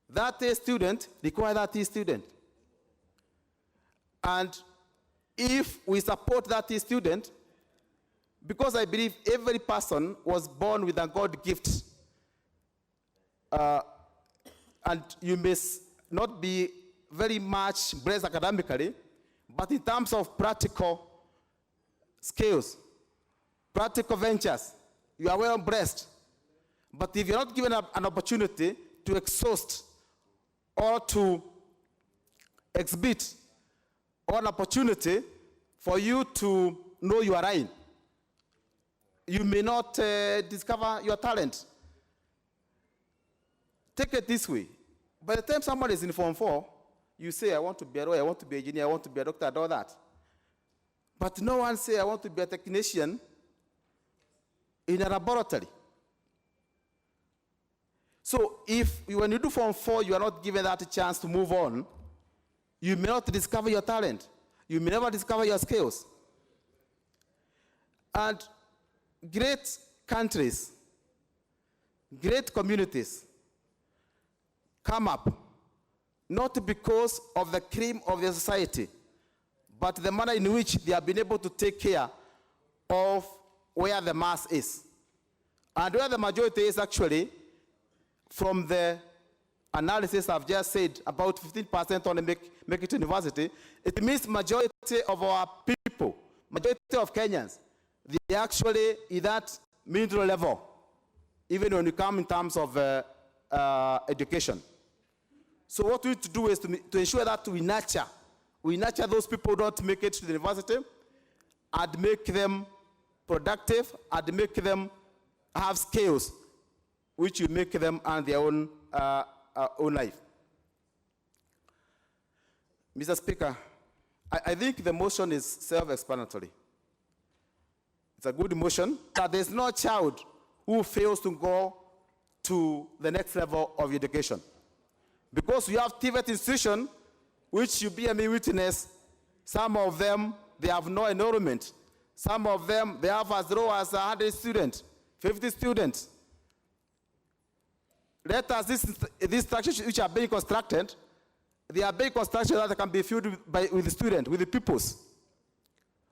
C: That A student requires that E student. And if we support that E student, because I believe every person was born with a God gift, and you may not be very much blessed academically, but in terms of practical skills, practical ventures, you are well blessed. But if you're not given an opportunity to exhaust or to exhibit, or an opportunity for you to know you are right, you may not discover your talent. Take it this way. By the time someone is in Form 4, you say, I want to be a lawyer, I want to be an engineer, I want to be a doctor, and all that. But no one say, I want to be a technician in a laboratory. So if when you do Form 4, you are not given that chance to move on, you may not discover your talent. You may never discover your skills. And great countries, great communities come up not because of the cream of the society, but the manner in which they have been able to take care of where the mass is. And where the majority is actually, from the analysis I've just said, about 15% only make it to university, it means majority of our people, majority of Kenyans, they actually in that middle level, even when you come in terms of education. So what we need to do is to ensure that we nurture those people who don't make it to the university and make them productive and make them have skills which will make them earn their own life. Mr. Speaker, I think the motion is self-explanatory. It's a good motion that there's no child who fails to go to the next level of education. Because we have TVET institutions, which you be me witness, some of them, they have no enrollment. Some of them, they have as low as 100 students, 50 students. Let us, these structures which are being constructed, they are being constructed that can be filled with the students, with the pupils.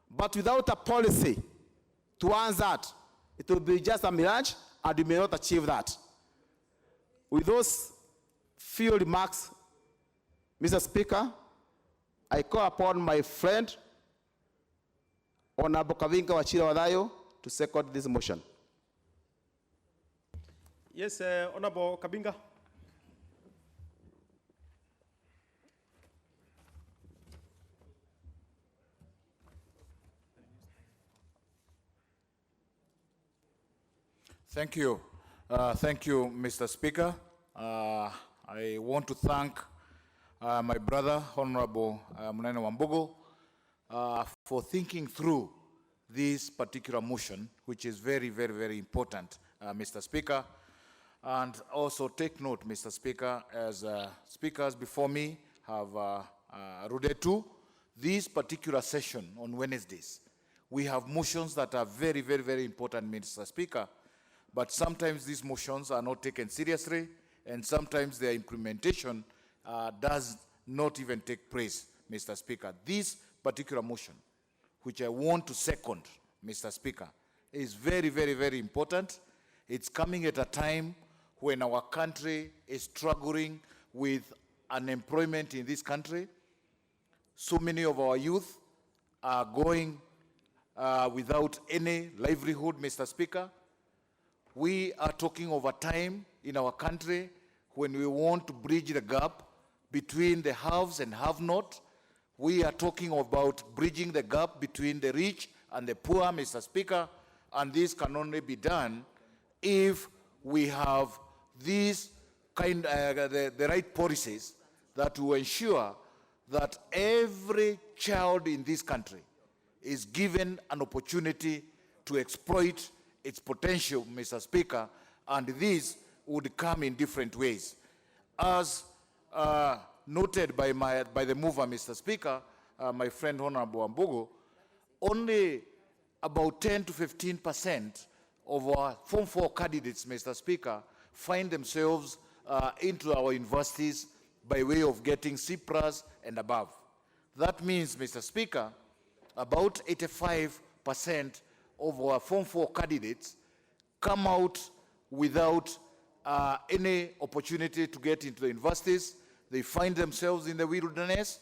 C: But without a policy to answer that, it will be just a mirage, and you may not achieve that. With those few remarks, Mr. Speaker, I call upon my friend, Honorable Kavinga Wachira Wadayo, to second this motion.
F: Yes, Honorable Kabinga.
N: Thank you. Thank you, Mr. Speaker. I want to thank my brother, Honorable Munene Wambugu, for thinking through this particular motion, which is very, very, very important, Mr. Speaker. And also take note, Mr. Speaker, as speakers before me have alluded to, this particular session on Wednesdays we have motions that are very, very, very important, Mr. Speaker, but sometimes these motions are not taken seriously, and sometimes their implementation does not even take place, Mr. Speaker. This particular motion, which I want to second, Mr. Speaker, is very, very, very important. It's coming at a time when our country is struggling with unemployment in this country. So many of our youth are going without any livelihood, Mr. Speaker. We are talking of a time in our country when we want to bridge the gap between the haves and have-not. We are talking about bridging the gap between the rich and the poor, Mr. Speaker, and this can only be done if we have these the right policies that will ensure that every child in this country is given an opportunity to exploit its potential, Mr. Speaker, and this would come in different ways. As noted by the mover, Mr. Speaker, my friend Honorable Wambugu, only about 10 to 15% of our Form 4 candidates, Mr. Speaker, find themselves into our universities by way of getting C+ and above. That means, Mr. Speaker, about 85% of our Form 4 candidates come out without any opportunity to get into the universities. They find themselves in the wilderness.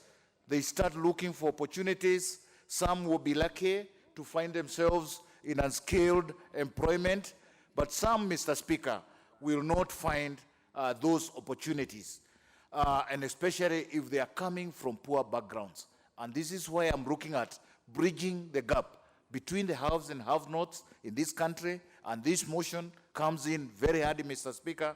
N: They start looking for opportunities. Some will be lucky to find themselves in unskilled employment, but some, Mr. Speaker, will not find those opportunities, and especially if they are coming from poor backgrounds. And this is why I'm looking at bridging the gap between the haves and have-nots in this country, and this motion comes in very handy, Mr. Speaker.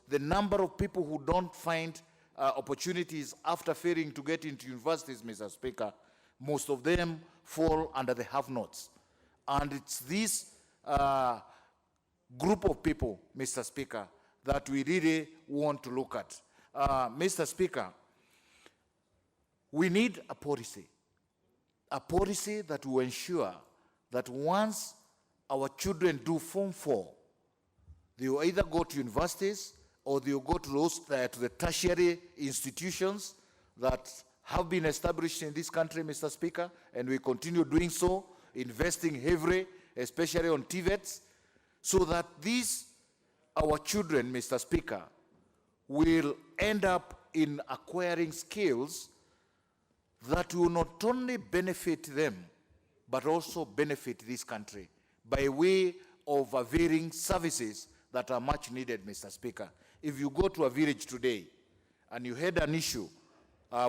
N: The number of people who don't find opportunities after failing to get into universities, Mr. Speaker, most of them fall under the have-nots. And it's this group of people, Mr. Speaker, that we really want to look at. Mr. Speaker, we need a policy that will ensure that once our children do Form 4, they will either go to universities or they will go to the tertiary institutions that have been established in this country, Mr. Speaker, and we continue doing so, investing heavily, especially on TVETs, so that our children, Mr. Speaker, will end up in acquiring skills that will not only benefit them, but also benefit this country by way of availing services that are much needed, Mr. Speaker. If you go to a village today and you had an issue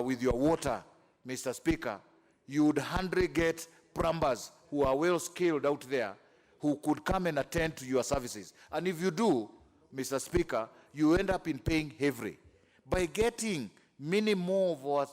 N: with your water, Mr. Speaker, you would hardly get plumbers who are well skilled out there who could come and attend to your services. And if you do, Mr. Speaker, you end up in paying heavily. By getting many more of our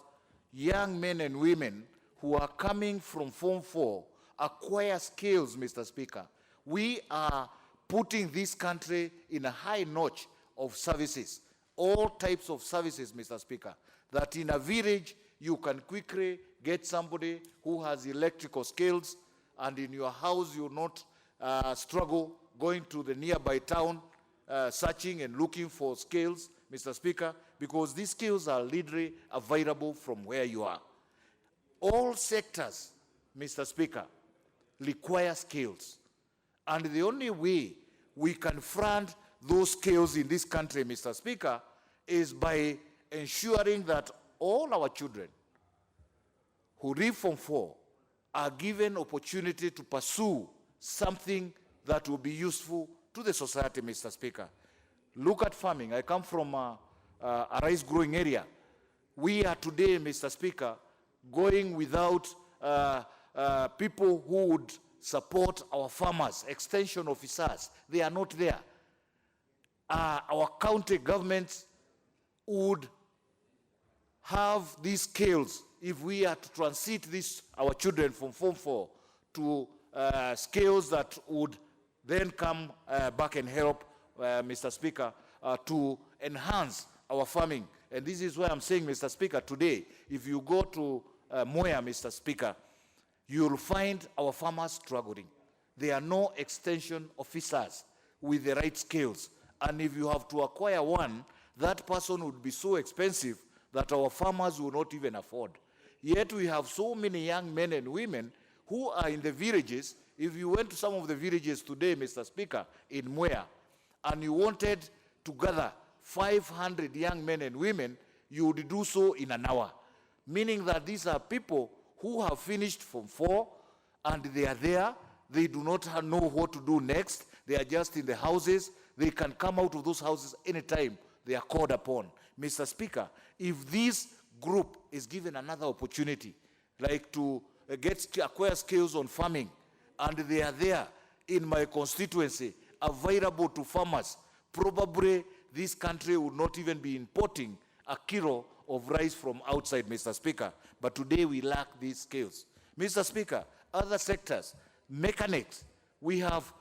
N: young men and women who are coming from Form 4 acquire skills, Mr. Speaker, we are putting this country in a high notch of services, all types of services, Mr. Speaker, that in a village you can quickly get somebody who has electrical skills, and in your house you will not struggle going to the nearby town, searching and looking for skills, Mr. Speaker, because these skills are literally available from where you are. All sectors, Mr. Speaker, require skills. And the only way we can fund those skills in this country, Mr. Speaker, is by ensuring that all our children who read Form 4 are given opportunity to pursue something that will be useful to the society, Mr. Speaker. Look at farming. I come from a rice growing area. We are today, Mr. Speaker, going without people who would support our farmers, extension officers. They are not there. Our county governments would have these skills if we are to transit our children from Form 4 to skills that would then come back and help, Mr. Speaker, to enhance our farming. And this is why I'm saying, Mr. Speaker, today, if you go to Moya, Mr. Speaker, you'll find our farmers struggling. There are no extension officers with the right skills. And if you have to acquire one, that person would be so expensive that our farmers will not even afford. Yet we have so many young men and women who are in the villages. If you went to some of the villages today, Mr. Speaker, in Mwea, and you wanted to gather 500 young men and women, you would do so in an hour. Meaning that these are people who have finished Form 4 and they are there. They do not know what to do next. They are just in the houses. They can come out of those houses anytime they are called upon. Mr. Speaker, if this group is given another opportunity, like to acquire skills on farming, and they are there in my constituency, available to farmers, probably this country would not even be importing a kilo of rice from outside, Mr. Speaker. But today we lack these skills. Mr. Speaker, other sectors, mechanics, we have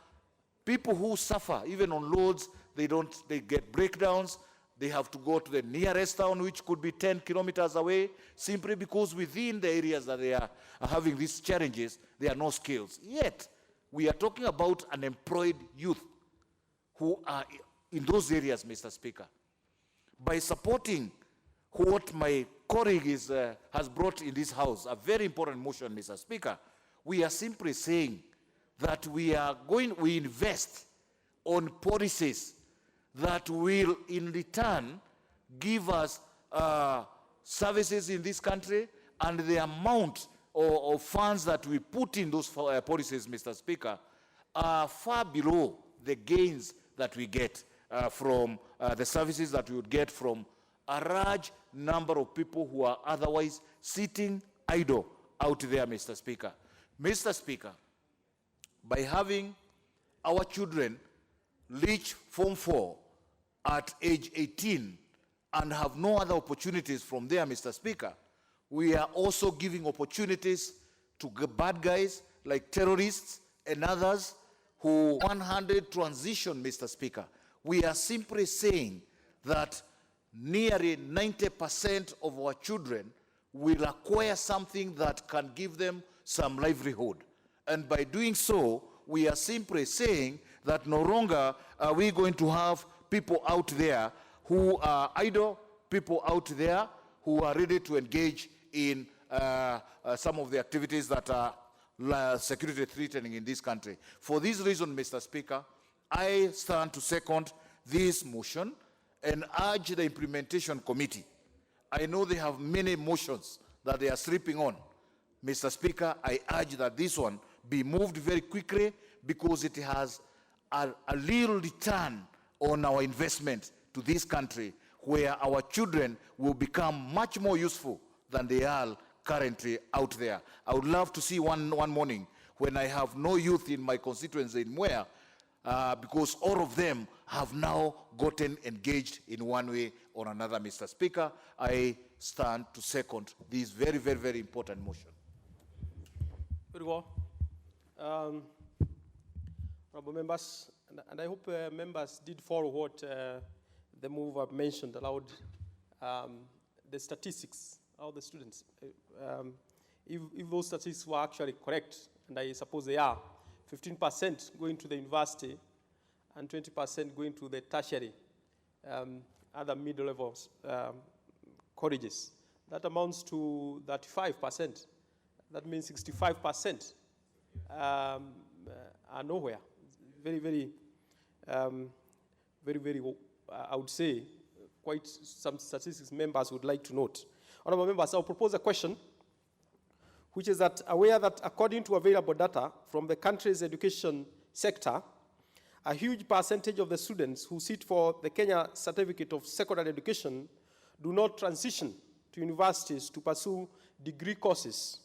N: people who suffer, even on loads, they get breakdowns, they have to go to the nearest town, which could be 10 kilometers away, simply because within the areas that they are having these challenges, there are no skills. Yet, we are talking about unemployed youth who are in those areas, Mr. Speaker. By supporting what my colleague has brought in this House, a very important motion, Mr. Speaker, we are simply saying that we invest on policies that will in return give us services in this country, and the amount of funds that we put in those policies, Mr. Speaker, are far below the gains that we get from the services that we would get from a large number of people who are otherwise sitting idle out there, Mr. Speaker. Mr. Speaker, by having our children reach Form 4 at age 18 and have no other opportunities from there, Mr. Speaker, we are also giving opportunities to bad guys like terrorists and others who 100 transition, Mr. Speaker. We are simply saying that nearly 90% of our children will acquire something that can give them some livelihood. And by doing so, we are simply saying that no longer are we going to have people out there who are idle, people out there who are ready to engage in some of the activities that are security threatening in this country. For this reason, Mr. Speaker, I stand to second this motion and urge the implementation committee. I know they have many motions that they are sleeping on. Mr. Speaker, I urge that this one be moved very quickly because it has a real return on our investment to this country, where our children will become much more useful than they are currently out there. I would love to see one morning when I have no youth in my constituency in Mwea, because all of them have now gotten engaged in one way or another, Mr. Speaker. I stand to second this very, very, very important motion.
F: Very well. Honorable members, and I hope members did follow what the mover mentioned about the statistics of the students. If those statistics were actually correct, and I suppose they are, 15% going to the university and 20% going to the tertiary, other middle levels colleges. That amounts to 35%. That means 65% are nowhere. Very, very, I would say, quite some statistics members would like to note. Honorable members, I'll propose a question, which is that aware that according to available data from the country's education sector, a huge percentage of the students who sit for the Kenya Certificate of Secondary Education do not transition to universities to pursue degree courses.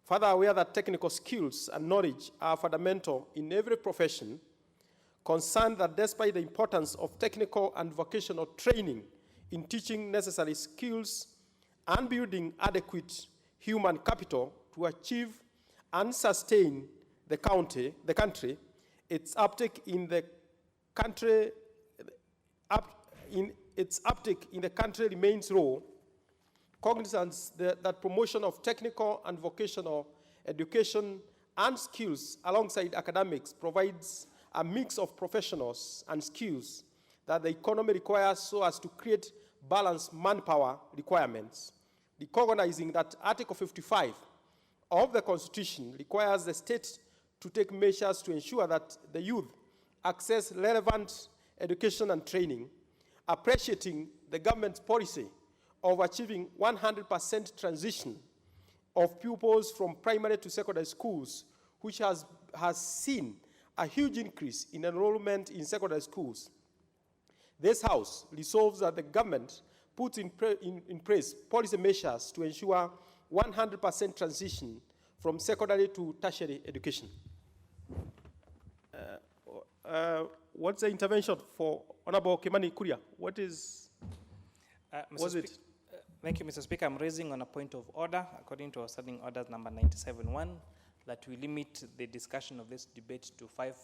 F: Further aware that technical skills and knowledge are fundamental in every profession, concerned that despite the importance of technical and vocational training in teaching necessary skills and building adequate human capital to achieve and sustain the country, its uptake in the country remains low, cognizance that promotion of technical and vocational education and skills alongside academics provides a mix of professionals and skills that the economy requires so as to create balanced manpower requirements. Recognizing that Article 55 of the Constitution requires the state to take measures to ensure that the youth access relevant education and training, appreciating the government's policy of achieving 100% transition of pupils from primary to secondary schools, which has seen a huge increase in enrollment in secondary schools. This House resolves that the government puts in place policy measures to ensure 100% transition from secondary to tertiary education. What's the intervention for Honorable Kimani Kuria? What is, was it?
O: Thank you, Mr. Speaker. I'm raising on a point of order, according to our standing orders number 97.1, that we limit the discussion of this debate to 5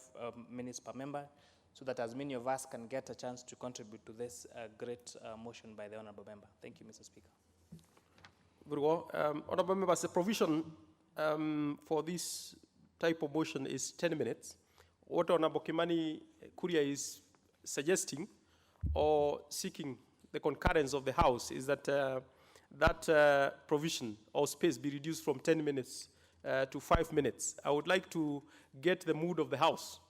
O: minutes per member, so that as many of us can get a chance to contribute to this great motion by the honorable member. Thank you, Mr. Speaker.
F: Very well. Honorable members, the provision for this type of motion is 10 minutes. What Honorable Kimani Kuria is suggesting or seeking the concurrence of the House is that that provision or space be reduced from 10 minutes to 5 minutes. I would like to get the mood of the House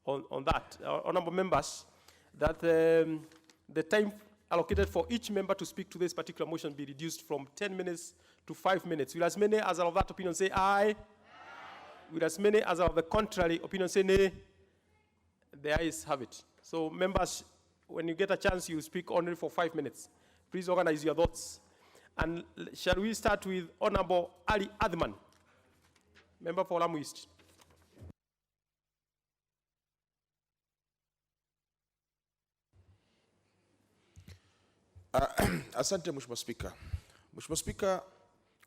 F: on that. Honorable members, that the time allocated for each member to speak to this particular motion be reduced from 10 minutes to 5 minutes. Will as many as are of that opinion say aye? Aye. Will as many as are of the contrary opinion say nay? The ayes have it. So members, when you get a chance, you speak only for 5 minutes. Please organize your thoughts. And shall we start with Honorable Ali Adman, member for Lamu East.
P: Asante Mheshimiwa Spika. Mheshimiwa Spika,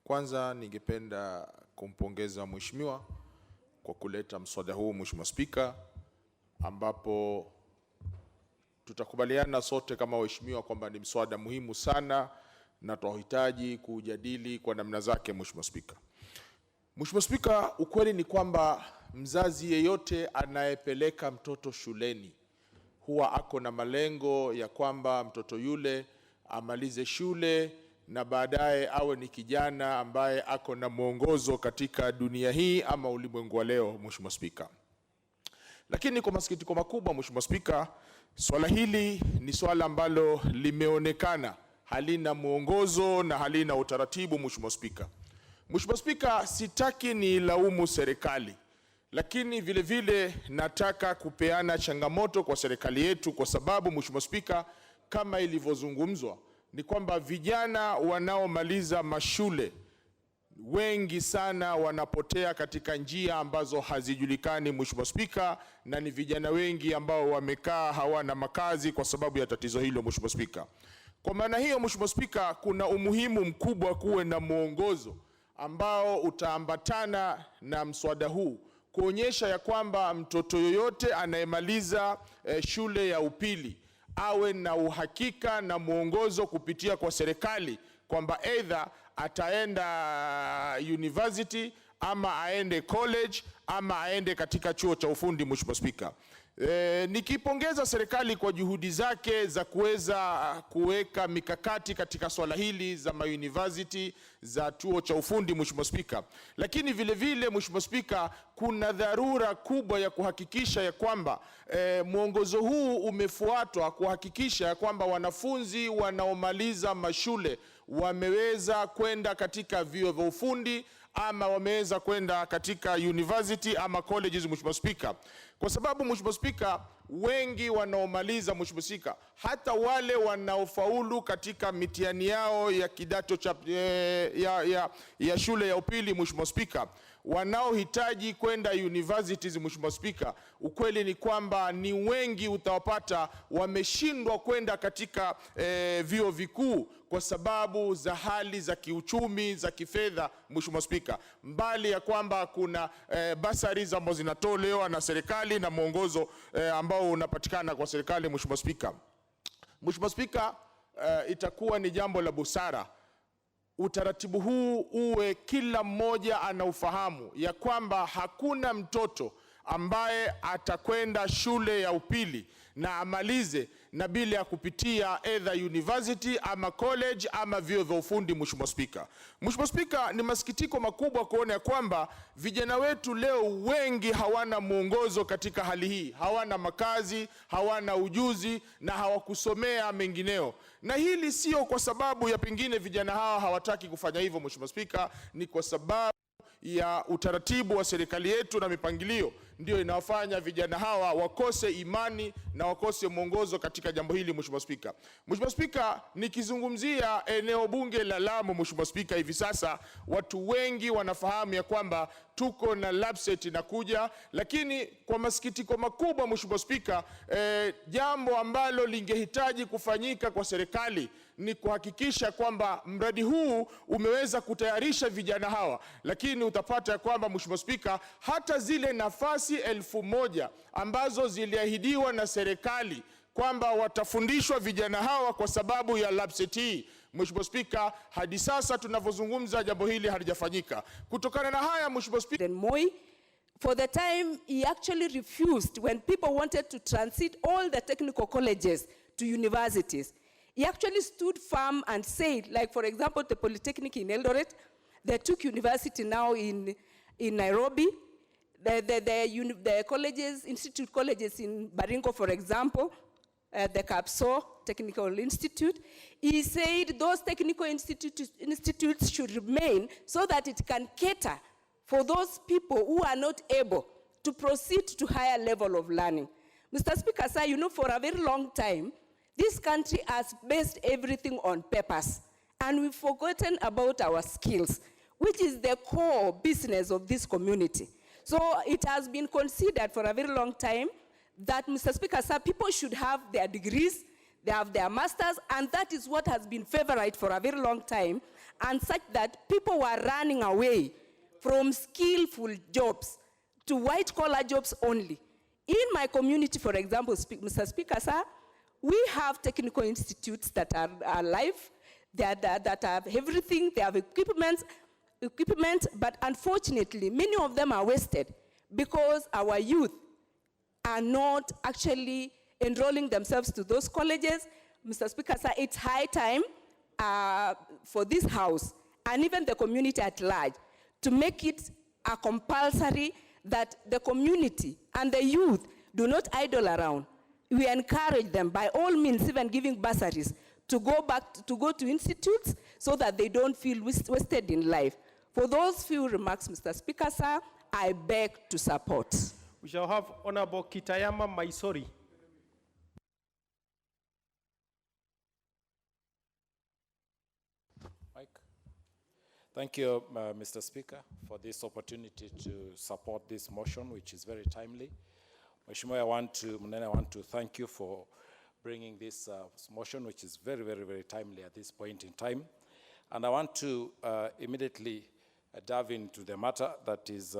P: kwanza ningependa kumpongeza Mheshimiwa kwa kuleta mswada huu Mheshimiwa Spika, ambapo tutakubaliana sote kama waheshimiwa kwamba ni mswada muhimu sana na tunahitaji kujadili kwa namna zake Mheshimiwa Spika. Mheshimiwa Spika, ukweli ni kwamba mzazi yeyote anayepeleka mtoto shuleni huwa ako na malengo ya kwamba mtoto yule amalize shule na baadaye awe ni kijana ambaye ako na mwongozo katika dunia hii ama ulimwengu wa leo Mheshimiwa Spika. Lakini kwa masikitiko makubwa Mheshimiwa Spika, swala hili ni swala ambalo limeonekana halina mwongozo na halina utaratibu Mheshimiwa Spika. Mheshimiwa Spika, sitaki ni laumu serikali, lakini vile vile nataka kupeana changamoto kwa serikali yetu, kwa sababu Mheshimiwa Spika, kama ilivyozungumzwa ni kwamba vijana wanaomaliza mashule wengi sana wanapotea katika njia ambazo hazijulikani Mheshimiwa Spika, na ni vijana wengi ambao wamekaa hawana makazi kwa sababu ya tatizo hilo Mheshimiwa Spika. Kwa maana hiyo Mheshimiwa Spika, kuna umuhimu mkubwa kuwe na mwongozo ambao utaambatana na mswada huu kuonyesha ya kwamba mtoto yoyote anayemaliza shule ya upili awe na uhakika na mwongozo kupitia kwa serikali kwamba either ataenda university ama aende college ama aende katika chuo cha ufundi Mheshimiwa Spika. Nikipongeza serikali kwa juhudi zake za kuweza kuweka mikakati katika swala hili za university za chuo cha ufundi Mheshimiwa Spika. Lakini vile vile Mheshimiwa Spika, kuna dharura kubwa ya kuhakikisha ya kwamba mwongozo huu umefuatwa, kuhakikisha ya kwamba wanafunzi wanaomaliza mashule wameweza kwenda katika vyuo vya ufundi ama wameweza kwenda katika university ama colleges Mheshimiwa Spika. Kwa sababu Mheshimiwa Spika, wengi wanaomaliza Mheshimiwa Spika, hata wale wanaofaulu katika mitihani yao ya kidato cha ya shule ya upili Mheshimiwa Spika, wanaohitaji kwenda universities Mheshimiwa Spika, ukweli ni kwamba ni wengi utawapata wameshindwa kwenda katika vyuo vikuu kwa sababu za hali za kiuchumi, za kifedha Mheshimiwa Spika. Mbali ya kwamba kuna bursaries ambazo zinatolewa na serikali na mwongozo ambao unapatikana kwa serikali Mheshimiwa Spika. Mheshimiwa Spika, itakuwa ni jambo la busara utaratibu huu uwe kila mmoja anaufahamu ya kwamba hakuna mtoto ambaye atakwenda shule ya upili na amalize na bila ya kupitia either university ama college ama vyuo vya ufundi. Mheshimiwa Spika, Mheshimiwa Spika, ni masikitiko makubwa kuona ya kwamba vijana wetu leo wengi hawana mwongozo katika hali hii, hawana makazi, hawana ujuzi na hawakusomea mengineo. Na hili sio kwa sababu ya pengine vijana hawa hawataki kufanya hivyo Mheshimiwa Spika, ni kwa sababu ya utaratibu wa serikali yetu na mipangilio ndio inawafanya vijana hawa wakose imani na wakose mwongozo katika jambo hili Mheshimiwa Spika. Mheshimiwa Spika, nikizungumzia eneo bunge la Lamu Mheshimiwa Spika, hivi sasa watu wengi wanafahamu ya kwamba tuko na LAPSSET inakuja, lakini kwa masikitiko makubwa Mheshimiwa Spika, jambo ambalo lingehitaji kufanyika kwa serikali ni kuhakikisha kwamba mradi huu umeweza kutayarisha vijana hawa, lakini utapata ya kwamba Mheshimiwa Spika, hata zile nafasi 1000 ambazo ziliahidiwa na serikali kwamba watafundishwa vijana hawa kwa sababu ya LAPSSET hii, Mheshimiwa Spika, hadi sasa tunavyozungumza jambo hili halijafanyika. Kutokana na haya Mheshimiwa Spika,
Q: for the time he actually refused when people wanted to transit all the technical colleges to universities. He actually stood firm and said, like for example, the Polytechnic in Eldoret, they took university now in Nairobi, the colleges, institute colleges in Baringo, for example, the CAPSO Technical Institute. He said those technical institutes should remain so that it can cater for those people who are not able to proceed to higher level of learning. Mr. Speaker, sir, you know, for a very long time, this country has based everything on papers, and we've forgotten about our skills, which is the core business of this community. So it has been considered for a very long time that, Mr. Speaker, sir, people should have their degrees, they have their masters, and that is what has been favorite for a very long time, and such that people were running away from skillful jobs to white-collar jobs only. In my community, for example, Mr. Speaker, sir, we have technical institutes that are alive, that have everything, they have equipment, but unfortunately, many of them are wasted because our youth are not actually enrolling themselves to those colleges. Mr. Speaker, sir, it's high time for this House and even the community at large to make it a compulsory that the community and the youth do not idle around. We encourage them by all means, even giving bursaries, to go to institutes so that they don't feel wasted in life. For those few remarks, Mr. Speaker, sir, I beg to support.
F: We shall have Honorable Kitayama Maisori.
S: Mike. Thank you, Mr. Speaker, for this opportunity to support this motion, which is very timely. Mheshimiwa, I want to thank you for bringing this motion, which is very, very, very timely at this point in time. And I want to immediately dive into the matter that is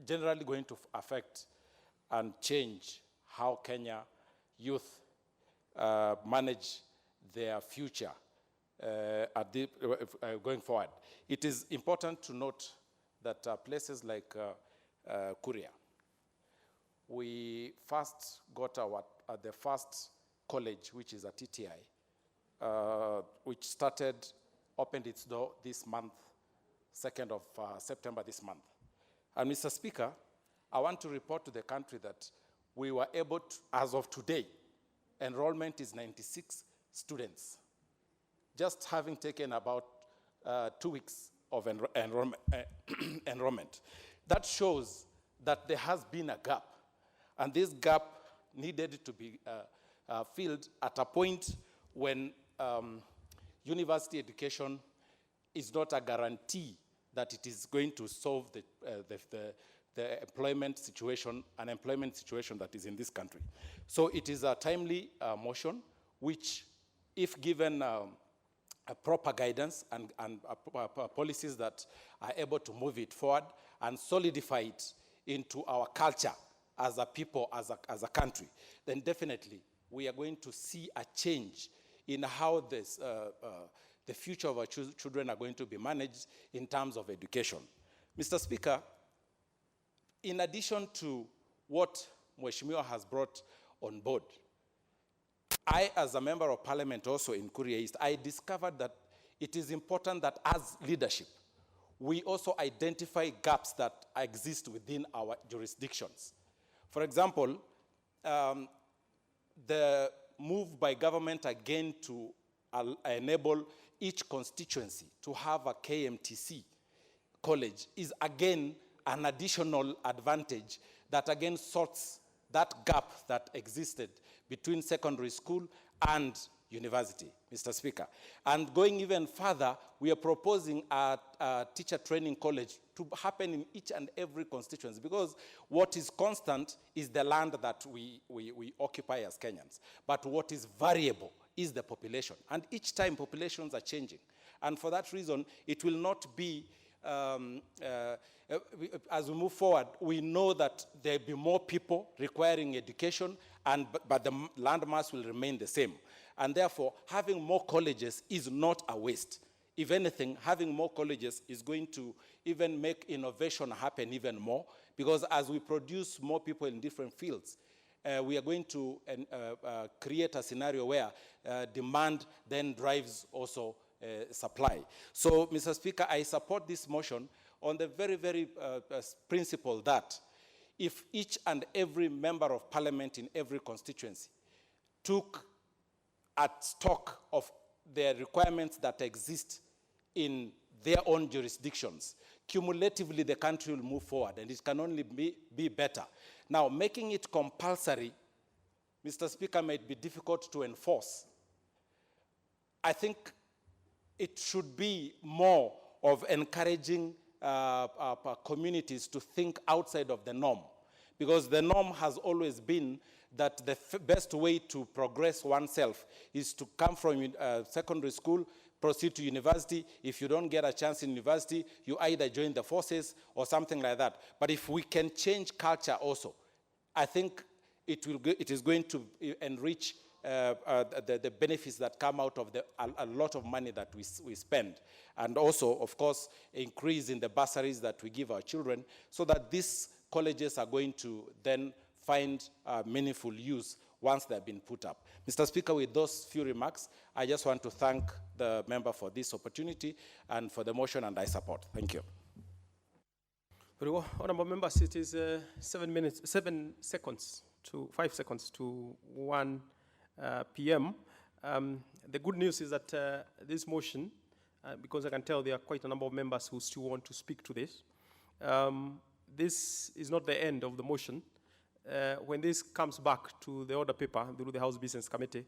S: generally going to affect and change how Kenya youth manage their future going forward. It is important to note that places like Kuria, we first got the first college, which is a TTI, which opened its door this month, 2nd of September this month. And Mr. Speaker, I want to report to the country that we were able to, as of today, enrollment is 96 students, just having taken about 2 weeks of enrollment. That shows that there has been a gap, and this gap needed to be filled at a point when university education is not a guarantee that it is going to solve the unemployment situation that is in this country. So it is a timely motion, which, if given a proper guidance and policies that are able to move it forward and solidify it into our culture as a people, as a country, then definitely we are going to see a change in how this, the future of our children are going to be managed in terms of education. Mr. Speaker, in addition to what Mheshimiwa has brought on board, I, as a member of parliament also in Kuria East, I discovered that it is important that as leadership, we also identify gaps that exist within our jurisdictions. For example, the move by government again to enable each constituency to have a KMTC college is again an additional advantage that again sorts that gap that existed between secondary school and university, Mr. Speaker. And going even further, we are proposing a teacher training college to happen in each and every constituency, because what is constant is the land that we occupy as Kenyans. But what is variable is the population. And each time populations are changing. And for that reason, it will not be, as we move forward, we know that there will be more people requiring education, but the land mass will remain the same. And therefore, having more colleges is not a waste. If anything, having more colleges is going to even make innovation happen even more, because as we produce more people in different fields, we are going to create a scenario where demand then drives also supply. So, Mr. Speaker, I support this motion on the very, very principle that if each and every member of parliament in every constituency took at stock of the requirements that exist in their own jurisdictions, cumulatively the country will move forward, and it can only be better. Now, making it compulsory, Mr. Speaker, might be difficult to enforce. I think it should be more of encouraging communities to think outside of the norm, because the norm has always been that the best way to progress oneself is to come from secondary school, proceed to university. If you don't get a chance in university, you either join the forces or something like that. But if we can change culture also, I think it is going to enrich the benefits that come out of a lot of money that we spend. And also, of course, increase in the bursaries that we give our children, so that these colleges are going to then find meaningful use once they've been put up. Mr. Speaker, with those few remarks, I just want to thank the member for this opportunity and for the motion, and I support. Thank you.
F: Very well. Honorable members, it is 5 seconds to 1 p.m. The good news is that this motion, because I can tell there are quite a number of members who still want to speak to this, this is not the end of the motion. When this comes back to the order paper through the House Business Committee,